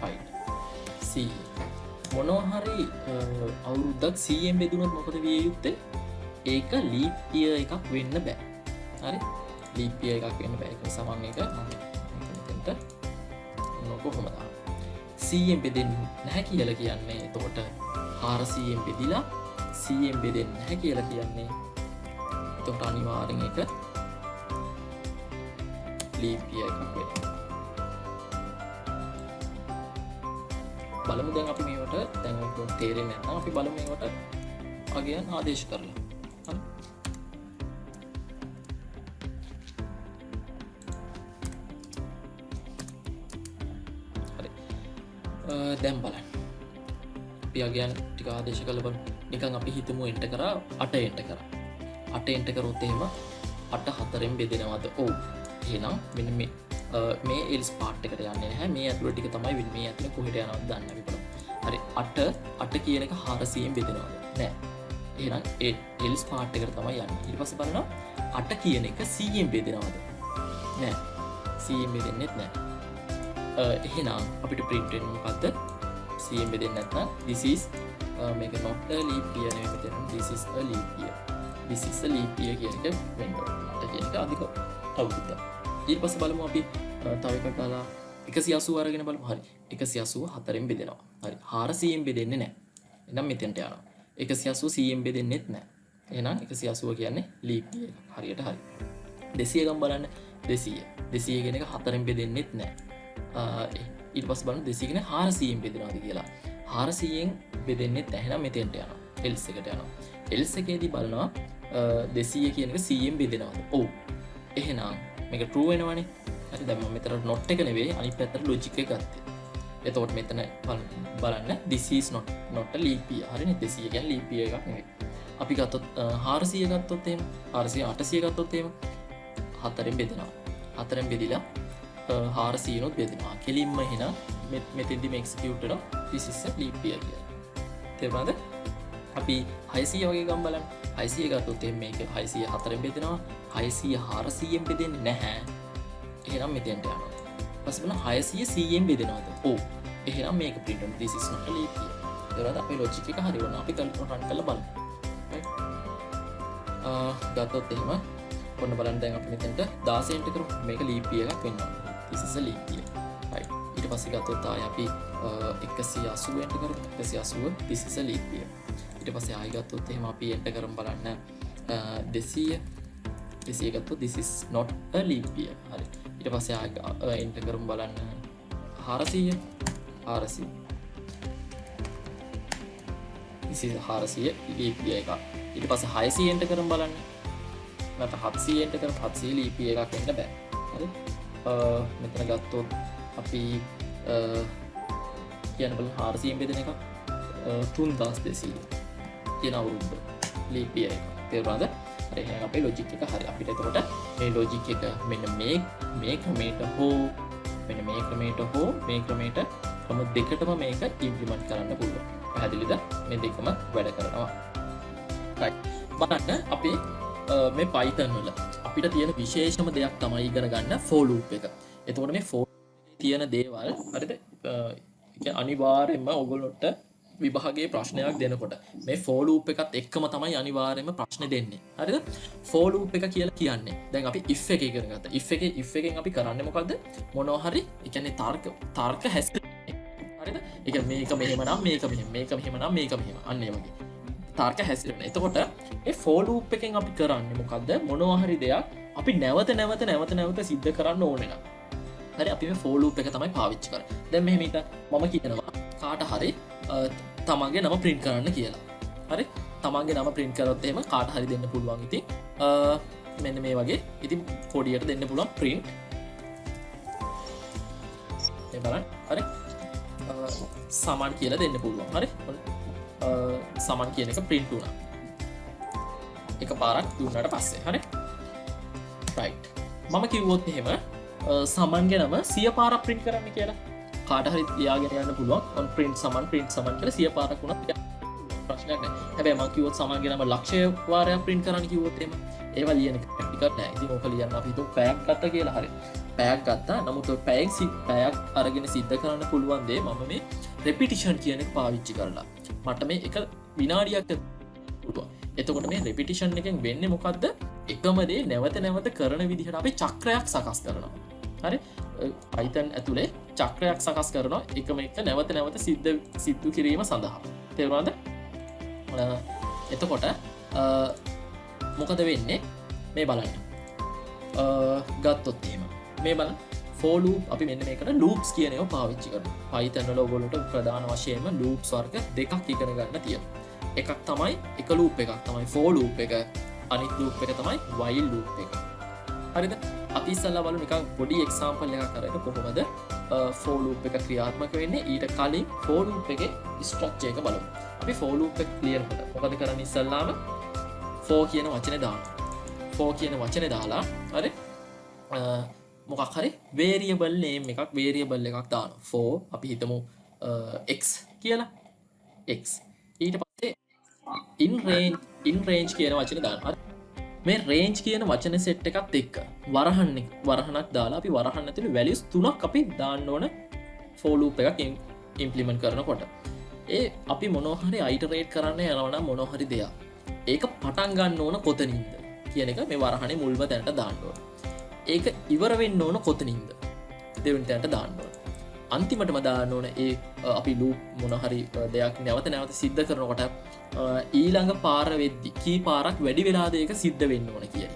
S1: right 100 මොනවා හරි අවුරුද්දක් 100න් බෙදුනොත් මොකද විය යුත්තේ? ඒක ලීප් ඉයර් එකක් වෙන්න බෑ. හරි? ලීප් ඉයර් එකක් වෙන්න බෑ. ඒක නිසා මම ඒක මෙතෙන්ට කොහොමද 100න් බෙදෙන්නේ නැහැ කියලා කියන්නේ. එතකොට 400න් බෙදිලා 100න් බෙදෙන්නේ නැහැ කියලා කියන්නේ. එතකොට අනිවාර්යෙන් ඒක ලීප් ඉයර් එකක් වෙනවා. බලමු දැන් අපි මේවට දැන් ඔයගොල්ලෝ තේරෙන්නේ නැත්නම් අපි බලමු මේවට අගයන් ආදේශ කරලා. හරි. දැන් බලන්න. අපි අගයන් ටික ආදේශ කරලා බලමු. නිකන් අපි හිතමු එන්ටර් කරා 8 එන්ටර් කරා. 8 එන්ටර් කරොත් එහෙම 8 4න් බෙදෙනවද? ඔව්. එහෙනම් මෙන්න මේ else part එකට යන්නේ නැහැ. මේ ඇතුළේ ටික තමයි වෙන්නේ. මේ ඇතුළේ කොහෙට යනවද දන්නේ අපි බලමු. හරි 8 කියන එක 400න් බෙදෙනවද? නෑ. එහෙනම් ඒ else part එකට තමයි යන්නේ. ඊට පස්සේ බලනවා 8 කියන එක 100න් බෙදෙනවද? නෑ. 100න් බෙදෙන්නේත් නෑ. එහෙනම් අපිට print වෙන්නේ මොකද්ද? 100න් බෙදෙන්නේ නැත්නම් this is මේක not a leap year නෙවෙයි මෙතන this is a leap year. this is a leap year කියන එක වෙන්න ඕනේ. කියන එක අධික අවුරුද්ද. ඊට පස්සේ බලමු අපි තව එකක් දාලා 180 අරගෙන බලමු. හරි. 180 4න් බෙදෙනවා. හරි. 400න් බෙදෙන්නේ නැහැ. එහෙනම් මෙතෙන්ට යනවා. 180 100න් බෙදෙන්නෙත් නැහැ. එහෙනම් 180 කියන්නේ ලීප් ඉයර් එකක්. හරියට හරි. 200 ගම් බලන්න. 200. 200 කියන එක 4න් බෙදෙන්නෙත් නැහැ. ඊට පස්සේ බලන්න 200 කියන්නේ 400න් බෙදෙනවාද කියලා. 400න් බෙදෙන්නෙත් නැහැ. එහෙනම් මෙතෙන්ට යනවා. else එකට යනවා. else එකේදී බලනවා 200 කියන එක 100න් බෙදෙනවද? ඔව්. එහෙනම් මේක true වෙනවනේ. හරි දැන් මම මෙතන not එක නෙවෙයි අනිත් පැත්තට logic එක ගත්තේ. එතකොට මෙතන බලන්න this is not a leap year. හරිනේ 200 කියන්නේ leap year එකක් නෙවෙයි. අපි ගත්තොත් 400 ගත්තොත් එහෙම 400 800 ගත්තොත් එහෙම 4න් බෙදෙනවා. 4න් බෙදිලා 400 නොත් බෙදෙනවා. කෙලින්ම එහෙනම් මෙතෙන්දි මේ execute වෙනවා this is a leap year කියලා. තේරුණාද? අපි 600 වගේ ගම් බලන්න. 600 ගත්තොත් එහෙනම් මේක 600 4න් බෙදෙනවා. 600 400න් බෙදෙන්නේ නැහැ. එහෙනම් මෙතෙන්ට යනවා. ඊපස්සේ බලන්න 600 100න් බෙදෙනවද? ඔව්. එහෙනම් මේක print වෙනවා this is not a leap year. ඒකද අපේ logic එක හරි වුණා. අපි run කරලා බලමු. right? ගත්තොත් එහෙම ඔන්න බලන්න දැන් අපි මෙතෙන්ට 16 enter කරමු. මේක leap year එකක් වෙනවා. this is a leap year. right. ඊට පස්සේ ගත්තොත් ආයෙ අපි 180 enter කරමු. 180 this is a leap year. ඊට පස්සේ ආයෙ ගත්තොත් එහෙම අපි enter කරමු බලන්න 200 ගත්තොත් this is not a leap year. හරි. ඊට පස්සේ ආයෙ enter කරමු බලන්න 400 400 ලීපිය එක ඊට පස්සේ 600ට කරන් බලන්න නැත 700ට කරන් 700 ලීපිය එකක් එන්න බෑ හරි මෙතන ගත්තොත් අපි කියන්න බලන්න 400 බෙදෙන එක 3200 කියන අවුරුද්ද ලීපිය එක තේරුණාද එහෙනම් අපේ ලොජික් එක හරි අපිට එතකොට මේ ලොජික් එක මෙන්න මේ ක්‍රමයට හෝ මෙන්න මේ ක්‍රමයට හෝ මේ ක්‍රමයට ක්‍රම දෙකටම මේක ඉම්ප්ලිමන්ට් කරන්න පුළුවන් පැහැදිලිද මේ දෙකම වැඩ කරනවා රයිට් බලන්න අපි මේ Python වල අපිට තියෙන විශේෂම දෙයක් තමයි ඉගෙන ගන්න for loop එක එතකොට මේ for තියෙන දේවල් හරිද අනිවාර්යෙන්ම ඔයගොල්ලොන්ට විභාගයේ ප්‍රශ්නයක් දෙනකොට මේ for loop එකත් එක්කම තමයි අනිවාර්යයෙන්ම ප්‍රශ්න දෙන්නේ හරිද for loop එක කියලා කියන්නේ දැන් අපි if එක ඉගෙන ගත්තා if එකෙන් අපි කරන්නේ මොකද්ද මොනවා හරි ඒ කියන්නේ තර්ක හැසිරෙන්නේ හරිද ඒ කියන්නේ මේක මෙහෙම නම් මේක මෙහෙම නම් මේක මෙහෙම අන්න ඒ වගේ තර්ක හැසිරෙන එතකොට ඒ for loop එකෙන් අපි කරන්නේ මොකද්ද මොනවා හරි දෙයක් අපි නැවත සිද්ධ කරන්න ඕනේ නම් හරි අපි මේ for loop එක තමයි පාවිච්චි කරන්නේ දැන් මෙහෙම හිතන්න මම කියනවා කාට හරි තමන්ගේ නම ප්‍රින්ට් කරන්න කියලා හරි තමන්ගේ නම ප්‍රින්ට් කරොත් එහෙම කාට හරි දෙන්න පුළුවන් ඉතින් මෙන්න මේ වගේ ඉතින් පොඩියට දෙන්න පුළුවන් ප්‍රින්ට් මේ බලන්න හරි සමන් කියලා දෙන්න පුළුවන් හරි සමන් කියන එක ප්‍රින්ට් වුණා එක පාරක් දුන්නාට පස්සේ හරි රයිට් මම කිව්වොත් එහෙම සමන්ගේ නම 100 පාරක් ප්‍රින්ට් කරන්න කියලා කාට හරි තියාගෙන යන්න පුළුවන් on print සමන් කියලා 100 පාරක් වුණත් ප්‍රශ්නයක් නැහැ. හැබැයි මම කිව්වොත් සමන්ගේ නම ලක්ෂය වාරයක් print කරන්න කිව්වොත් එහෙම ඒවා ලියන එක ප්‍රැක්ටිකල් නැහැ. ඉතින් ඕක ලියන්න අපි හිතුව පැයක් ගත්තා කියලා හරි. පැයක් ගත්තා. නමුත් ඔය පැයක් අරගෙන සිද්ධ කරන්න පුළුවන් දේ මම මේ repetition කියන එක පාවිච්චි කරලා. මට මේ එක විනාඩියක් පුළුවන්. එතකොට මේ repetition එකෙන් වෙන්නේ මොකද්ද? එකම දේ නැවත කරන විදිහට අපි චක්‍රයක් සකස් කරනවා. හරි Python ඇතුලේ චක්‍රයක් සකස් කරනවා එකම එක නැවත සිද්ධ කිරීම සඳහා තේරුණාද එතකොට මොකද වෙන්නේ මේ බලන්න ගත්තොත් එහෙම මේ බලන්න for loop අපි මෙන්න මේකට loops කියන ඒවා පාවිච්චි කරනවා Python වල ඔයගොල්ලන්ට ප්‍රධාන වශයෙන්ම loops වර්ග දෙකක් ඉගෙන ගන්න තියෙනවා එකක් තමයි එක loop එකක් තමයි for loop එක අනිත් loop එක තමයි while loop එක හරිද අපි ඉස්සල්ලා බලමු නිකන් පොඩි එක්සැම්පල් එකක් අරගෙන කොහොමද for loop එක ක්‍රියාත්මක වෙන්නේ ඊට කලින් for loop එකේ ස්ට්‍රක්චර් එක බලමු අපි for loop එක ක්ලියර් කරලා මොකද කරන්නේ ඉස්සල්ලාම for කියන වචනේ දානවා for කියන වචනේ දාලා හරි මොකක් හරි variable name එකක් variable එකක් දානවා for අපි හිතමු x කියලා x ඊට පස්සේ in range කියන වචනේ දානවා මේ රේන්ජ් කියන වචන සෙට් එකත් එක්ක වරහනක් දාලා අපි වරහන් ඇතුලේ වැලියුස් 3ක් අපි දාන්න ඕන for loop එකක් ඉම්ප්ලිමන්ට් කරනකොට ඒ අපි මොනවා හරි අයිටරේට් කරන්න යනවා නම් මොනවා හරි දෙයක් ඒක පටන් ගන්න ඕන කොතනින්ද කියන එක මේ වරහනේ මුල්ම තැනට දාන්න ඕන ඒක ඉවර වෙන්න ඕන කොතනින්ද දෙවෙනි තැනට දාන්න ඕන අන්තිමටම දාන්න ඕන ඒ අපි loop මොනවා හරි දෙයක් නැවත සිද්ධ කරනකොට ඊළඟ පාර වෙද්දි කී පාරක් වැඩි වෙලාද ඒක සිද්ධ වෙන්න ඕන කියන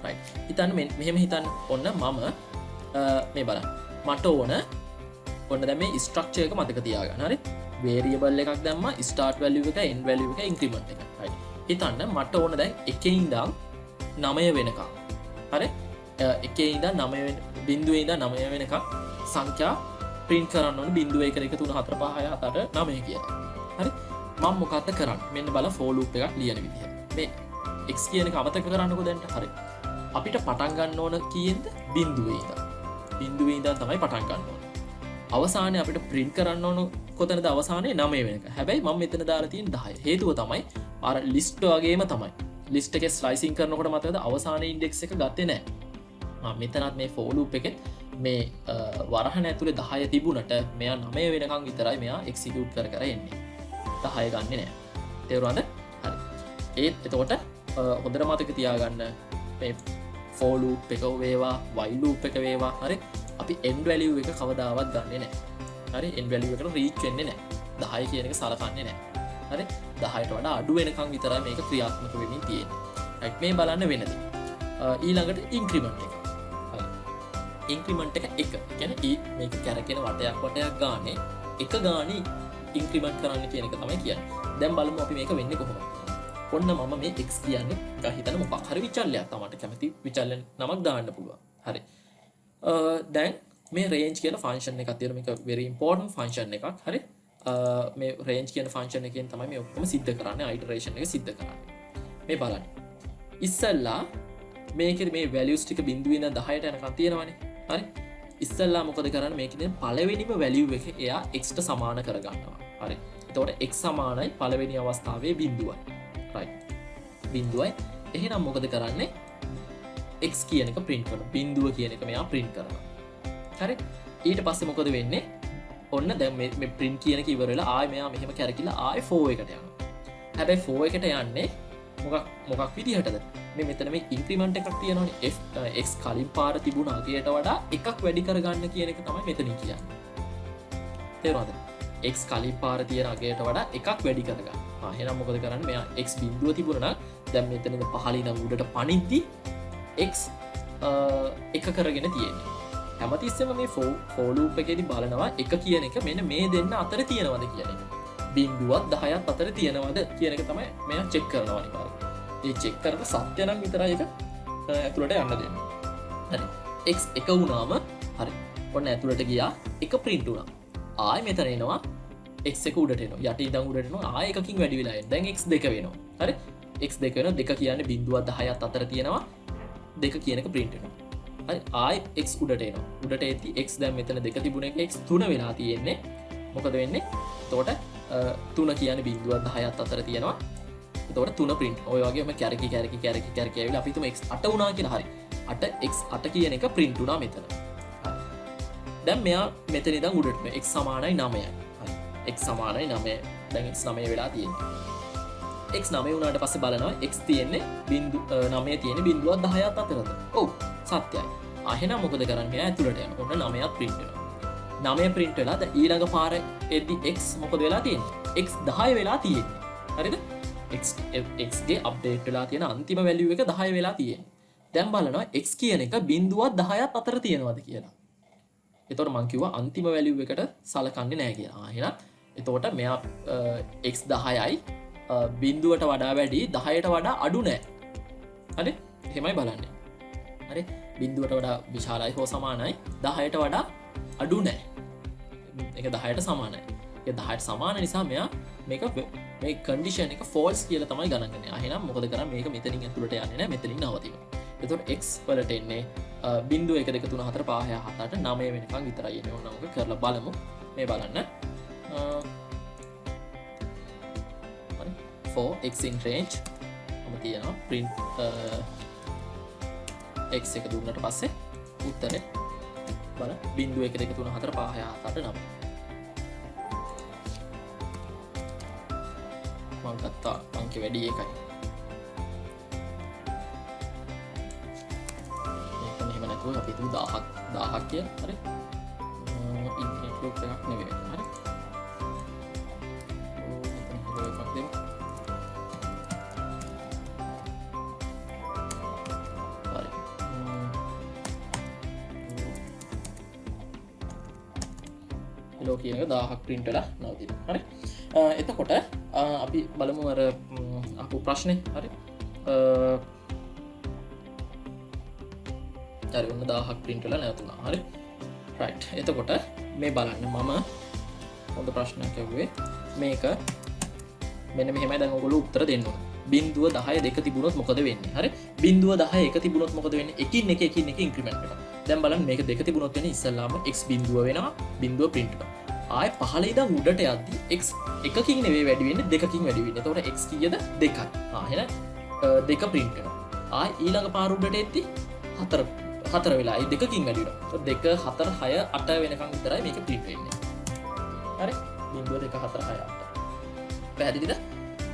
S1: right හිතන්න මෙහෙම හිතන්න ඔන්න මම මේ බලන්න මට ඕන දැන් මේ ස්ට්‍රක්චර් එක මතක තියාගන්න හරි variable එකක් දැම්මා start value එක end value එක increment එක right හිතන්න මට ඕන දැන් 1 ඉඳන් 9 වෙනකම් හරි 1 ඉඳන් 9 බිඳුවේ ඉඳන් 9 වෙනකම් සංඛ්‍යා print කරන්න ඕන 0 1 2 3 4 5 6 7 8 9 කියලා හරි මම මොකක්ද කරන්නේ මෙන්න බල for loop එකක් ලියන විදිහ මේ x කියන එක අමතක කරන්නකෝ දැන් හරි අපිට පටන් ගන්න ඕන කීයේද බිඳුවේ ඉඳන් තමයි පටන් ගන්න ඕන අවසානයේ අපිට print කරන්න ඕන කොතනද අවසානයේ 9 වෙනක හැබැයි මම මෙතන දාලා තියෙන 10 හේතුව තමයි අර list වගේම තමයි list එකේ slicing කරනකොට මතකද අවසානයේ index එක ගත්තේ නැහැ මෙතනත් මේ for loop එකේ මේ වරහන ඇතුලේ 10 තිබුණට මෙයා 9 වෙනකන් විතරයි මෙයා execute කර එන්නේ 10 ගන්නෙ නෑ තේරුණාද හරි එතකොට හොඳට මතක තියාගන්න මේ for loop එක වේවා while loop එක වේවා හරි අපි end value එක කවදාවත් ගන්නෙ නෑ හරි end value එකට reach වෙන්නේ නෑ 10 කියන එක සලකන්නේ නෑ හරි 10ට වඩා අඩු වෙනකන් විතරයි මේක ක්‍රියාත්මක වෙමින් තියෙන්නේ right මේ බලන්න වෙනදී ඊළඟට increment එක increment එක 1 කියන්නේ මේක කැරකෙන වටයක් ගානේ එක ගානේ ඉන්ක්‍රිමන්ට් කරන්න කියන එක තමයි කියන්නේ දැන් බලමු අපි මේක වෙන්නේ කොහොමද. ඔන්න මම මේ x කියන්නේ හිතන්න මොකක් හරි විචල්ලයක් තමයි කැමති විචල්ලන නමක් දාන්න පුළුවන්. හරි. දැන් මේ range කියන ෆන්ක්ෂන් එකක් තියෙනවා. මේක very important ෆන්ක්ෂන් එකක්. හරි. මේ range කියන ෆන්ක්ෂන් එකෙන් තමයි මේ ඔක්කොම සිද්ධ කරන්නේ. iteration එක සිද්ධ කරන්නේ. මේ බලන්න. ඉස්සල්ලා මේකේ මේ values ටික බිඳුවේ ඉඳන් 10ට යනකම් තියෙනවනේ. හරි. ඉස්සල්ලා මොකද කරන්නේ මේකේ තියෙන පළවෙනිම value එක එයා x ට සමාන කරගන්නවා. හරි. එතකොට x සමානයි පළවෙනි අවස්ථාවේ බිඳුවයි. right. බිඳුවයි. එහෙනම් මොකද කරන්නේ? x කියන එක print කරනවා. බිඳුව කියන එක මෙයා print කරනවා. හරි. ඊට පස්සේ මොකද වෙන්නේ? ඔන්න දැන් මේ print කියන එක ඉවර වෙලා ආයෙ මෙයා මෙහෙම කැරකිලා ආයෙ 4 එකට යනවා. හැබැයි 4 එකට යන්නේ මොකක් විදිහටද? මේ මෙතන මේ ඉන්ක්‍රිමන්ට් එකක් තියෙනවනේ x කලින් පාර තිබුණ අගයට වඩා එකක් වැඩි කරගන්න කියන එක තමයි මෙතනින් කියන්නේ. තේරුණාද? x කලින් පාර තියෙන අගයට වඩා එකක් වැඩි කරගන්න. එහෙනම් මොකද කරන්නේ? මෙයා x බිඳුව තිබුණා නම් දැන් මෙතන ඉඳන් පහළින් ඉඳන් උඩට පනිද්දි x එක කරගෙන තියෙන්නේ. හැමතිස්සෙම මේ for loop එකේදී බලනවා එක කියන එක මෙන්න මේ දෙන්න අතර තියෙනවද කියන එක. බිඳුවත් 10ත් අතර තියෙනවද කියන එක තමයි මෙයා චෙක් කරනවා අනිවාර්යයෙන්. ඒ චෙක් කරලා සත්‍ය නම් විතරයි ඒක ඇතුළට යන්න දෙන්නේ. හරි. x එක වුණාම හරි. ඔන්න ඇතුළට ගියා එක print වුණා. ආයෙ මෙතන එනවා x එක උඩට එනවා. යට ඉඳන් උඩට එනවා. ආයෙ එකකින් වැඩි වෙලා එනවා. දැන් x දෙක වෙනවා. හරි. x දෙක වෙනවා. දෙක කියන්නේ බිඳුවත් 10ත් අතර තියෙනවා. දෙක කියන එක print වෙනවා. හරි. ආයෙ x උඩට එනවා. උඩට එද්දි x දැන් මෙතන දෙක තිබුණ එක x 3 වෙලා තියෙන්නේ. මොකද වෙන්නේ? එතකොට 3 කියන්නේ බිඳුවත් 10ත් අතර තියෙනවා. එතකොට 3 print. ඔය වගේම කැරකි ඇවිල්ලා අපි හිතමු x 8 වුණා කියලා. හරි. 8 x 8 කියන එක print වුණා මෙතන. හරි. දැන් මෙයා මෙතන ඉඳන් උඩට එනවා. x සමානයි 9යි. හරි. x සමානයි 9. දැන් x 9 වෙලා තියෙන්නේ. x 9 වුණාට පස්සේ බලනවා x තියෙන්නේ 9 තියෙන්නේ බිඳුවත් 10ත් අතරද. ඔව්. සත්‍යයි. එහෙනම් මොකද කරන්නේ? මෙයා ඇතුළට යනවා. ඔන්න 9ක් print වෙනවා. 9 print වෙලා දැන් ඊළඟ පාර එද්දි x මොකද වෙලා තියෙන්නේ? x 10 වෙලා තියෙන්නේ. හරිද? x ගේ අප්ඩේට් වෙලා තියෙන අන්තිම වැලියු එක 10 වෙලා තියෙන්නේ. දැන් බලනවා x කියන එක බිඳුවත් 10ත් අතර තියෙනවද කියලා. එතකොට මං කිව්වා අන්තිම වැලියු එකට සලකන්නේ නැහැ කියලා. එහෙනම් එතකොට මෙයා x 10යි බිඳුවට වඩා වැඩි 10ට වඩා අඩු නැහැ. හරි? එහෙමයි බලන්නේ. හරි? බිඳුවට වඩා විශාලයි හෝ සමානයි 10ට වඩා අඩු නැහැ. ඒක 10ට සමානයි. ඒ 10ට සමාන නිසා මෙයා මේ කන්ඩිෂන් එක false කියලා තමයි ගණන් ගන්නේ. එහෙනම් මොකද කරන්නේ? මේක මෙතනින් ඇතුළට යන්නේ නැහැ. මෙතනින් නවතිනවා. එතකොට x වලට එන්නේ 0 1 2 3 4 5 6 7 9 වෙනකන් විතරයි එන්නේ. ඕනම කරලා බලමු. මේ බලන්න. හරි. for x in range ඔබ තියනවා print x එක දුන්නට පස්සේ උත්තරේ බලන්න 0 1 2 3 4 5 6 7 9 මං ගත්තා අංකෙ වැඩි එකයි. මේක මෙහෙම නැතුව අපි හිතමු 1000ක් කියලා. හරි. ඉන්ටර්නෙට් ලොක් එකක් නෙවෙයි. හරි. ලෝ කියන එක 1000ක් print වෙලා නවතිනවා. හරි. එතකොට අපි බලමු අර අපු ප්‍රශ්නේ. හරි. හරි ඔන්න 1000ක් print වෙලා නැවතුණා. හරි. right. එතකොට මේ බලන්න මම හොඳ ප්‍රශ්නයක් ඇහුවේ. මේක මෙන්න මෙහෙමයි දැන් ඔයගොල්ලෝ උත්තර දෙන්න ඕන. 0.10 දෙක තිබුණොත් මොකද වෙන්නේ? හරි. 0.10 එක තිබුණොත් මොකද වෙන්නේ? එකින් එක ඉන්ක්‍රිමන්ට් වෙනවා. දැන් බලන්න මේක දෙක තිබුණොත් වෙන්නේ ඉස්සල්ලාම x බිඳුව වෙනවා. බිඳුව print වෙනවා. ආයෙ පහළ ඉඳන් උඩට යද්දි x එකකින් නෙවෙයි වැඩි වෙන්නේ දෙකකින් වැඩි වෙන්නේ. එතකොට x කීයද? 2යි. එහෙනම් 2 print වෙනවා. ආයෙ ඊළඟ පාර උඩට එද්දි 4 වෙලා. ඒ දෙකකින් වැඩි වෙනවා. එතකොට 2 4 6 8 වෙනකන් විතරයි මේක print වෙන්නේ. හරි? 0 2 4 6 8. පැහැදිලිද?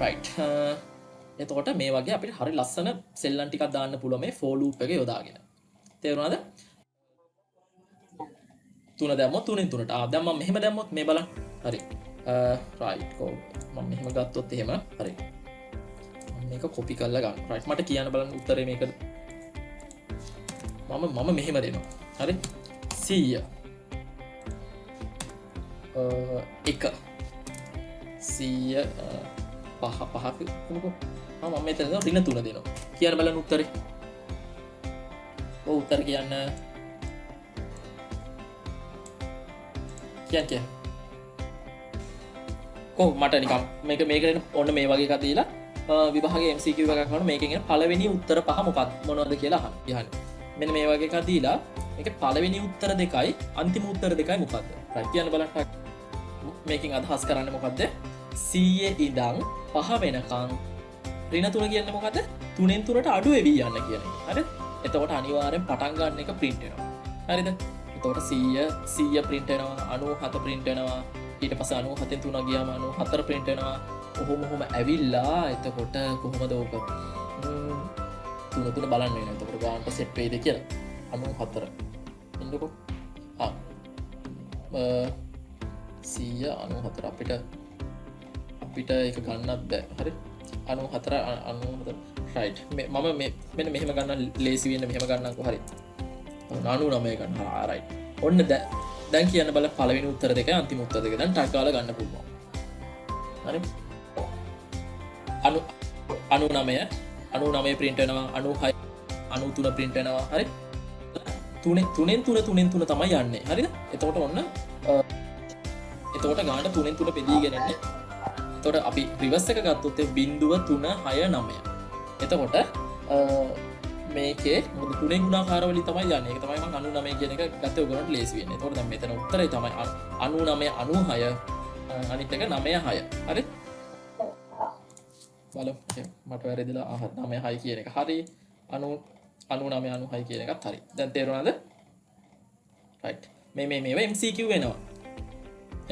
S1: right. එතකොට මේ වගේ අපිට හරි ලස්සන සෙල්ලම් ටිකක් දාන්න පුළුවන් මේ for loop එක යොදාගෙන. තේරුණාද? 3 දැම්මොත් 3න් 3ට. දැන් මම මෙහෙම දැම්මොත් මේ බලන්න. හරි. right. මම මෙහෙම ගත්තොත් එහෙම. හරි. මම මේක copy කරලා ගන්න. right. මට කියන්න බලන්න උත්තරේ මේකද? මම මෙහෙම දෙනවා. හරි. 100 1 100 පහක මම මෙතන ඍණ 3 දෙනවා. කියන්න බලන්න උත්තරේ. ඔව් උත්තර කියන්න. කියන්න. මට නිකම් මේකට ඔන්න මේ වගේ එකක් දීලා විභාගයේ MCQ එකක් කරනවා මේකෙන් එන පළවෙනි උත්තර පහ මොනවද කියලා අහන්න. මෙන්න මේ වගේ එකක් දීලා මේකේ පළවෙනි උත්තර දෙකයි අන්තිම උත්තර දෙකයි මොකද්ද? right කියන්න බලන්න. මේකෙන් අදහස් කරන්නේ මොකද්ද? 100 ඉඳන් 5 වෙනකන් ඍණ 3 කියන්නේ මොකද්ද? 3න් 3ට අඩු වෙවි යන්න කියන එක. හරිද? එතකොට අනිවාර්යෙන් පටන් ගන්න එක print වෙනවා. හරිද? එතකොට 100 print වෙනවා, 97 print වෙනවා. ඊට පස්සේ 97න් 3 ගියාම 94 print වෙනවා. ඔහොම ඇවිල්ලා එතකොට කොහොමද ඕක? 3 බලන්න වෙනවා. එතකොට ගානට සෙට් වෙයිද කියලා. 94. එන්නකො. 194 අපිට ඒක ගන්නත් බෑ. හරි? 94 right. මම මෙන්න මෙහෙම ගන්න ලේසි වෙන්න මෙහෙම ගන්නම්කෝ. හරි. 99 ගන්න. right. ඔන්න දැන් කියන්න බල පළවෙනි උත්තර දෙකයි අන්තිම උත්තර දෙක. දැන් ටක් ගාලා ගන්න පුළුවන්. හරි? 99 print වෙනවා. 96 93 print වෙනවා. හරි? 3න් 3 තමයි යන්නේ. හරිද? එතකොට ඔන්න එතකොට ගානට 3න් 3 බෙදීගෙන යන්නේ. එතකොට අපි රිවර්ස් එක ගත්තොත් 0.369. එතකොට මේකේ මොකද 3 ගුණාකාර වලින් තමයි යන්නේ. ඒක තමයි මම 99 කියන එක ගත්තේ ඔයගොල්ලන්ට ලේසි වෙන්නේ. එතකොට දැන් මෙතන උත්තරේ තමයි 99 96 අනිත් එක 96. හරි? බලමු. මට වැරදිලා 96 කියන එක. හරි. 99 කියන එකත් හරි. දැන් තේරුණාද? right. මේ MCQ වෙනවා.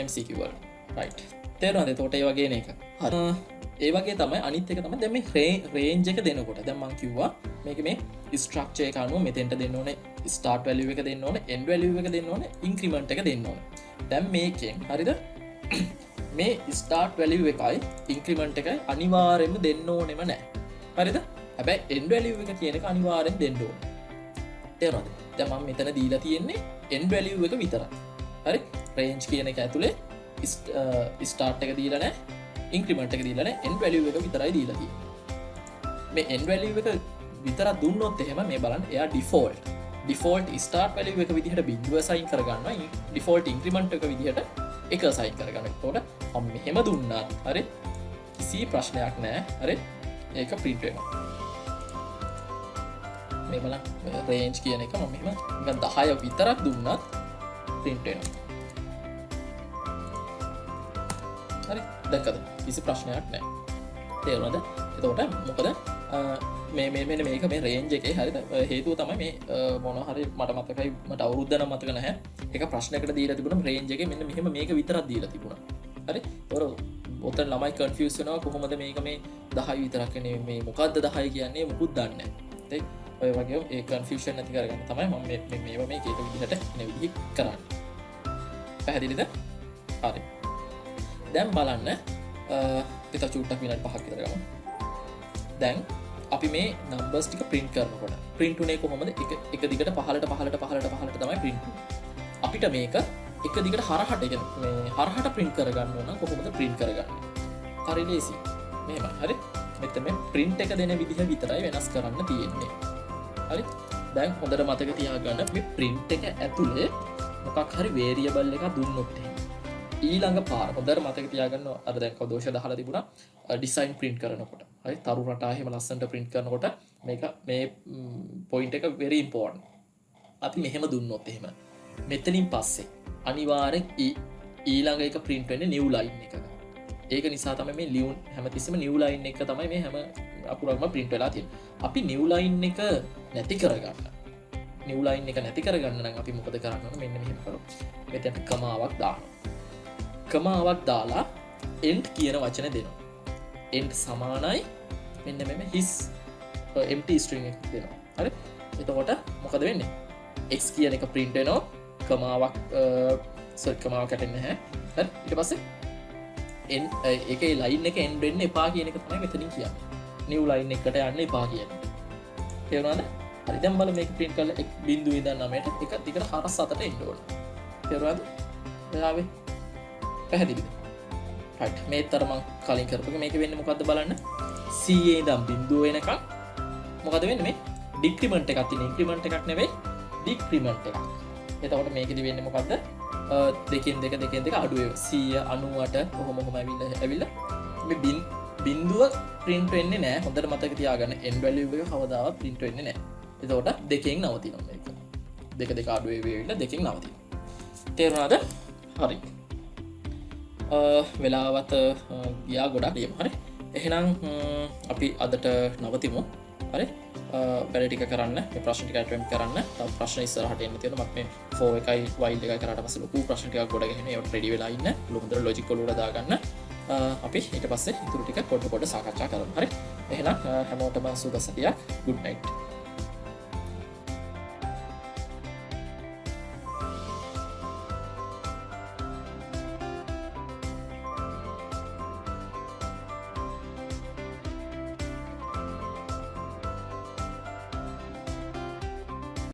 S1: MCQ වල. right. තේරුණාද? එතකොට ඒ වගේ නේ එක. හරි. ඒ වගේ තමයි අනිත් එක තමයි දැන් මේ රේන්ජ් එක දෙනකොට දැන් මම කිව්වා මේක මේ ස්ට්‍රක්චර් එක අනුව මෙතෙන්ට දෙන්න ඕනේ ස්ටාර්ට් වැලියු එක දෙන්න ඕනේ එන්ඩ් වැලියු එක දෙන්න ඕනේ ඉන්ක්‍රිමන්ට් එක දෙන්න ඕනේ. දැන් මේකෙන් හරිද මේ ස්ටාර්ට් වැලියු එකයි ඉන්ක්‍රිමන්ට් එකයි අනිවාර්යයෙන්ම දෙන්න ඕනෙම නැහැ. හරිද? හැබැයි එන්ඩ් වැලියු එක කියන එක අනිවාර්යෙන් දෙන්න ඕනේ. තේරුණාද? දැන් මම මෙතන දීලා තියෙන්නේ එන්ඩ් වැලියු එක විතරයි. හරි? රේන්ජ් කියන එක ඇතුලේ ස්ටාර්ට් එක දීලා නැහැ ඉන්ක්‍රිමන්ට් එක දීලා නැහැ එන්ඩ් වැලියු එක විතරයි දීලා තියෙන්නේ. මේ එන්ඩ් වැලියු එක විතරක් දුන්නොත් එහෙම මේ බලන්න එයා ඩිෆෝල්ට් ස්ටාර්ට් වැලියු එක විදිහට බිඳුව සයින් කරගන්නවා ඩිෆෝල්ට් ඉන්ක්‍රිමන්ට් එක විදිහට එක සයින් කරගන්න. එතකොට මම මෙහෙම දුන්නා හරි කිසි ප්‍රශ්නයක් නැහැ. හරි ඒක print වෙනවා. මේ බලන්න රේන්ජ් කියන එක මම මෙහෙම 10 විතරක් දුන්නත් print වෙනවා. හරි දැක්කද? කිසි ප්‍රශ්නයක් නැහැ. තේරුණාද? එතකොට මොකද මේක මේ රේන්ජ් එකේ හරිද? හේතුව තමයි මේ මොනවා හරි මට මතකයි මට අවුරුද්ද නම් මතක නැහැ. ඒක ප්‍රශ්නයකට දීලා තිබුණා රේන්ජ් එකේ මෙන්න මෙහෙම මේක විතරක් දීලා තිබුණා. හරි? ඔතන ළමයි කන්ෆියුස් වෙනවා කොහොමද මේක මේ 10 විතරක් නේ මේ මොකද්ද 10 කියන්නේ මොකුත් දන්නේ නැහැ. හරි? ඔය වගේ ඒ කන්ෆියුෂන් නැති කරගන්න තමයි මම මේවා මේක එක විදිහට මේ විදිහ කරන්නේ. පැහැදිලිද? හරි. දැන් බලන්න පිට චුට්ටක් විනාඩි 5ක් විතර ගමු. දැන් අපි මේ නම්බර්ස් ටික print කරනකොට print උනේ කොහොමද? එක දිගට පහළට තමයි print උනේ. අපිට මේක එක දිගට හරහට මේ හරහට print කරගන්න ඕන නම් කොහොමද print කරගන්නේ? හරි ලේසි. මෙහෙමයි. හරි? මෙතන මේ print එක දෙන විදිහ විතරයි වෙනස් කරන්න තියෙන්නේ. හරි? දැන් හොඳට මතක තියාගන්න මේ print එක ඇතුලේ මොකක් හරි variable එකක් දුන්නොත් ඊළඟ පාර හොඳට මතක තියාගන්න අර දැන් කවදෝෂ දහලා තිබුණා ඩිසයින් print කරනකොට. හරි? තරු රටා එහෙම ලස්සනට print කරනකොට මේක මේ point එක very important. අපි මෙහෙම දුන්නොත් එහෙම මෙතනින් පස්සේ අනිවාර්යෙන් ඊළඟ එක print වෙන්නේ new line එකක. ඒක නිසා තමයි මේ new හැමතිස්සෙම new line එක තමයි මේ හැම අකුරක්ම print වෙලා තියෙන්නේ. අපි new line එක නැති කරගන්න. new line එක නැති කරගන්න නම් අපි මොකද කරන්න ඕන? මෙන්න මෙහෙම කරමු. මෙතන කමාවක් දානවා. කමාවක් දාලා end කියන වචන දෙනවා. end සමානයි මෙන්න මෙම his empty string එකක් දෙනවා. හරි? එතකොට මොකද වෙන්නේ? x කියන එක print වෙනවා. කමාවක් කමාවක් ඇටෙන්නේ නැහැ. හරි? ඊට පස්සේ ඒකේ line එක end වෙන්න එපා කියන එක තමයි මෙතනින් කියන්නේ. new line එකට යන්න එපා කියන්නේ. තේරුණාද? හරි දැන් බලමු මේක print කරලා 1.9ට එක දිගට හරස් 7ට එන්න ඕන. තේරුණාද? එයාවේ පැහැදිලිද? right මේ තරම කලින් කරපු එක මේක වෙන්නේ මොකද්ද බලන්න 100 ඉඳන් බිඳුව වෙනකන් මොකද වෙන්නේ මේ ඩික්‍රිමන්ට් එකක් තියෙන ඉන්ක්‍රිමන්ට් එකක් නෙවෙයි ඩික්‍රිමන්ට් එකක් එතකොට මේකෙදි වෙන්නේ මොකද්ද දෙකෙන් දෙක අඩු වෙනවා 198 කොහොම ඇවිල්ලා මේ බිඳුව print වෙන්නේ නැහැ හොඳට මතක තියාගන්න n value එක කවදාවත් print වෙන්නේ නැහැ එතකොට දෙකෙන් නවතිනවා මේක දෙක අඩු වෙවිලා දෙකෙන් නවතිනවා තේරුණාද හරි වෙලාවත් ගියා ගොඩක් ලියමු හරි එහෙනම් අපි අදට නවතිමු හරි වැඩ ටික කරන්න මේ ප්‍රශ්න ටික අටෙම්ප් කරන්න තව ප්‍රශ්න ඉස්සරහට එන්න තියෙනවා මම මේ 4 එකයි while එකයි කරාට පස්සේ ලොකු ප්‍රශ්න ටිකක් ගොඩ ගහගෙන ඒවට රෙඩි වෙලා ඉන්න හොඳට ලොජික් වල දාගන්න අපි ඊට පස්සේ ඉතුරු ටික පොඩ පොඩ සාකච්ඡා කරමු හරි එහෙනම් හැමෝටම සුබ සතියක් good night